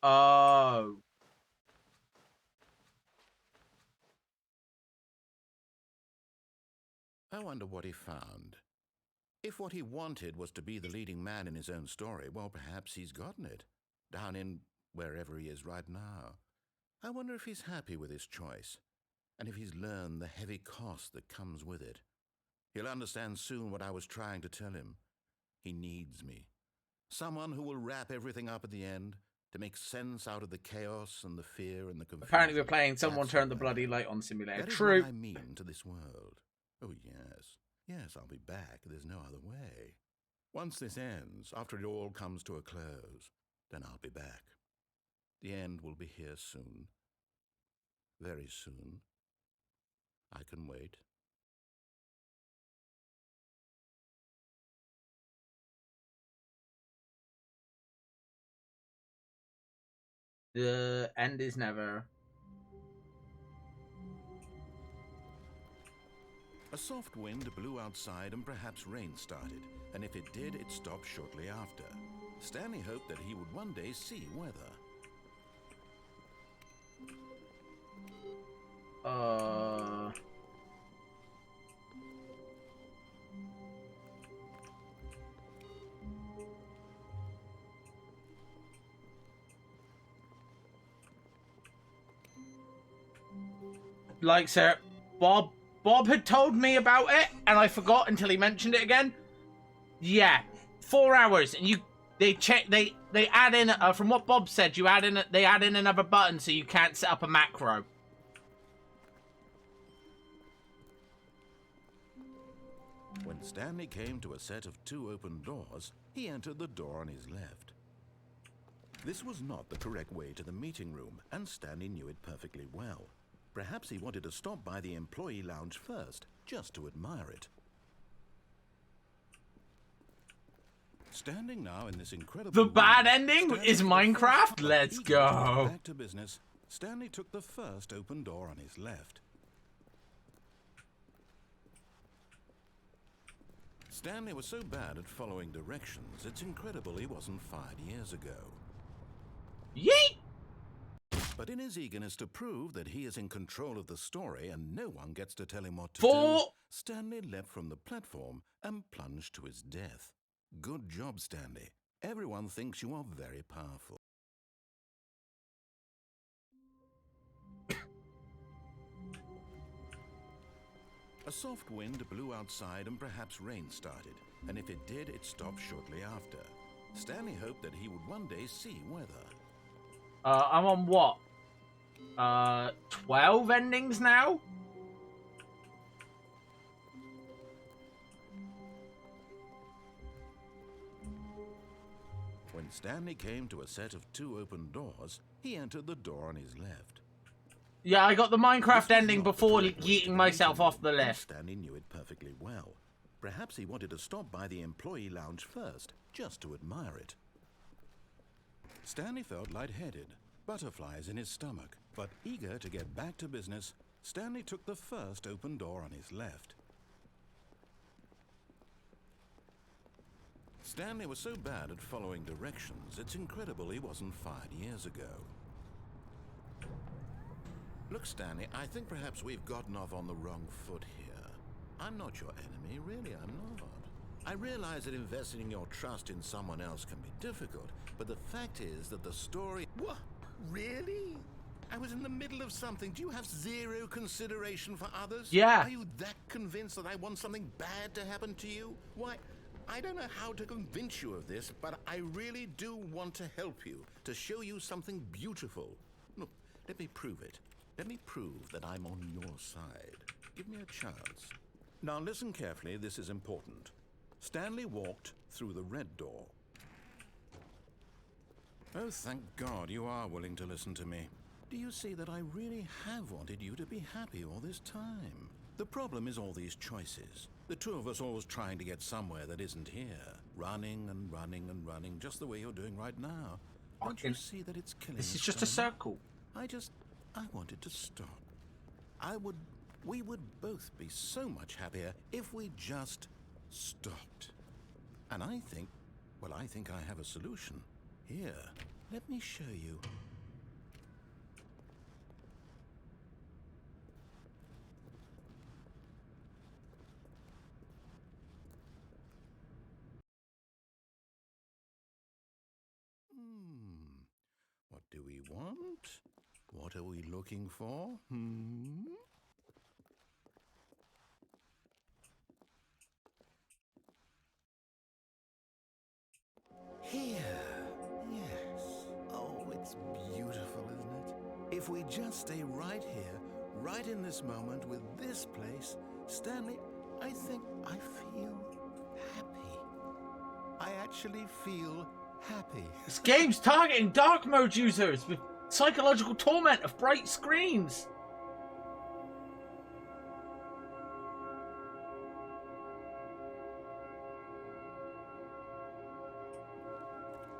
Oh. I wonder what he found. If what he wanted was to be the leading man in his own story, well, perhaps he's gotten it. Down in wherever he is right now. I wonder if he's happy with his choice. And if he's learned the heavy cost that comes with it. He'll understand soon what I was trying to tell him. He needs me. Someone who will wrap everything up at the end, to make sense out of the chaos and the fear and the confusion. Apparently we're playing Someone That's Turned the what Bloody Light On Simulator. That is True. what I mean to this world. Oh, yes. Yes, I'll be back. There's no other way. Once this ends, after it all comes to a close, then I'll be back. The end will be here soon. Very soon. I can wait. The end is never. A soft wind blew outside and perhaps rain started, and if it did, it stopped shortly after. Stanley hoped that he would one day see weather. Like, sir, Bob had told me about it, and I forgot until he mentioned it again. Yeah, 4 hours, and they add in from what Bob said. They add in another button so you can't set up a macro. When Stanley came to a set of 2 open doors, he entered the door on his left. This was not the correct way to the meeting room, and Stanley knew it perfectly well. Perhaps he wanted to stop by the employee lounge first, just to admire it. Standing now in this incredible The bad room, ending Stanley is took the Minecraft? first- Let's Eager to get go. Back to business, Stanley took the first open door on his left. Stanley was so bad at following directions, it's incredible he wasn't fired years ago. Yeet! But in his eagerness to prove that he is in control of the story and no one gets to tell him what to For- do, Stanley leapt from the platform and plunged to his death. Good job, Stanley. Everyone thinks you are very powerful. A soft wind blew outside and perhaps rain started, and if it did, it stopped shortly after. Stanley hoped that he would one day see weather. I'm on what? 12 endings now? When Stanley came to a set of 2 open doors, he entered the door on his left. Yeah, I got the Minecraft This was ending not the before correct way to yeeting the myself meeting off the room, and lift. Stanley knew it perfectly well. Perhaps he wanted to stop by the employee lounge first, just to admire it. Stanley felt lightheaded, butterflies in his stomach, but eager to get back to business, Stanley took the first open door on his left. Stanley was so bad at following directions, it's incredible he wasn't fired years ago. Look, Stanley, I think perhaps we've gotten off on the wrong foot here. I'm not your enemy, really, I'm not. I realize that investing your trust in someone else can be difficult, but the fact is that the story... What? Really? I was in the middle of something. Do you have zero consideration for others? Yeah. Are you that convinced that I want something bad to happen to you? Why, I don't know how to convince you of this, but I really do want to help you, to show you something beautiful. Look, let me prove it. Let me prove that I'm on your side. Give me a chance. Now listen carefully, this is important. Stanley walked through the red door. Oh, thank God you are willing to listen to me. Do you see that I really have wanted you to be happy all this time? The problem is all these choices. The two of us always trying to get somewhere that isn't here. Running and running and running, just the way you're doing right now. Don't you see that it's killing us? This is just a Stanley? circle. I wanted to stop. We would both be so much happier if we just stopped. And I think I have a solution. Here, let me show you. What do we want? What are we looking for? Here. Yes. Oh, it's beautiful, isn't it? If we just stay right here, right in this moment with this place, Stanley, I think I feel happy. I actually feel happy. This game's targeting dark mode users with psychological torment of bright screens.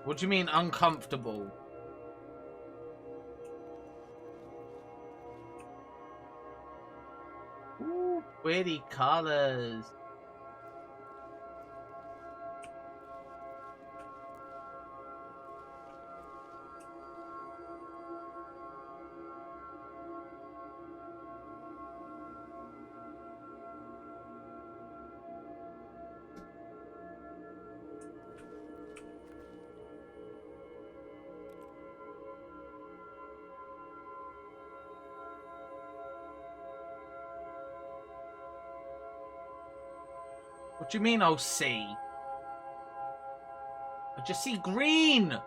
What do you mean uncomfortable? Ooh, pretty colors. What do you mean I'll see? I just see green!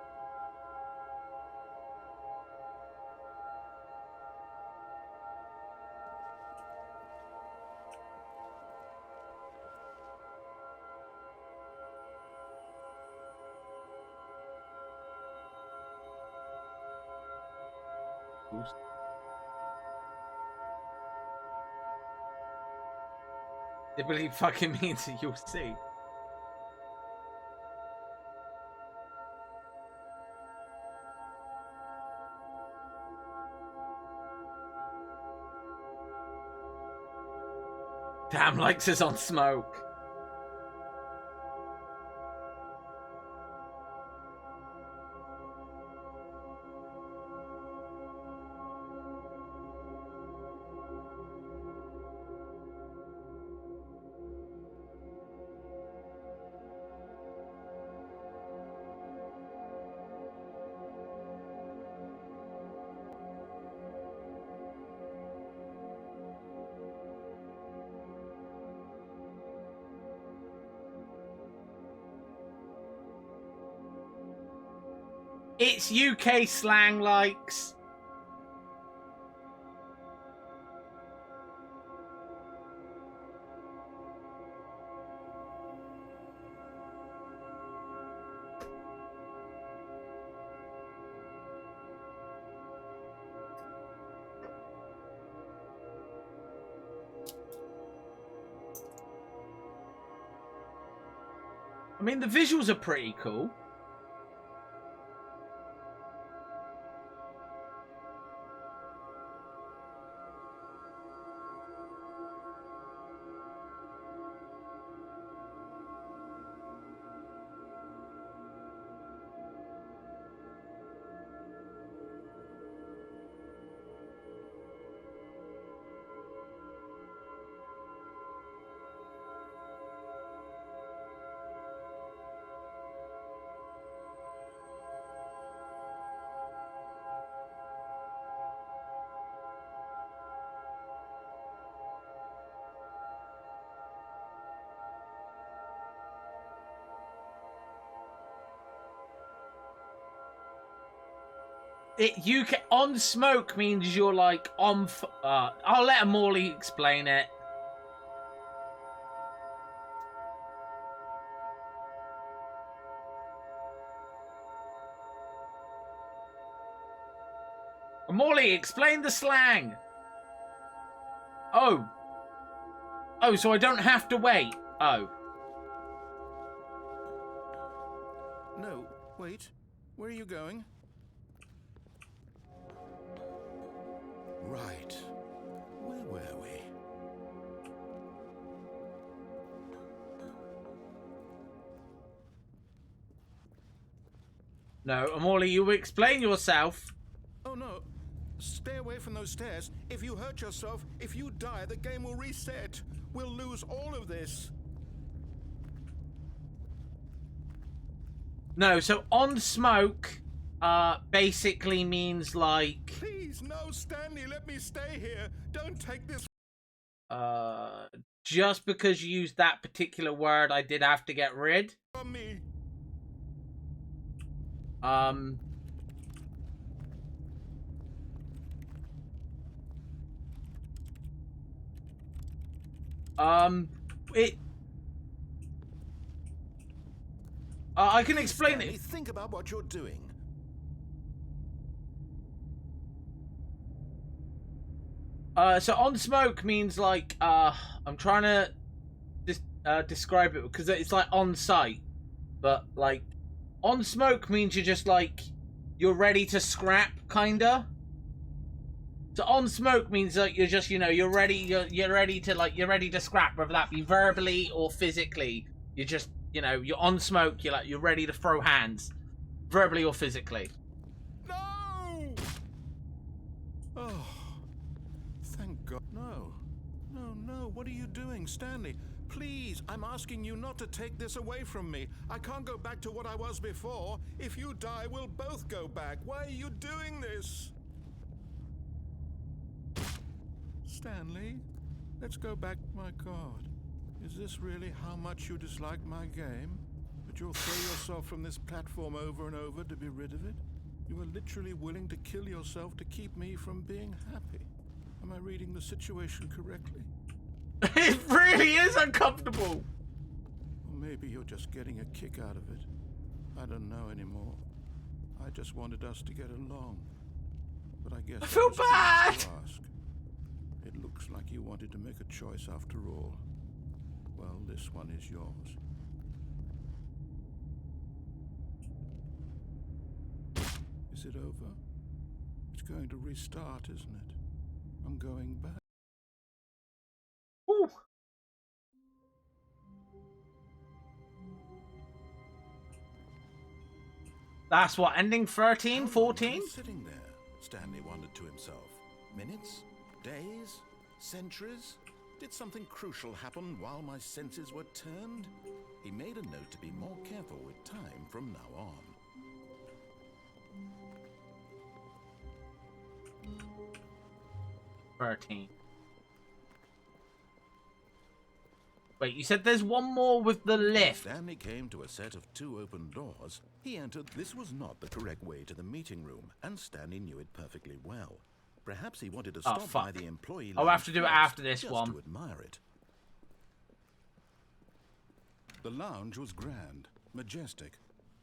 It really fucking means that you'll see. Damn, likes us on smoke. It's UK slang likes. I mean, the visuals are pretty cool. UK on smoke means you're like on. I'll let Morley explain it. Morley, explain the slang. Oh, so I don't have to wait. Oh. No, wait. Where are you going? Right. Where were we? No, Morley, you explain yourself. Oh no. Stay away from those stairs. If you hurt yourself, if you die, the game will reset. We'll lose all of this. No, so on smoke basically means like... Please, no, Stanley, let me stay here. Don't take this... Just because you used that particular word, I did have to get rid. from me. I can explain Stanley, it. think about what you're doing. So on smoke means like, I'm trying to describe it because it's like on site, but like on smoke means you're just like, you're ready to scrap, kinda. So on smoke means that you're just, you know, you're ready to scrap, whether that be verbally or physically. You're just, you know, you're on smoke, you're ready to throw hands. Verbally or physically. No! Oh, thank God. No. No, what are you doing, Stanley? Please, I'm asking you not to take this away from me. I can't go back to what I was before. If you die, we'll both go back. Why are you doing this? Stanley, let's go back. My God, is this really how much you dislike my game? That you'll throw yourself from this platform over and over to be rid of it? You are literally willing to kill yourself to keep me from being happy. Am I reading the situation correctly? It really is uncomfortable. Or maybe you're just getting a kick out of it. I don't know anymore. I just wanted us to get along. But I guess I feel bad. Ask. It looks like you wanted to make a choice after all. Well, this one is yours. Is it over? It's going to restart, isn't it? I'm going back. Ooh. That's what, ending 13, 14? Sitting there, Stanley wondered to himself. Minutes? Days? Centuries? Did something crucial happen while my senses were turned? He made a note to be more careful with time from now on. Wait, you said there's one more with the lift. Stanley came to a set of 2 open doors. He entered. This was not the correct way to the meeting room, and Stanley knew it perfectly well. Perhaps he wanted to stop by the employee lounge. I'll have to do it after this just one. to admire it. The lounge was grand, majestic,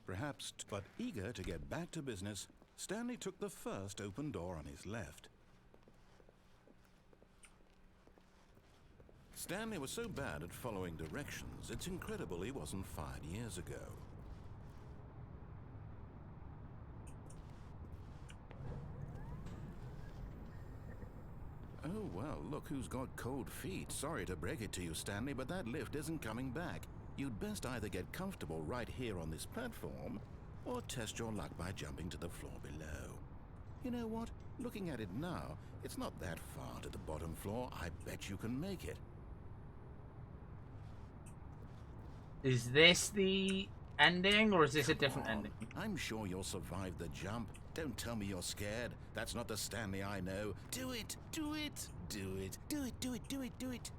perhaps, but eager to get back to business, Stanley took the first open door on his left. Stanley was so bad at following directions, it's incredible he wasn't fired years ago. Oh, well, look who's got cold feet. Sorry to break it to you, Stanley, but that lift isn't coming back. You'd best either get comfortable right here on this platform, or test your luck by jumping to the floor below. You know what? Looking at it now, it's not that far to the bottom floor. I bet you can make it. Is this the ending, or is this a different ending? I'm sure you'll survive the jump. Don't tell me you're scared. That's not the Stanley I know. Do it! Do it! Do it! Do it! Do it! Do it! Do it!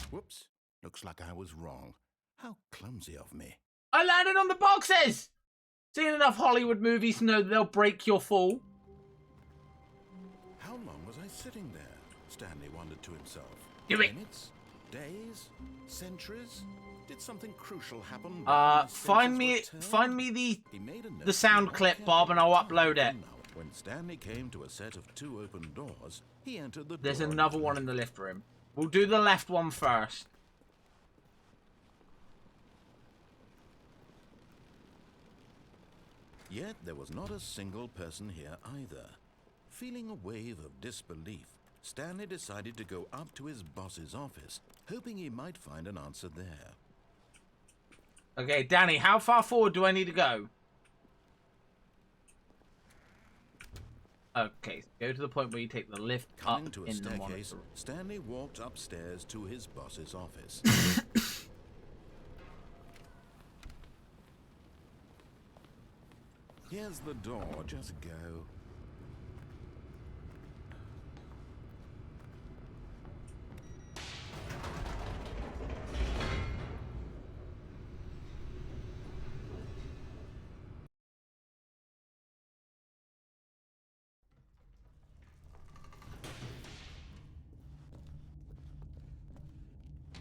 Whoops. Looks like I was wrong. How clumsy of me. I landed on the boxes! Seen enough Hollywood movies to know that they'll break your fall. How long was I sitting there? Stanley wondered to himself. Do it. Minutes? Days? Centuries? Did something crucial happen? Find me the sound clip, Bob, and I'll upload it. When Stanley came to a set of 2 open doors, he entered the door. There's another one in the lift room. We'll do the left one first. Yet there was not a single person here either. Feeling a wave of disbelief, Stanley decided to go up to his boss's office, hoping he might find an answer there. Okay, Danny, how far forward do I need to go? Okay, go to the point where you take the lift Coming up to a in the staircase, monitor. Stanley walked upstairs to his boss's office. Here's the door, just go.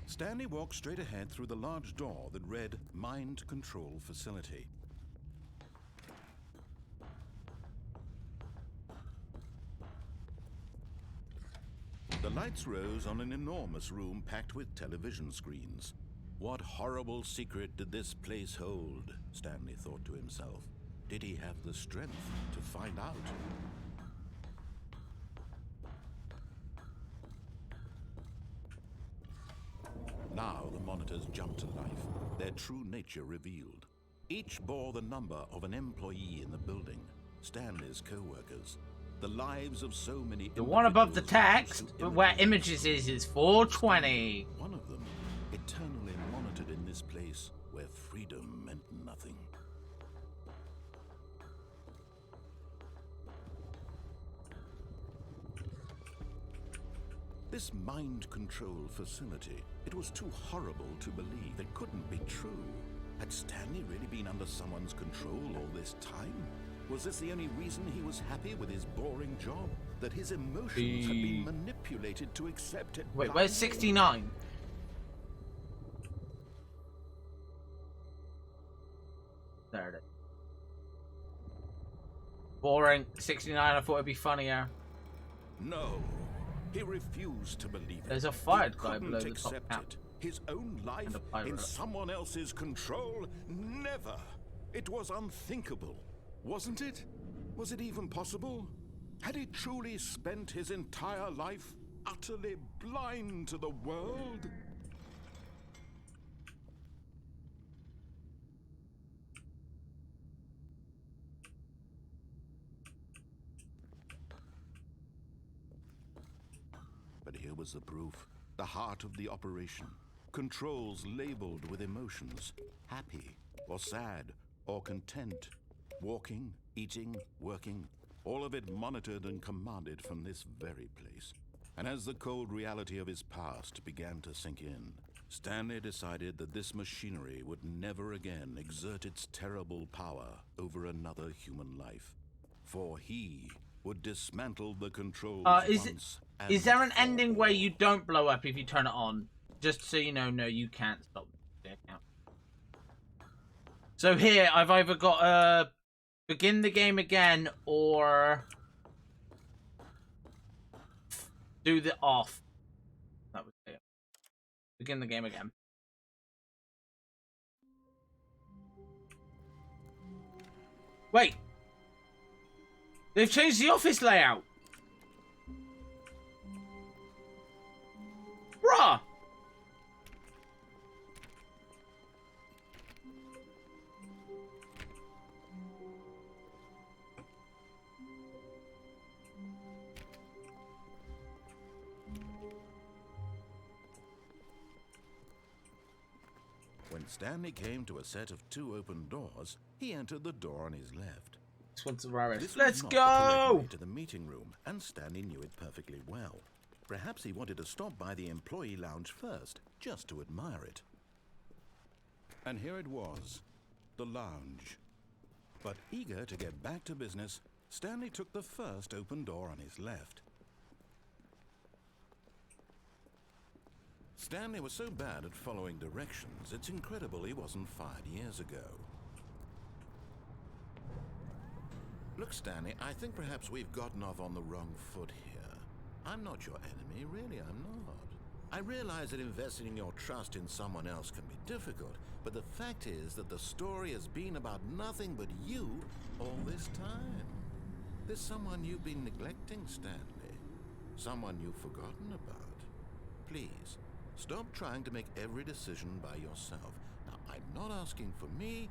Stanley walked straight ahead through the large door that read Mind Control Facility. The Lights rose on an enormous room packed with television screens. What horrible secret did this place hold? Stanley thought to himself. Did he have the strength to find out? Now the monitors jumped to life, their true nature revealed. Each bore the number of an employee in the building, Stanley's co-workers. The lives of so many. The one above the text, but where images is 420. One of them, eternally monitored in this place where freedom meant nothing. This mind control facility, it was too horrible to believe. It couldn't be true. Had Stanley really been under someone's control all this time? Was this the only reason he was happy with his boring job? That his emotions had been manipulated to accept it? Wait, where's 69? There it is. Boring. 69, I thought it'd be funnier. No. He refused to believe it. There's a fired He guy below couldn't the top accept cap. it. His own life And a pirate. in someone else's control? Never. It was unthinkable. Wasn't it? Was it even possible? Had he truly spent his entire life utterly blind to the world? But here was the proof, the heart of the operation. Controls labeled with emotions, happy or sad or content. Walking, eating, working, all of it monitored and commanded from this very place. And as the cold reality of his past began to sink in, Stanley decided that this machinery would never again exert its terrible power over another human life. For he would dismantle the controls once and Is there an for ending where all. you don't blow up if you turn it on? Just so you know, no, you can't stop the account. So here, I've either got to begin the game again or do the off. That was it. Begin the game again. Wait! They've changed the office layout! Bruh! When Stanley came to a set of 2 open doors, he entered the door on his left. This one's the rarest. This was Let's not the correct go! way to the meeting room, and Stanley knew it perfectly well. Perhaps he wanted to stop by the employee lounge first, just to admire it. And here it was, the lounge. But eager to get back to business, Stanley took the first open door on his left. Stanley was so bad at following directions, it's incredible he wasn't fired years ago. Look, Stanley, I think perhaps we've gotten off on the wrong foot here. I'm not your enemy, really, I'm not. I realize that investing your trust in someone else can be difficult, but the fact is that the story has been about nothing but you all this time. There's someone you've been neglecting, Stanley. Someone you've forgotten about. Please, stop trying to make every decision by yourself. Now, I'm not asking for me,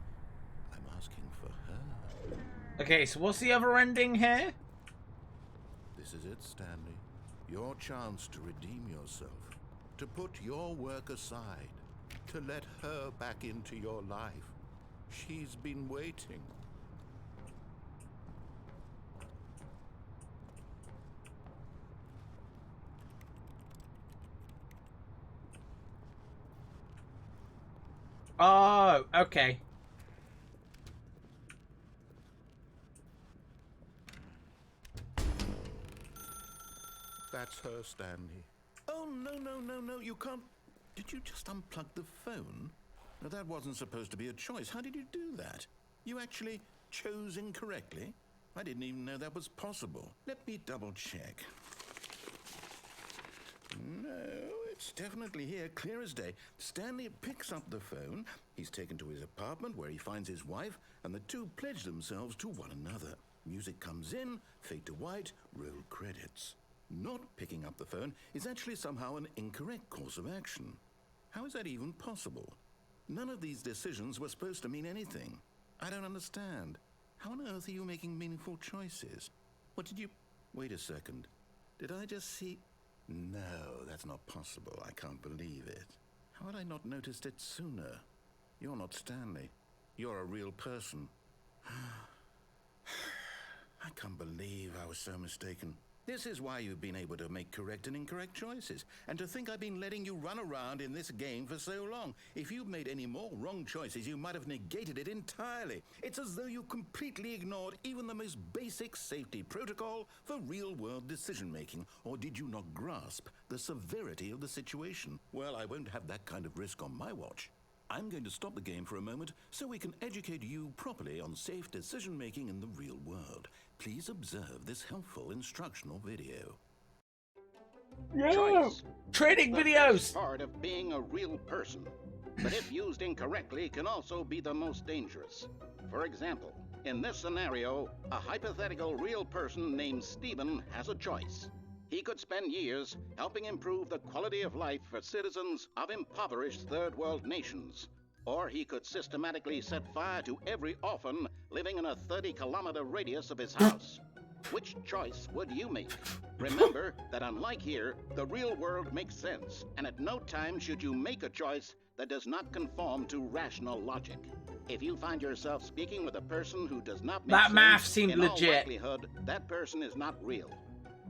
I'm asking for her. Okay, so what's the other ending here? This is it, Stanley. Your chance to redeem yourself. To put your work aside. To let her back into your life. She's been waiting. Oh, okay. That's her, Stanley. Oh, no, you can't. Did you just unplug the phone? No, that wasn't supposed to be a choice. How did you do that? You actually chose incorrectly? I didn't even know that was possible. Let me double check. No, it's definitely here, clear as day. Stanley picks up the phone. He's taken to his apartment where he finds his wife, and the two pledge themselves to one another. Music comes in, fade to white, roll credits. Not picking up the phone is actually somehow an incorrect course of action. How is that even possible? None of these decisions were supposed to mean anything. I don't understand. How on earth are you making meaningful choices? What did you... Wait a second. Did I just see... No, that's not possible. I can't believe it. How had I not noticed it sooner? You're not Stanley. You're a real person. I can't believe I was so mistaken. This is why you've been able to make correct and incorrect choices. And to think I've been letting you run around in this game for so long. If you'd made any more wrong choices, you might have negated it entirely. It's as though you completely ignored even the most basic safety protocol for real-world decision-making. Or did you not grasp the severity of the situation? Well, I won't have that kind of risk on my watch. I'm going to stop the game for a moment so we can educate you properly on safe decision-making in the real world. Please observe this helpful instructional video. Choice. Training The videos! best part of being a real person, but if used incorrectly can also be the most dangerous. For example, in this scenario, a hypothetical real person named Stephen has a choice. He could spend years helping improve the quality of life for citizens of impoverished third world nations. Or he could systematically set fire to every orphan living in a 30-kilometer radius of his house. Which choice would you make? Remember that unlike here, the real world makes sense, and at no time should you make a choice that does not conform to rational logic. If you find yourself speaking with a person who does not make That sense, math seemed in all legit. likelihood, that person is not real.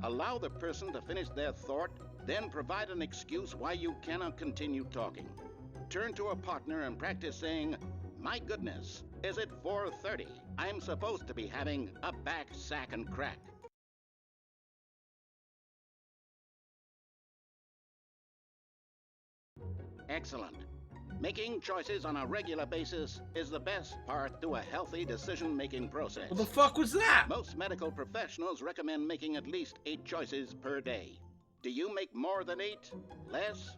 Allow the person to finish their thought, then provide an excuse why you cannot continue talking. Turn to a partner and practice saying, "My goodness, is it 4:30? I'm supposed to be having a back, sack, and crack." Excellent. Making choices on a regular basis is the best part to a healthy decision-making process. What the fuck was that? Most medical professionals recommend making at least 8 choices per day. Do you make more than 8? Less?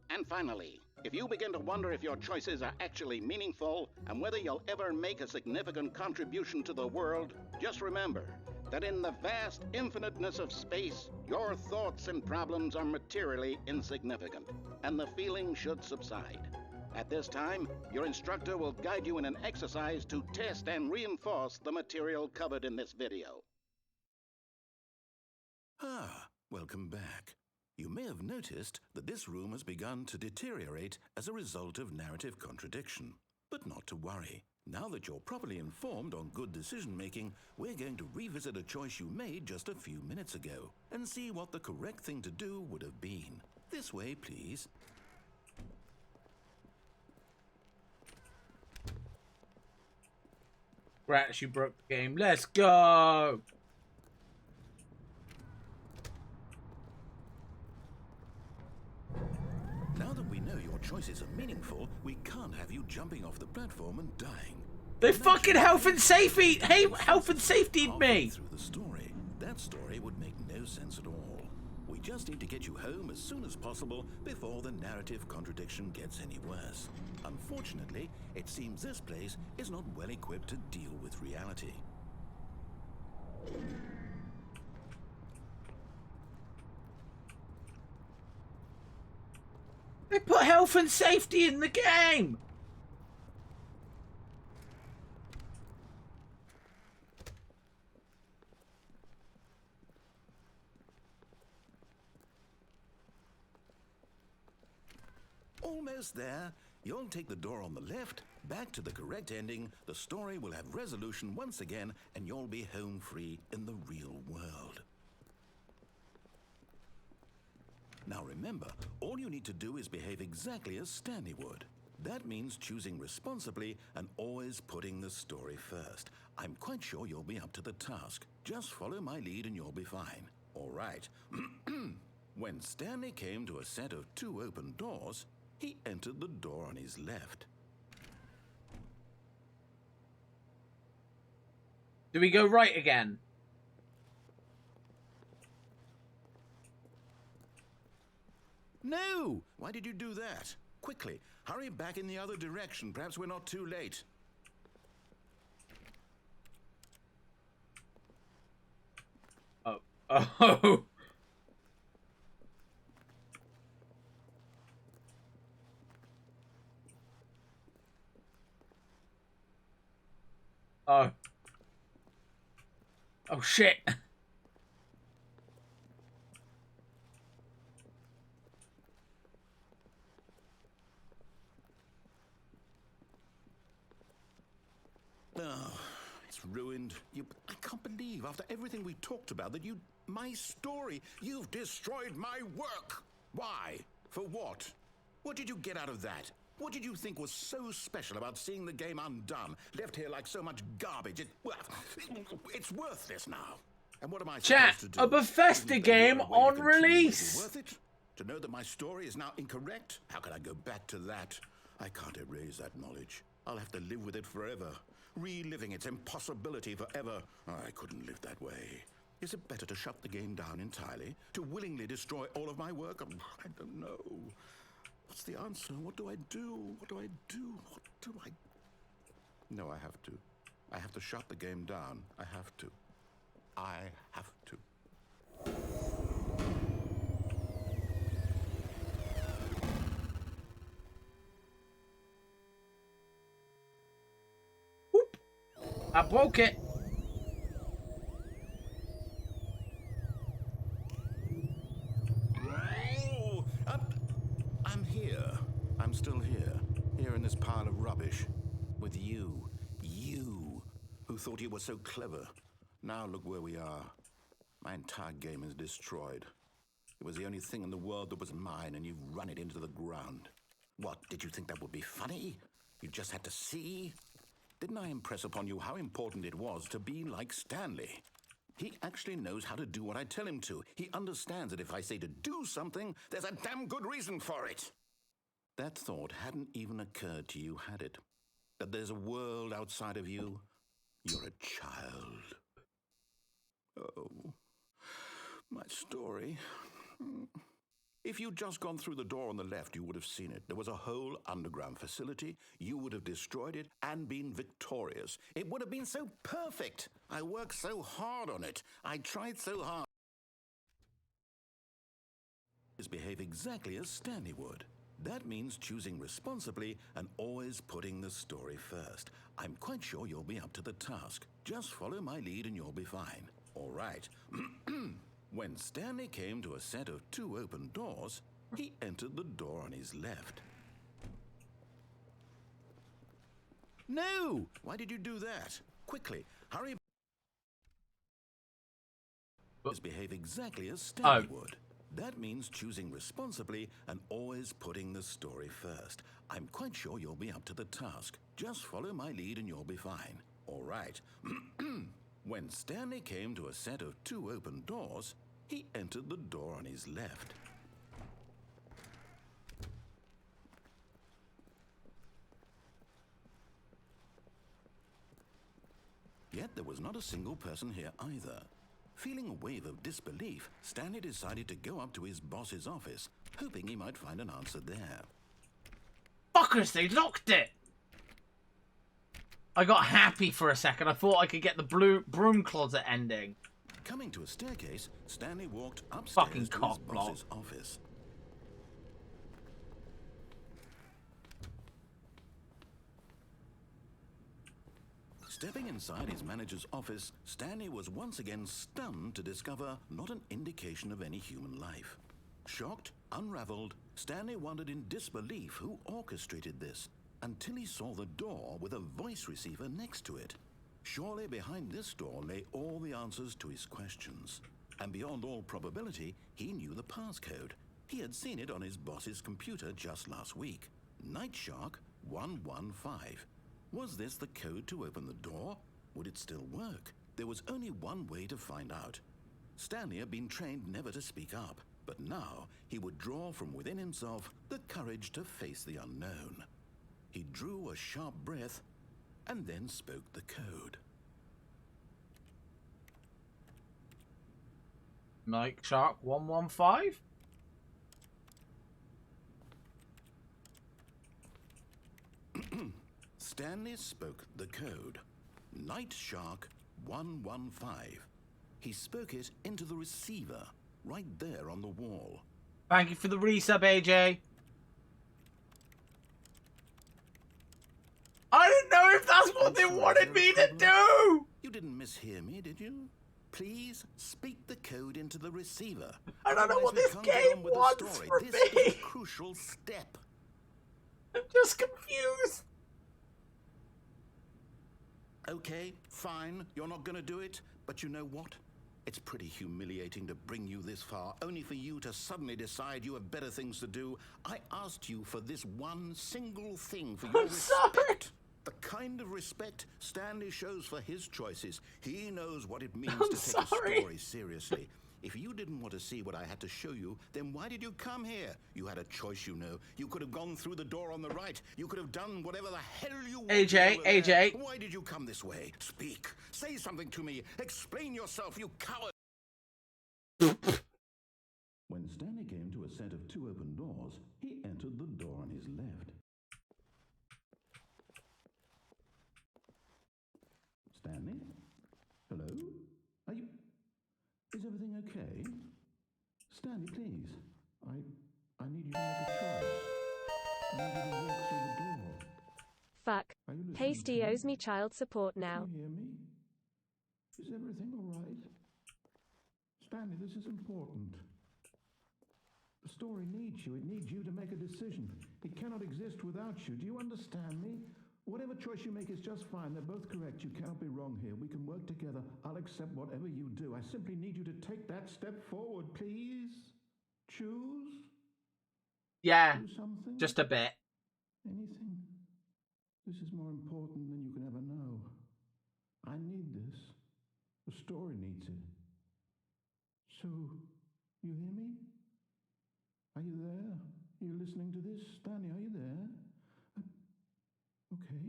And finally, if you begin to wonder if your choices are actually meaningful and whether you'll ever make a significant contribution to the world, just remember that in the vast infiniteness of space, your thoughts and problems are materially insignificant, and the feeling should subside. At this time, your instructor will guide you in an exercise to test and reinforce the material covered in this video. Ah, welcome back. You may have noticed that this room has begun to deteriorate as a result of narrative contradiction. But not to worry. Now that you're properly informed on good decision-making, we're going to revisit a choice you made just a few minutes ago and see what the correct thing to do would have been. This way, please. Rats, you broke the game. Let's go! Now that we know your choices are meaningful, we can't have you jumping off the platform and dying. They fucking health and safety! Hey, health and safety me! Through the story, that story would make no sense at all. We just need to get you home as soon as possible before the narrative contradiction gets any worse. Unfortunately, it seems this place is not well equipped to deal with reality. They put health and safety in the game! Almost there. You'll take the door on the left, back to the correct ending, the story will have resolution once again, and you'll be home free in the real world. Now remember, all you need to do is behave exactly as Stanley would. That means choosing responsibly and always putting the story first. I'm quite sure you'll be up to the task. Just follow my lead and you'll be fine. All right. When Stanley came to a set of 2 open doors, he entered the door on his left. Do we go right again? No! Why did you do that? Quickly, hurry back in the other direction. Perhaps we're not too late. Oh. Oh. Oh. Oh shit. Oh, it's ruined. I can't believe, after everything we talked about, that my story, you've destroyed my work. Why? For what? What did you get out of that? What did you think was so special about seeing the game undone, left here like so much garbage? It's worthless now. And what am I Chat, supposed to do? a Bethesda game on release. Worth it? To know that my story is now incorrect? How can I go back to that? I can't erase that knowledge. I'll have to live with it forever, reliving its impossibility forever. I couldn't live that way. Is it better to shut the game down entirely? To willingly destroy all of my work? I don't know. What's the answer? What do I do? What do I do? What do I... No, I have to. I have to shut the game down. I have to. I have to. Whoop. I broke it. Oh, I'm here. I'm still here. Here in this pile of rubbish. With you. You. Who thought you were so clever. Now look where we are. My entire game is destroyed. It was the only thing in the world that was mine, and you've run it into the ground. What, did you think that would be funny? You just had to see? Didn't I impress upon you how important it was to be like Stanley? He actually knows how to do what I tell him to. He understands that if I say to do something, there's a damn good reason for it. That thought hadn't even occurred to you, had it? That there's a world outside of you? You're a child. Oh, my story. If you'd just gone through the door on the left, you would have seen it. There was a whole underground facility. You would have destroyed it and been victorious. It would have been so perfect. I worked so hard on it. I tried so hard. Behave exactly as Stanley would. That means choosing responsibly and always putting the story first. I'm quite sure you'll be up to the task. Just follow my lead and you'll be fine. All right. When Stanley came to a set of 2 open doors, he entered the door on his left. No! Why did you do that? Quickly, hurry. Behave exactly as Stanley would. That means choosing responsibly and always putting the story first. I'm quite sure you'll be up to the task. Just follow my lead and you'll be fine. All right. When Stanley came to a set of 2 open doors, he entered the door on his left. Yet there was not a single person here either. Feeling a wave of disbelief, Stanley decided to go up to his boss's office, hoping he might find an answer there. Fuckers, they locked it! I got happy for a second. I thought I could get the blue broom closet ending. Coming to a staircase, Stanley walked upstairs to his boss's office. Stepping inside his manager's office, Stanley was once again stunned to discover not an indication of any human life. Shocked, unraveled, Stanley wondered in disbelief who orchestrated this, until he saw the door with a voice receiver next to it. Surely behind this door lay all the answers to his questions. And beyond all probability, he knew the passcode. He had seen it on his boss's computer just last week. Nightshark 115. Was this the code to open the door? Would it still work? There was only one way to find out. Stanley had been trained never to speak up, but now he would draw from within himself the courage to face the unknown. He drew a sharp breath and then spoke the code. Nightshark 115? Stanley spoke the code. Night Shark 115. He spoke it into the receiver, right there on the wall. Thank you for the resub, AJ. I didn't know if that's what they wanted me to do! You didn't mishear me, did you? Please speak the code into the receiver. I don't know what Otherwise, this we can't get game on with the wants story. from This is a me. crucial step. I'm just confused. Okay, fine, you're not gonna do it, but you know what? It's pretty humiliating to bring you this far, only for you to suddenly decide you have better things to do. I asked you for this one single thing, for your I'm sorry. respect. The kind of respect Stanley shows for his choices. He knows what it means to take a story seriously. If you didn't want to see what I had to show you, then why did you come here? You had a choice, you know. You could have gone through the door on the right. You could have done whatever the hell you wanted. AJ. Why did you come this way? Speak. Say something to me. Explain yourself, you coward. When Stanley came to a set of 2 open doors, he entered the door on his left. Stanley? Hello? Are you... Is everything okay? Stanley, please. I need you to make a choice. I need you to walk through the door. Fuck. Are you listening Pasty to owes me child support now. Can you hear me? Is everything all right? Stanley, this is important. The story needs you. It needs you to make a decision. It cannot exist without you. Do you understand me? Whatever choice you make is just fine. They're both correct. You cannot be wrong here. We can work together. I'll accept whatever you do. I simply need you to take that step forward, please. Choose. Yeah, Do something. just a bit. Anything. This is more important than you can ever know. I need this. The story needs it. So, you hear me? Are you there? Are you listening to this? Stanley, are you there? Okay.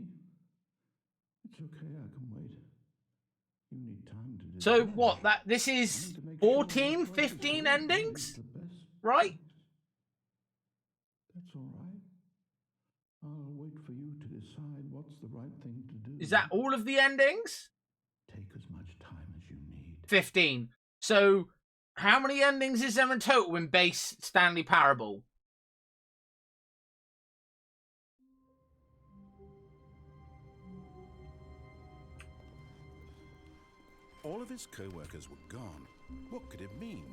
It's okay, I can wait. You need time to do So what, this is 14, 15 endings? Right? That's all right. I'll wait for you to decide what's the right thing to do. Is that all of the endings? Take as much time as you need. 15. So, how many endings is there in total in base Stanley Parable? All of his co-workers were gone. What could it mean?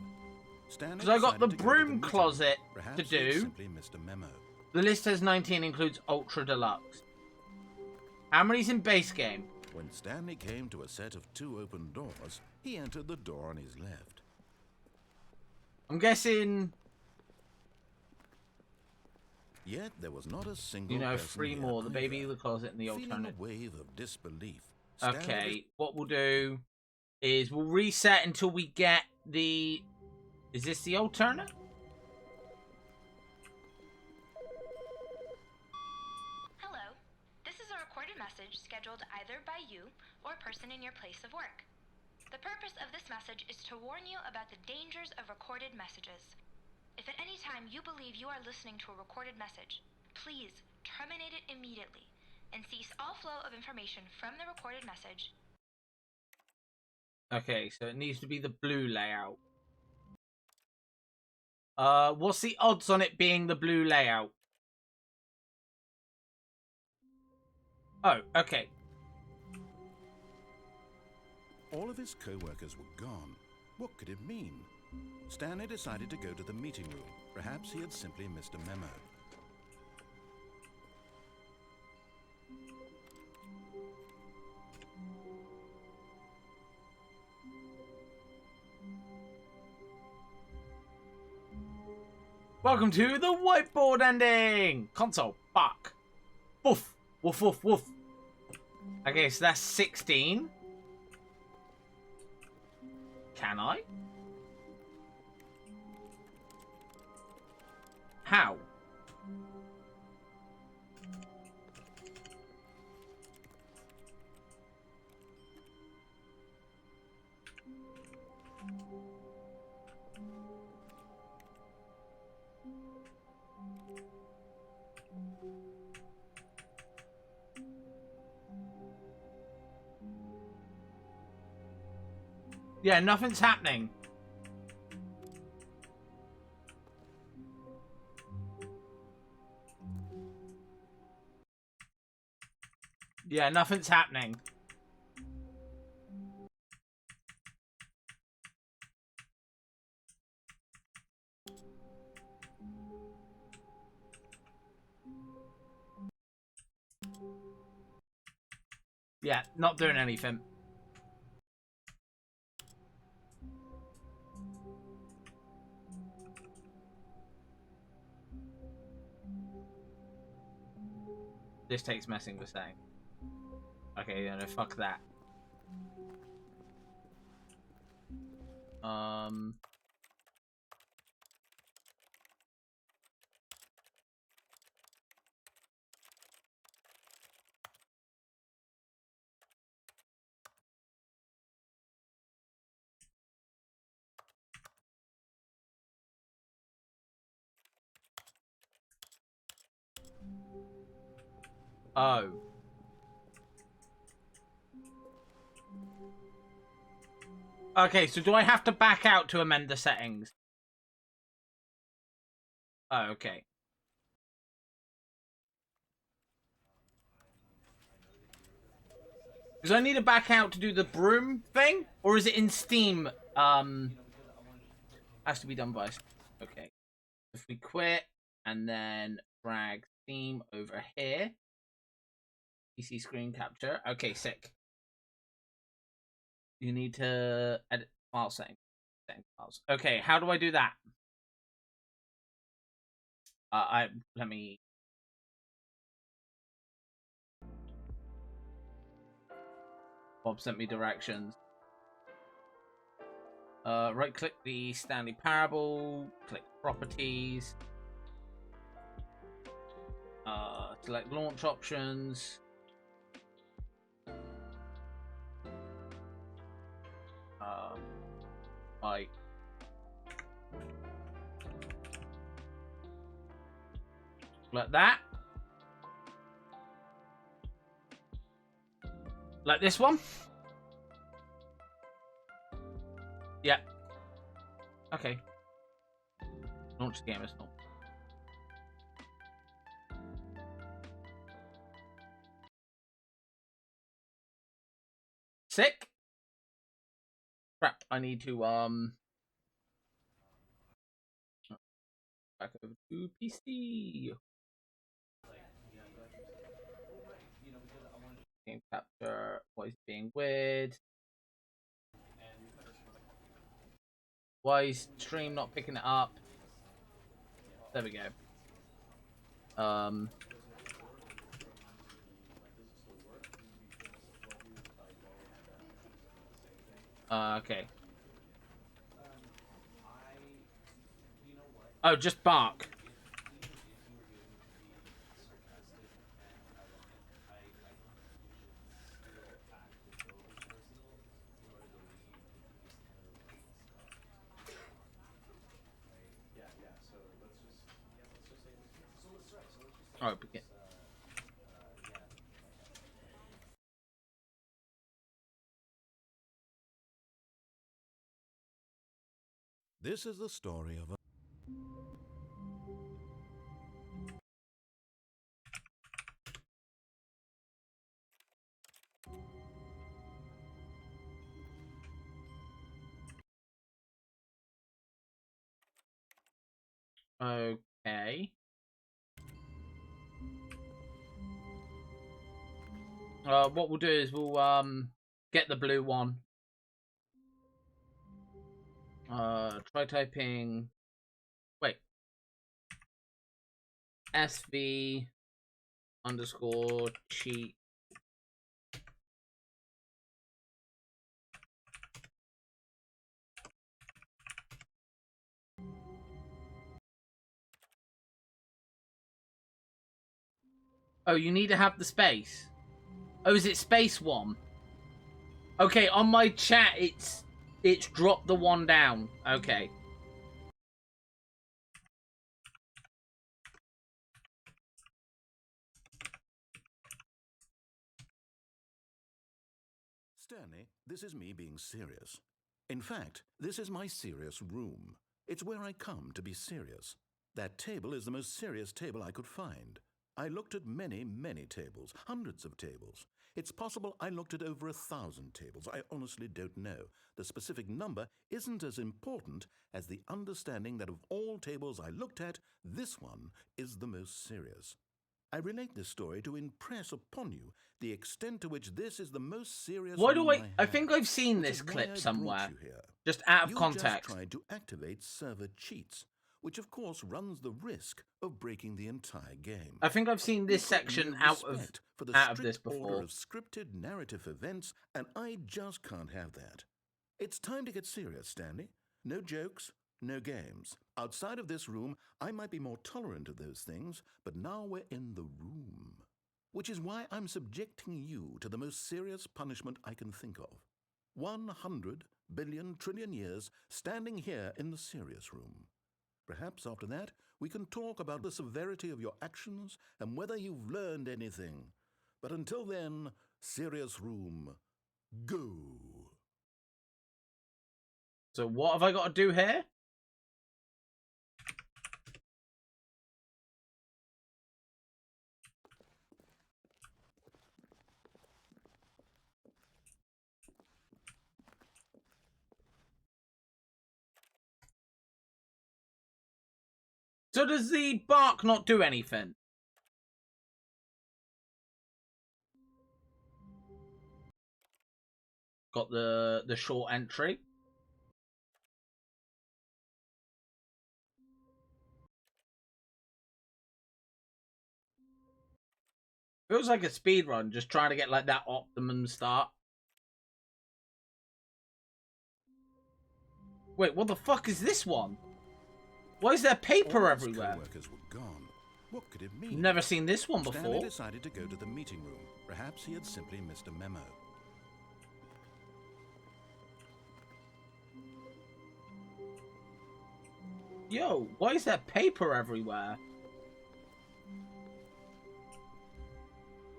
Stanley Because I got the decided to go to broom meeting. closet Perhaps to he had do. simply missed a memo. The list says 19 includes Ultra Deluxe. How many's in base game? When Stanley came to a set of 2 open doors, he entered the door on his left. I'm guessing, Yet there was not a single you know, person 3 here more. The either. baby, the closet, and the Feeling alternate. a wave of disbelief. Okay, what we'll do is we'll reset until we get the... Is this the alternate? Hello. This is a recorded message scheduled either by you or a person in your place of work. The purpose of this message is to warn you about the dangers of recorded messages. If at any time you believe you are listening to a recorded message, please terminate it immediately and cease all flow of information from the recorded message. Okay, so it needs to be the blue layout. What's the odds on it being the blue layout? Oh, okay. All of his co-workers were gone. What could it mean? Stanley decided to go to the meeting room. Perhaps he had simply missed a memo. Welcome to the whiteboard ending! Console, fuck. Woof, woof, woof, woof. Okay, so that's 16. Can I? How? Yeah, nothing's happening. Yeah, nothing's happening. Yeah, not doing anything. This takes messing with saying. Okay, yeah, no, fuck that. Oh. Okay, so do I have to back out to amend the settings? Oh, okay. Because I need to back out to do the broom thing? Or is it in Steam? Has to be done by... Okay. If we quit, and then drag Steam over here. PC screen capture. Okay, sick. You need to edit file settings. Files. Okay, how do I do that? Let me... Bob sent me directions. Right click the Stanley Parable, click properties, select launch options, right, like that, like this one. Yeah. Okay. Launch the game as normal. Sick. Crap. I need to back over to PC. Game capture. Why is it being weird? Why is stream not picking it up? There we go. Okay. Oh, just bark. Oh, begin. This is the story of a... Okay. What we'll do is we'll get the blue one. Try typing. Wait. SV underscore cheat. Oh, you need to have the space. Oh, is it space one? Okay, on my chat, it's dropped the one down. Okay. Stanley, this is me being serious. In fact, this is my serious room. It's where I come to be serious. That table is the most serious table I could find. I looked at many, many tables, hundreds of tables. It's possible I looked at over 1,000 tables. I honestly don't know. The specific number isn't as important as the understanding that of all tables I looked at, this one is the most serious. I relate this story to impress upon you the extent to which this is the most serious Why do room I have, think I've seen which this is why clip I somewhere. brought you here. Just out of You context. just tried to activate server cheats, which of course runs the risk of breaking the entire game. I think I've seen this You've got section no out respect for the of strict this order before. of scripted narrative events, and I just can't have that. It's time to get serious, Stanley. No jokes, no games. Outside of this room, I might be more tolerant of those things, but now we're in the room. Which is why I'm subjecting you to the most serious punishment I can think of. 100 billion trillion years standing here in the serious room. Perhaps after that, we can talk about the severity of your actions and whether you've learned anything. But until then, serious room, go. So what have I got to do here? So does the bark not do anything? Got the short entry. Feels like a speed run, just trying to get like that optimum start. Wait, what the fuck is this one? Why is there paper All everywhere? his co-workers were gone. What could it mean? Never seen this one Stanley before. decided to go to the meeting room. Perhaps he had simply missed a memo. Yo, why is there paper everywhere?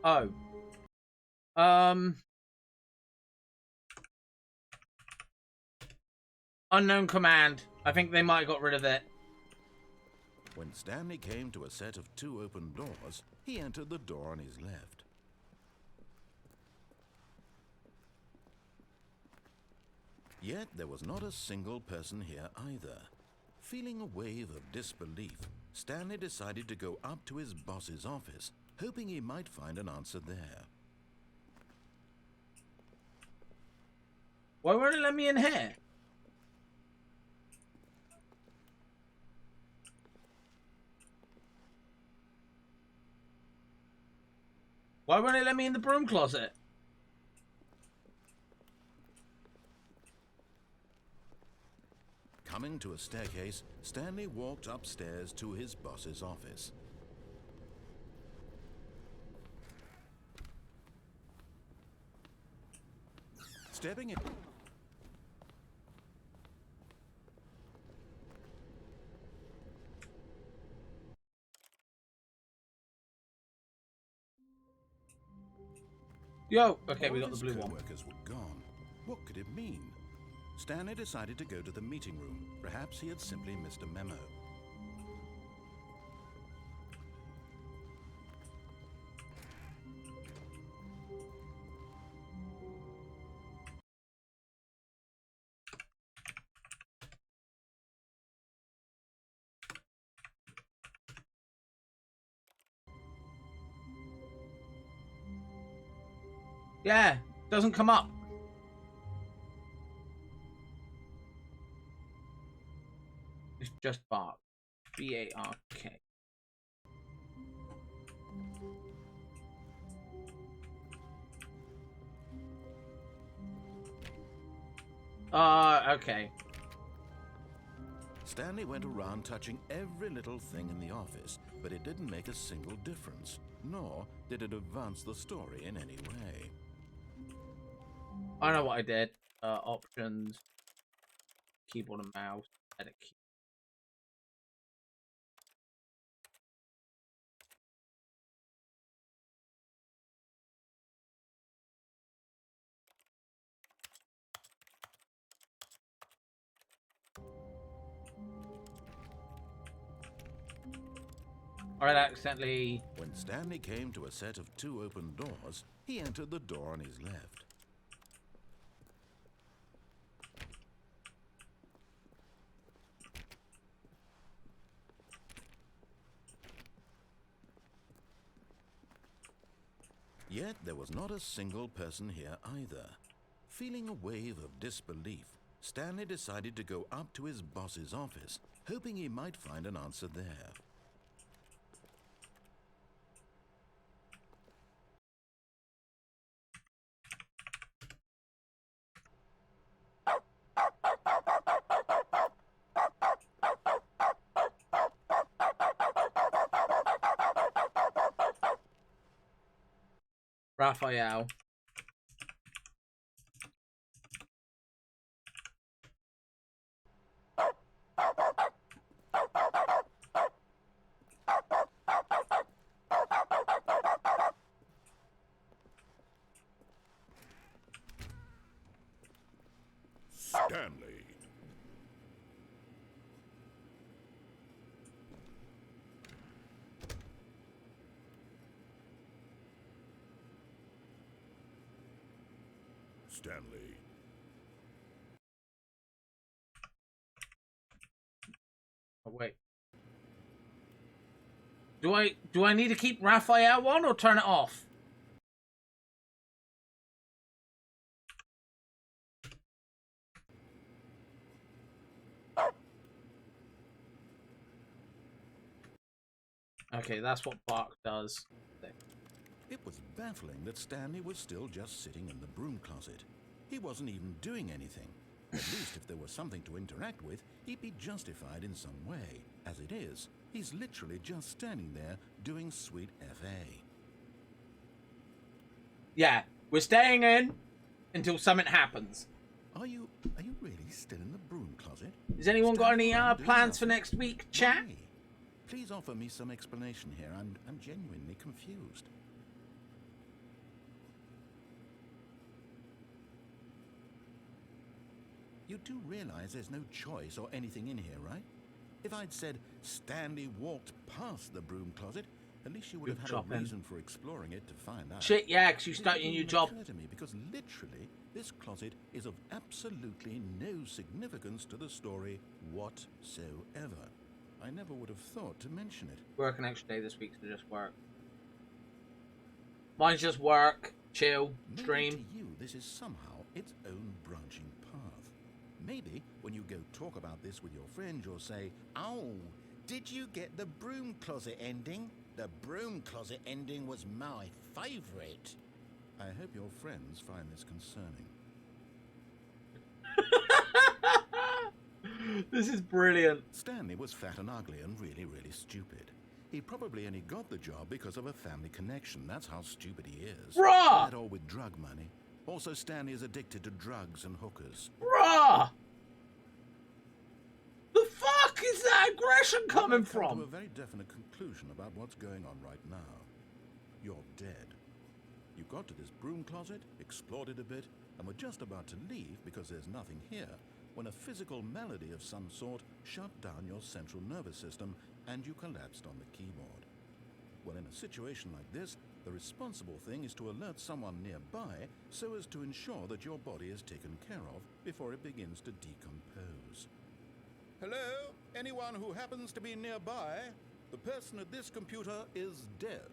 Oh. Unknown command. I think they might have got rid of it. When Stanley came to a set of 2 open doors, he entered the door on his left. Yet there was not a single person here either. Feeling a wave of disbelief, Stanley decided to go up to his boss's office, hoping he might find an answer there. Why won't it let me in here? Why won't it let me in the broom closet? Coming to a staircase, Stanley walked upstairs to his boss's office. Stepping in... Yo, okay, we All got the his blue one. co-workers were gone. What could it mean? Stanley decided to go to the meeting room. Perhaps he had simply missed a memo. Yeah, doesn't come up. It's just bark. B-A-R-K. Okay. Stanley went around touching every little thing in the office, but it didn't make a single difference, nor did it advance the story in any way. I know what I did. Options. Keyboard and mouse. Edit key. Alright, accidentally... When Stanley came to a set of 2 open doors, he entered the door on his left. Yet there was not a single person here either. Feeling a wave of disbelief, Stanley decided to go up to his boss's office, hoping he might find an answer there. Raphael. Stanley. Stanley. Oh, wait. Do I need to keep Raphael on or turn it off? Okay, that's what Bark does. It was baffling that Stanley was still just sitting in the broom closet. He wasn't even doing anything. At least if there was something to interact with, he'd be justified in some way. As it is, he's literally just standing there doing sweet FA. Yeah, we're staying in until something happens. Are you really still in the broom closet? Has anyone got any Standing around doing plans for nothing? next week, chat? Why? Please offer me some explanation here. I'm genuinely confused. You do realize there's no choice or anything in here, right? If I'd said Stanley walked past the broom closet, at least you would have had Drop a in. reason for exploring it to find out. Shit, yeah, because you It start didn't your new even job. occur to me because literally this closet is of absolutely no significance to the story whatsoever. I never would have thought to mention it. Work an extra day this week, so just work. Mine's just work, chill, Maybe stream. to you this is somehow its own branching path. Maybe when you go talk about this with your friend, you'll say, "Oh, did you get the broom closet ending? The broom closet ending was my favorite." I hope your friends find this concerning. This is brilliant. Stanley was fat and ugly and really, really stupid. He probably only got the job because of a family connection. That's how stupid he is. Bruh! That all with drug money. Also, Stanley is addicted to drugs and hookers. Bruh! The fuck is that aggression coming I've come to a from? very definite conclusion about what's going on right now. You're dead. You got to this broom closet, explored it a bit, and were just about to leave because there's nothing here when a physical malady of some sort shut down your central nervous system and you collapsed on the keyboard. Well, in a situation like this, the responsible thing is to alert someone nearby so as to ensure that your body is taken care of before it begins to decompose. Hello? Anyone who happens to be nearby? The person at this computer is dead.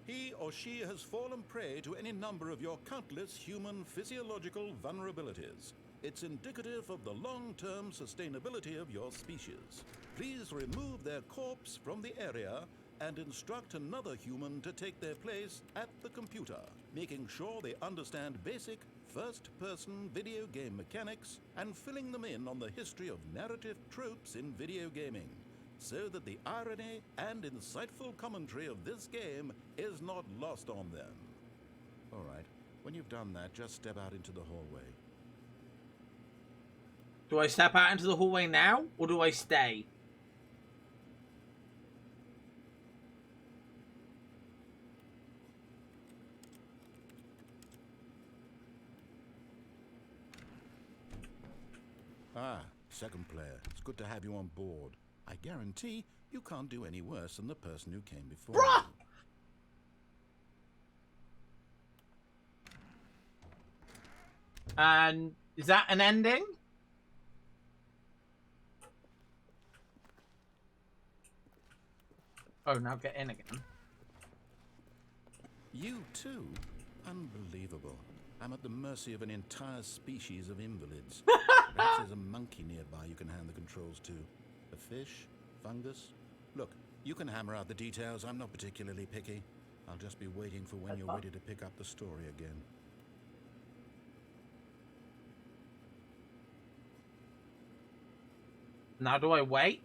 He or she has fallen prey to any number of your countless human physiological vulnerabilities. It's indicative of the long-term sustainability of your species. Please remove their corpse from the area and instruct another human to take their place at the computer, making sure they understand basic first-person video game mechanics and filling them in on the history of narrative tropes in video gaming, so that the irony and insightful commentary of this game is not lost on them. All right, when you've done that, just step out into the hallway. Do I step out into the hallway now, or do I stay? Ah, second player. It's good to have you on board. I guarantee You can't do any worse than the person who came before Bruh! you. And is that an ending? Oh, now get in again. You too? Unbelievable. I'm at the mercy of an entire species of invalids. Perhaps there's a monkey nearby you can hand the controls to. A fish? Fungus? Look, you can hammer out the details. I'm not particularly picky. I'll just be waiting for when you're ready to pick up the story again. Now do I wait?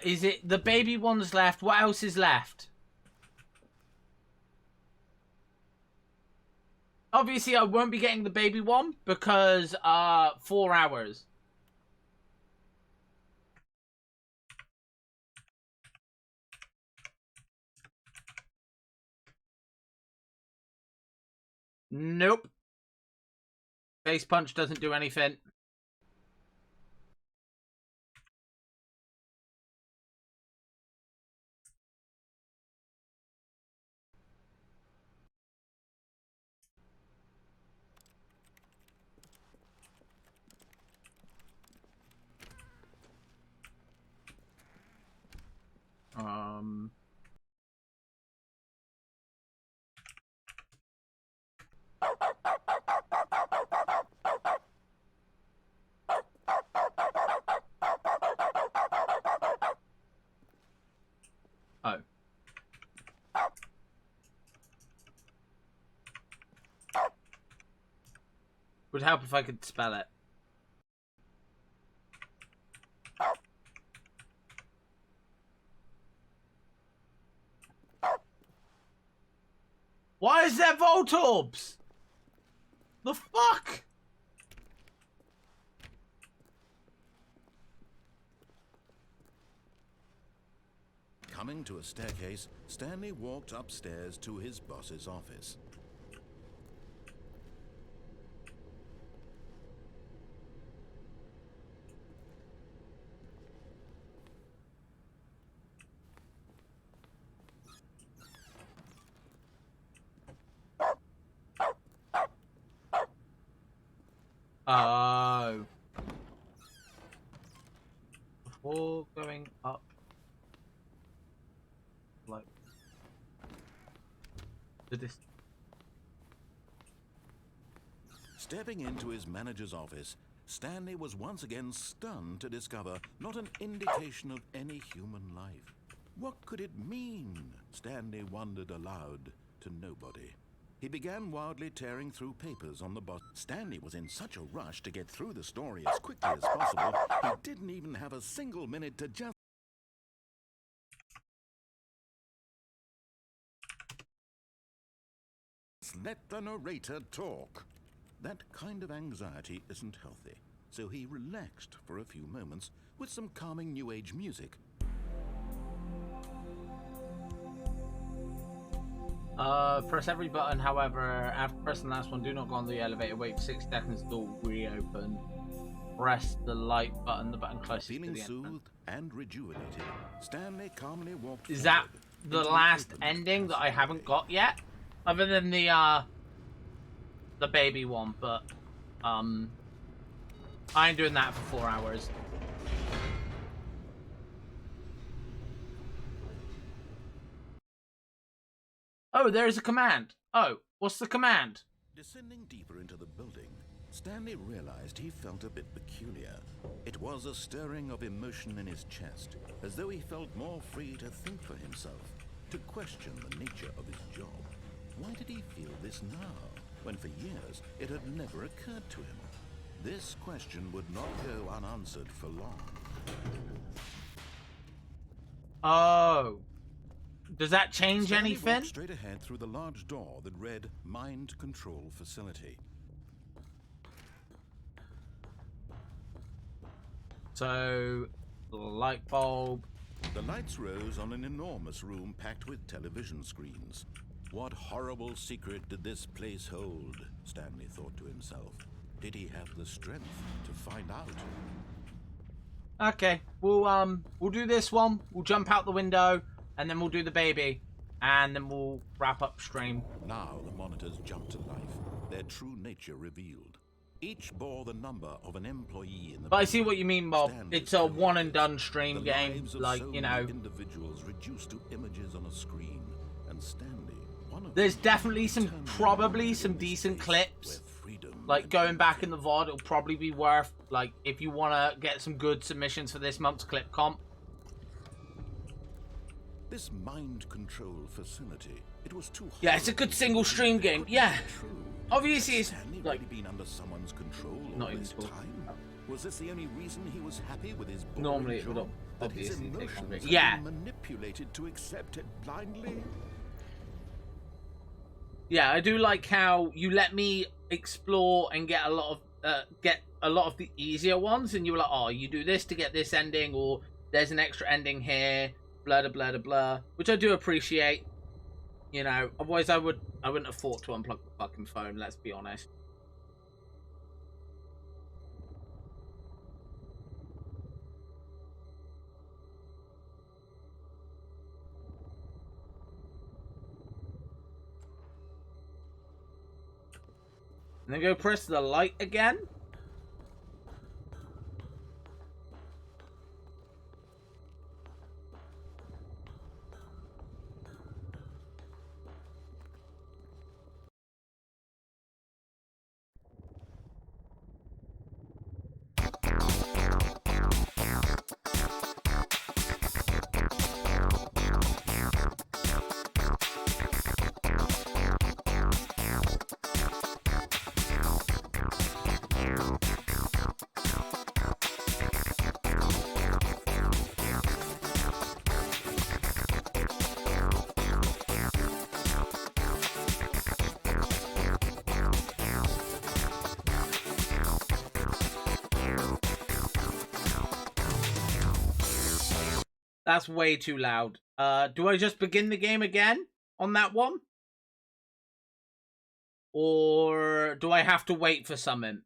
Is it the baby one's left? What else is left? Obviously, I won't be getting the baby one because 4 hours. Nope. Face punch doesn't do anything. Oh. Would help if I could spell it. Why is there Voltorbs? The fuck? Coming to a staircase, Stanley walked upstairs to his boss's office. Oh. Before going up, like, this. Stepping into his manager's office, Stanley was once again stunned to discover not an indication of any human life. What could it mean? Stanley wondered aloud to nobody. He began wildly tearing through papers on the boss. Stanley was in such a rush to get through the story as quickly as possible, he didn't even have a single minute to just let the narrator talk. That kind of anxiety isn't healthy, so he relaxed for a few moments with some calming New Age music. Press every button, however, after pressing the last one, do not go on the elevator. Wait for 6 seconds, the door will reopen. Press the light button, the button closest Feeling to the entrance. soothed and rejuvenated, Stanley calmly walked Is that forward the into last open ending that I haven't passageway. got yet? Other than the baby one, but, I ain't doing that for 4 hours. Oh, there's a command. Oh, what's the command? Descending deeper into the building, Stanley realized he felt a bit peculiar. It was a stirring of emotion in his chest, as though he felt more free to think for himself, to question the nature of his job. Why did he feel this now, when for years it had never occurred to him? This question would not go unanswered for long. Oh. Does that change Stanley anything? walked straight ahead through the large door that read Mind Control Facility. So, light bulb. The lights rose on an enormous room packed with television screens. What horrible secret did this place hold? Stanley thought to himself. Did he have the strength to find out? Okay, we'll do this one. We'll jump out the window, and then we'll do the baby, and then we'll wrap up stream. Now the monitors jumped to life, their true nature revealed. Each bore the number of an employee in the. But I see what you mean, Bob. Stanley's It's a one and done the stream game, lives of like, so you many know. individuals reduced to images on a screen, and Stanley, one of There's them, definitely turned probably to some a decent space clips. where freedom Like, and going back adventure in the VOD, it'll probably be worth, like, if you want to get some good submissions for this month's clip comp. This mind control facility, it was too. Yeah, it's a good single stream game. Yeah. Obviously, it's, Stanley like, really been under someone's control all not even this talking time? Was this the only reason he was happy with his boring Normally it would job? That his obviously take emotions longer. had Yeah. been manipulated to accept it blindly? Yeah, I do like how you let me explore and get a lot of the easier ones, and you were like, oh, you do this to get this ending, or there's an extra ending here, blah blah blah blah, which I do appreciate. You know, otherwise I wouldn't have thought to unplug the fucking phone. Let's be honest. And then go press the light again. That's way too loud. Do I just begin the game again on that one? Or do I have to wait for something?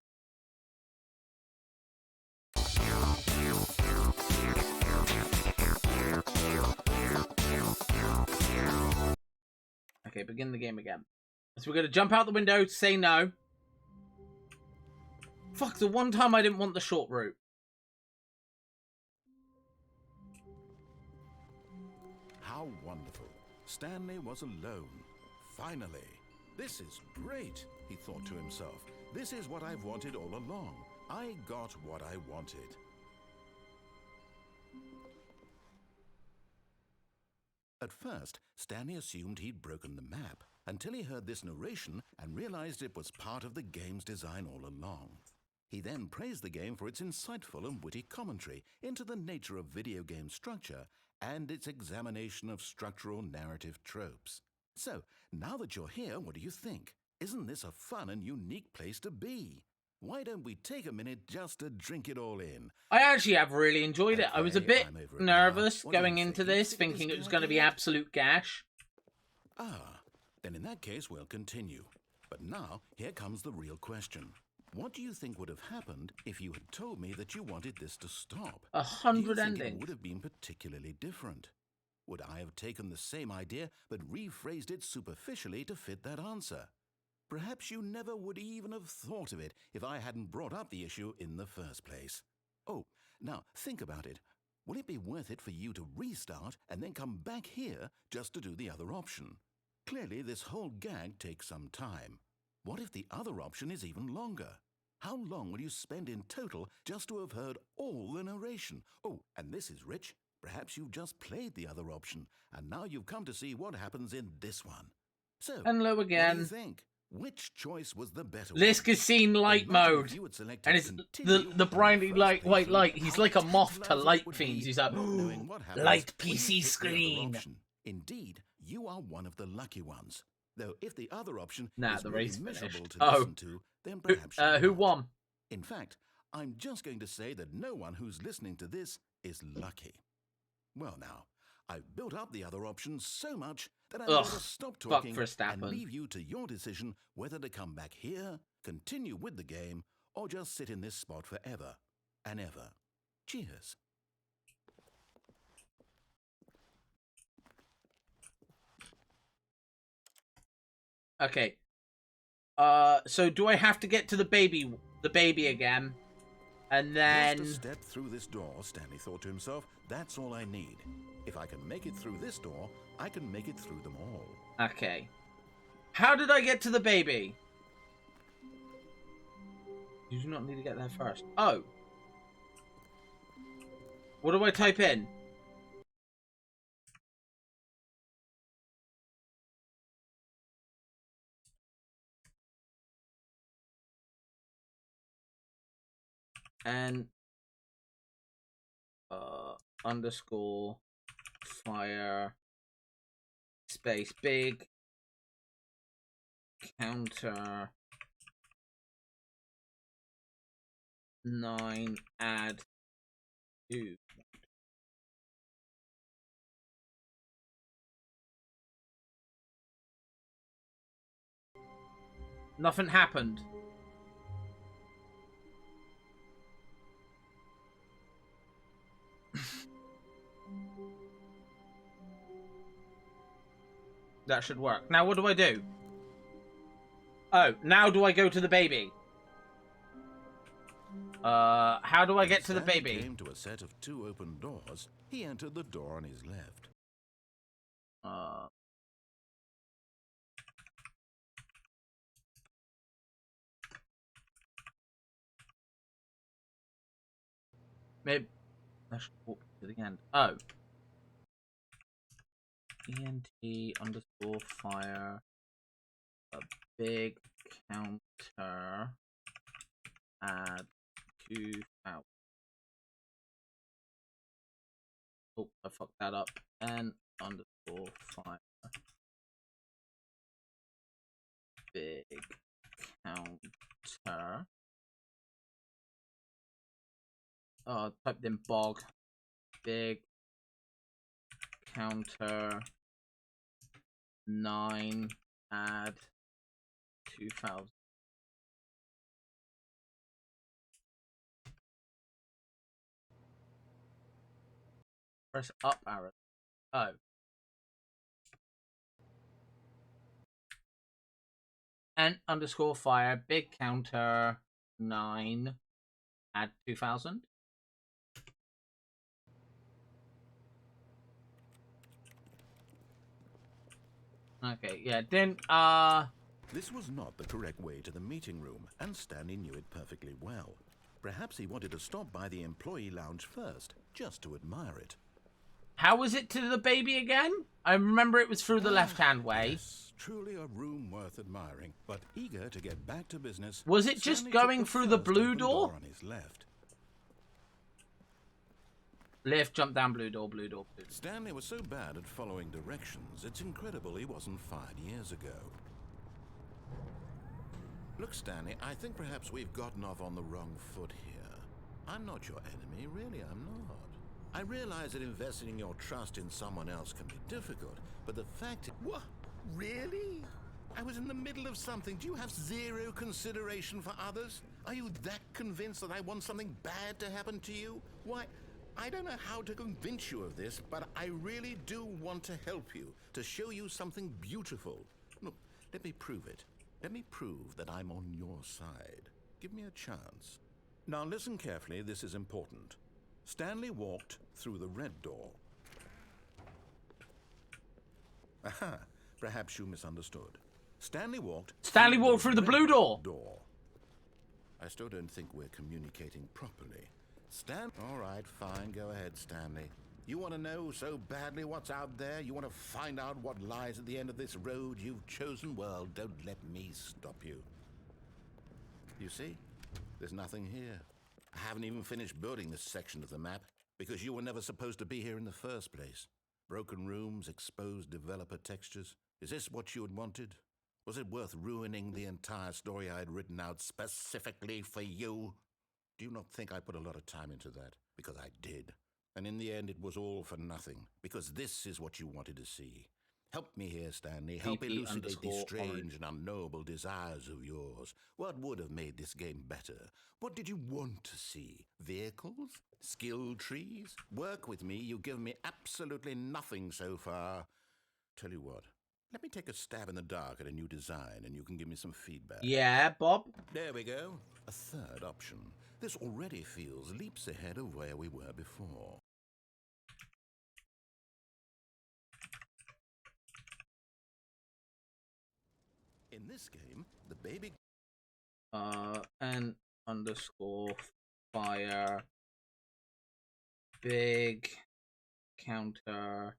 Okay, begin the game again. So we're going to jump out the window, say no. Fuck, the one time I didn't want the short route. How wonderful. Stanley was alone. Finally. This is great, he thought to himself. This is what I've wanted all along. I got what I wanted. At first, Stanley assumed he'd broken the map, until he heard this narration and realized it was part of the game's design all along. He then praised the game for its insightful and witty commentary into the nature of video game structure and its examination of structural narrative tropes. So, now that you're here, what do you think? Isn't this a fun and unique place to be? Why don't we take a minute just to drink it all in? I actually have really enjoyed it. I was a Okay, bit I'm over it nervous now. What do going you into think? Do you this, think thinking this it was is going to be okay? absolute gash. Ah, then in that case we'll continue. But now, here comes the real question. What do you think would have happened if you had told me that you wanted this to stop? 100 Do you think it endings. would have been particularly different? Would I have taken the same idea but rephrased it superficially to fit that answer? Perhaps you never would even have thought of it if I hadn't brought up the issue in the first place. Oh, now think about it. Will it be worth it for you to restart and then come back here just to do the other option? Clearly, this whole gag takes some time. What if the other option is even longer? How long will you spend in total just to have heard all the narration? Oh, and this is Rich. Perhaps you've just played the other option, and now you've come to see what happens in this one. So, Hello what do again. you think? Which choice was the better Lisk one? is seen light Imagine if mode. you had selected And it's continue the on briny first light white pacing, light. He's how like a moth to tantalizing light it would fiends. be He's like, not knowing what happens light when you PC pick the other screen. option. Indeed, you are one of the lucky ones. Though if the other option Nah, is the really race miserable finished. to Oh. listen to, then perhaps you're Who not. won? In fact, I'm just going to say that no one who's listening to this is lucky. Well now, I've built up the other option so much that I'm going to stop talking and leave you to your decision whether to come back here, continue with the game, or just sit in this spot forever and ever. Cheers. Okay. So do I have to get to the baby again? And then... Just a step through this door, Stanley thought to himself. That's all I need. If I can make it through this door, I can make it through them all. Okay. How did I get to the baby? You do not need to get there first. Oh. What do I type in? And underscore fire space big counter 9 add 2. Nothing happened. That should work. Now what do I do? Oh, now do I go to the baby? How do I get to the baby? Came to a set of 2 open doors. He entered the door on his left. Maybe I should walk to the end. Oh. ENT underscore fire a big counter add 2000. Oh, I fucked that up. N underscore fire big counter. Oh, I typed in bog. Big counter 9 add 2000. Press up arrow. Oh. N underscore fire big counter 9 add 2000. Okay, yeah, then, This was not the correct way to the meeting room, and Stanley knew it perfectly well. Perhaps he wanted to stop by the employee lounge first, just to admire it. How was it to the baby again? I remember it was through the left-hand way. Yes, truly a room worth admiring, but eager to get back to business. Was it just Stanley going took through the first blue open door? on his left. Lift, jump down, blue door, blue door, blue door. Stanley was so bad at following directions, it's incredible he wasn't fired years ago. Look, Stanley, I think perhaps we've gotten off on the wrong foot here. I'm not your enemy, really, I'm not. I realize that investing your trust in someone else can be difficult, but the fact is... What? Really? I was in the middle of something. Do you have zero consideration for others? Are you that convinced that I want something bad to happen to you? Why... I don't know how to convince you of this, but I really do want to help you, to show you something beautiful. Look, let me prove it. Let me prove that I'm on your side. Give me a chance. Now listen carefully, this is important. Stanley walked through the red door. Aha! Perhaps you misunderstood. Stanley walked through the blue door. I still don't think we're communicating properly. All right, fine. Go ahead, Stanley. You want to know so badly what's out there? You want to find out what lies at the end of this road you've chosen? Well, don't let me stop you. You see? There's nothing here. I haven't even finished building this section of the map because you were never supposed to be here in the first place. Broken rooms, exposed developer textures. Is this what you had wanted? Was it worth ruining the entire story I had written out specifically for you? Do you not think I put a lot of time into that? Because I did. And in the end, it was all for nothing. Because this is what you wanted to see. Help me here, Stanley. Help elucidate these strange and unknowable desires of yours. What would have made this game better? What did you want to see? Vehicles? Skill trees? Work with me. You've given me absolutely nothing so far. Tell you what. Let me take a stab in the dark at a new design, and you can give me some feedback. Yeah, Bob? There we go. A third option. This already feels leaps ahead of where we were before. In this game, the baby... N_fire big counter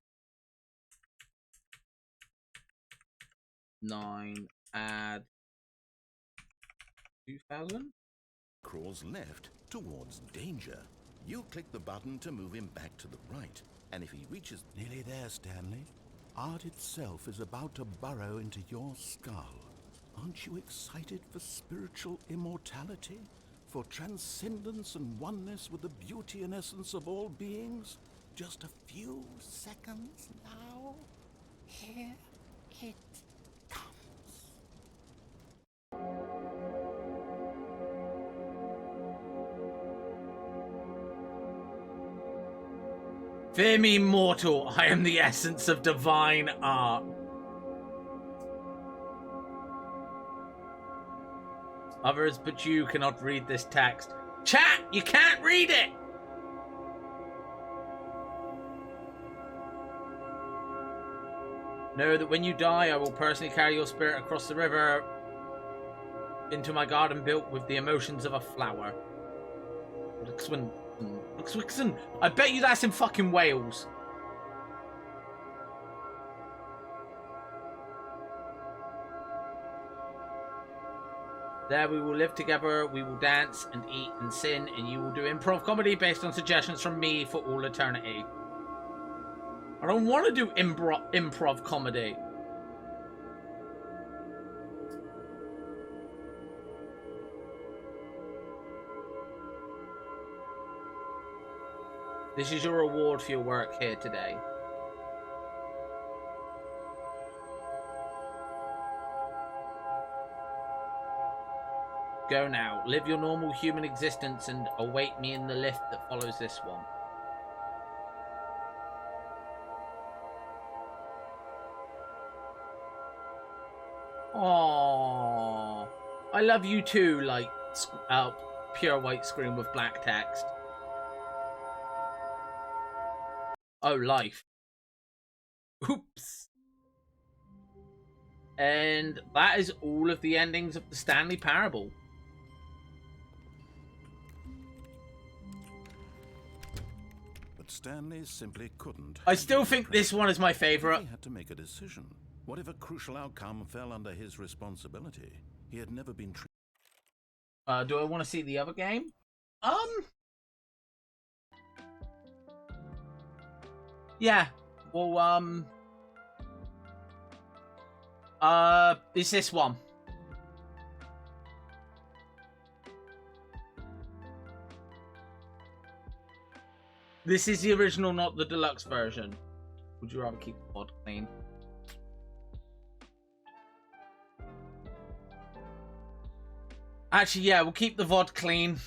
9 add 2000 crawls left towards danger. You click the button to move him back to the right, and if he reaches... Nearly there, Stanley. Art itself is about to burrow into your skull. Aren't you excited for spiritual immortality? For transcendence and oneness with the beauty and essence of all beings? Just a few seconds now. Here it comes. Fear me, mortal, I am the essence of divine art. Others but you cannot read this text. Chat, you can't read it! Know that when you die, I will personally carry your spirit across the river into my garden built with the emotions of a flower. Wixen. I bet you that's in fucking Wales. There we will live together, we will dance and eat and sin, and you will do improv comedy based on suggestions from me for all eternity. I don't want to do improv comedy. This is your reward for your work here today. Go now. Live your normal human existence and await me in the lift that follows this one. Aww. I love you too, like, pure white screen with black text. Oh, life. Oops. And that is all of the endings of the Stanley Parable. But Stanley simply couldn't. I still think this one is my favorite. He had to make a decision. What if a crucial outcome fell under his responsibility? He had never been treated. Do I want to see the other game? Yeah. Well, it's this one. This is the original, not the deluxe version. Would you rather keep the pod clean? Actually, yeah, we'll keep the VOD clean.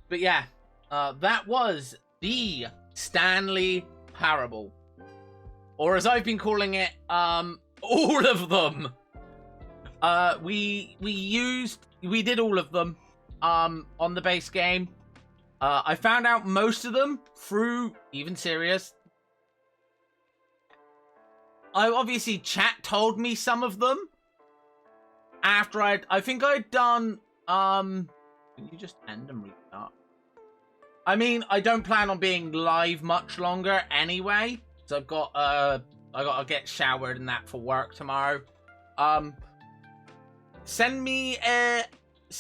But yeah, that was the Stanley Parable. Or as I've been calling it, all of them. We did all of them on the base game. I found out most of them through Even Serious. obviously chat told me some of them after I think I'd done, can you just end and restart? I mean, I don't plan on being live much longer anyway, so I've got, I gotta get showered and that for work tomorrow. Send me a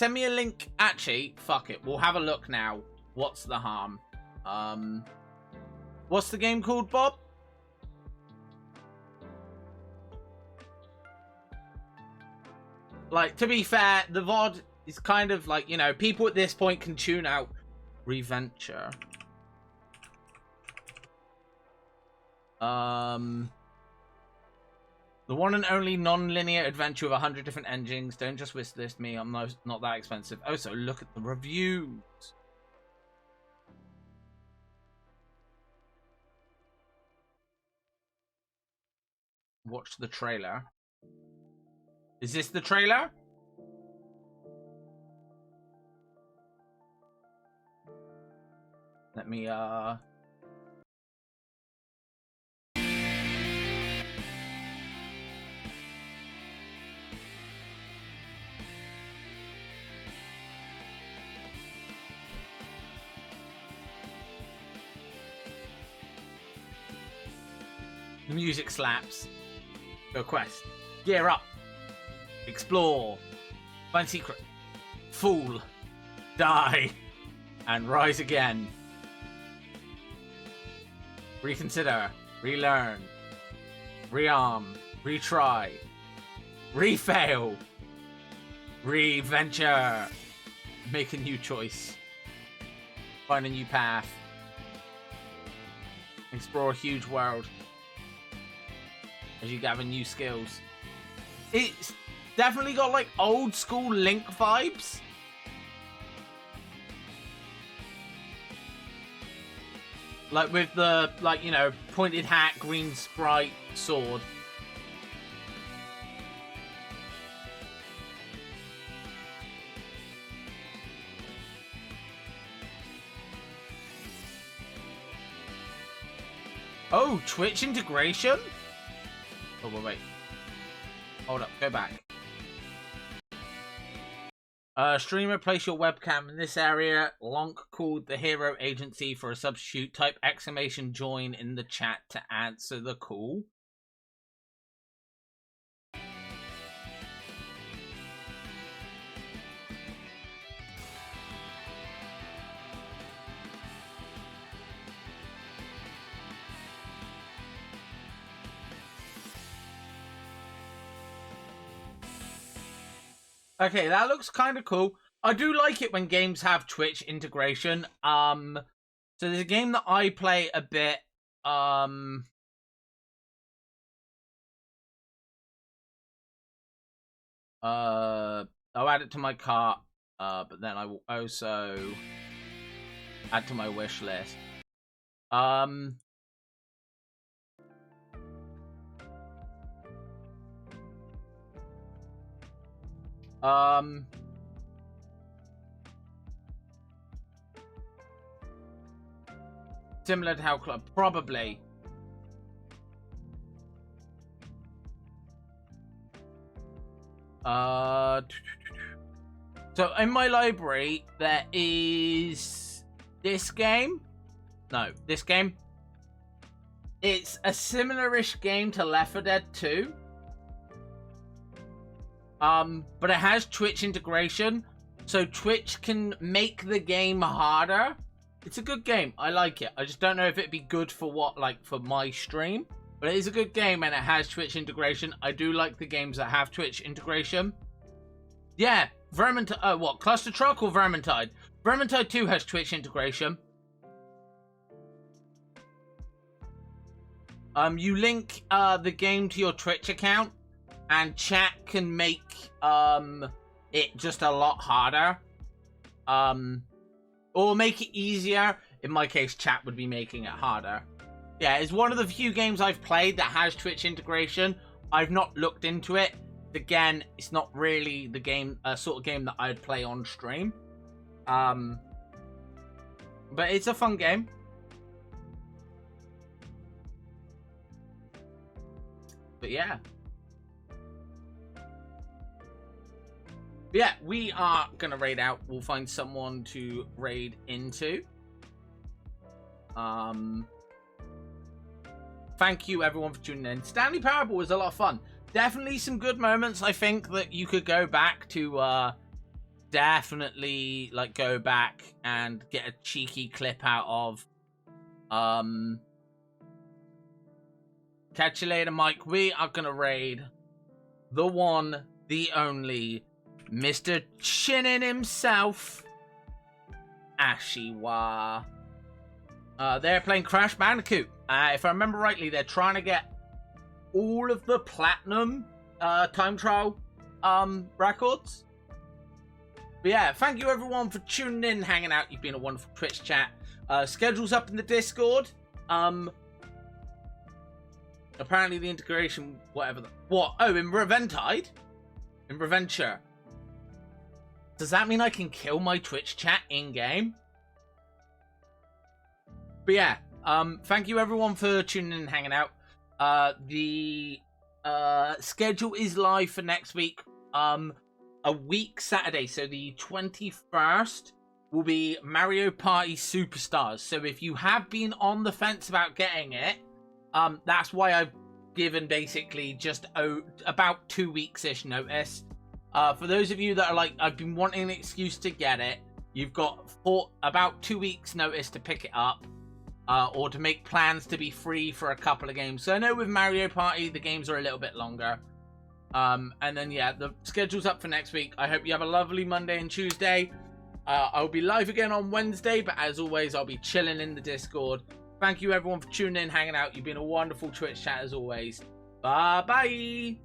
link. Actually, fuck it. We'll have a look now. What's the harm? What's the game called, Bob? Like, to be fair, the VOD is kind of like, you know, people at this point can tune out. Reventure. The one and only non-linear adventure with 100 different endings. Don't just wish this me. I'm not that expensive. Oh, so look at the reviews. Watch the trailer. Is this the trailer? Let me, The music slaps. Go quest. Gear up. Explore. Find secret. Fool. Die. And rise again. Reconsider. Relearn. Rearm. Retry. Refail. Reventure. Make a new choice. Find a new path. Explore a huge world. As you gather new skills. It's definitely got like old school Link vibes. Like with the, like, you know, pointed hat, green sprite, sword. Oh, Twitch integration? Oh, wait. Hold up, go back. Streamer, place your webcam in this area. Lonk called the hero agency for a substitute. Type exclamation join in the chat to answer the call. Okay, that looks kind of cool. I do like it when games have Twitch integration. So there's a game that I play a bit. I'll add it to my cart. But then I will also add to my wish list. Similar to how Club, probably. So in my library there is this game. No, this game. It's a similar-ish game to Left 4 Dead 2. But it has Twitch integration, so Twitch can make the game harder. It's a good game. I like it. I just don't know if it'd be good for what, like, for my stream. But it is a good game, and it has Twitch integration. I do like the games that have Twitch integration. Yeah, Vermintide. What? Cluster Truck or Vermintide? Vermintide 2 has Twitch integration. You link the game to your Twitch account, and chat can make it just a lot harder. Or make it easier. In my case, chat would be making it harder. Yeah, it's one of the few games I've played that has Twitch integration. I've not looked into it. Again, it's not really the game, sort of game that I'd play on stream. But it's a fun game. But yeah. But yeah, we are gonna raid out. We'll find someone to raid into. Thank you everyone for tuning in. Stanley Parable was a lot of fun. Definitely some good moments. I think that you could go back to definitely like go back and get a cheeky clip out of. Catch you later, Mike. We are gonna raid the one, the only, Mr. Chinin himself, Ashiwa. They're playing Crash Bandicoot. If I remember rightly, they're trying to get all of the platinum time trial records. But yeah, thank you everyone for tuning in, hanging out. You've been a wonderful Twitch chat. Schedule's up in the Discord. Apparently the integration, whatever. What? Oh, in Reventide? In Reventure. Does that mean I can kill my Twitch chat in-game? But yeah, thank you everyone for tuning in and hanging out. The schedule is live for next week. A week Saturday, so the 21st will be Mario Party Superstars. So if you have been on the fence about getting it, that's why I've given basically just about 2 weeks-ish notice. For those of you that are like, I've been wanting an excuse to get it, you've got about 2 weeks notice to pick it up. Or to make plans to be free for a couple of games. So I know with Mario Party, the games are a little bit longer. And then, yeah, the schedule's up for next week. I hope you have a lovely Monday and Tuesday. I'll be live again on Wednesday, but as always, I'll be chilling in the Discord. Thank you, everyone, for tuning in, hanging out. You've been a wonderful Twitch chat, as always. Bye-bye!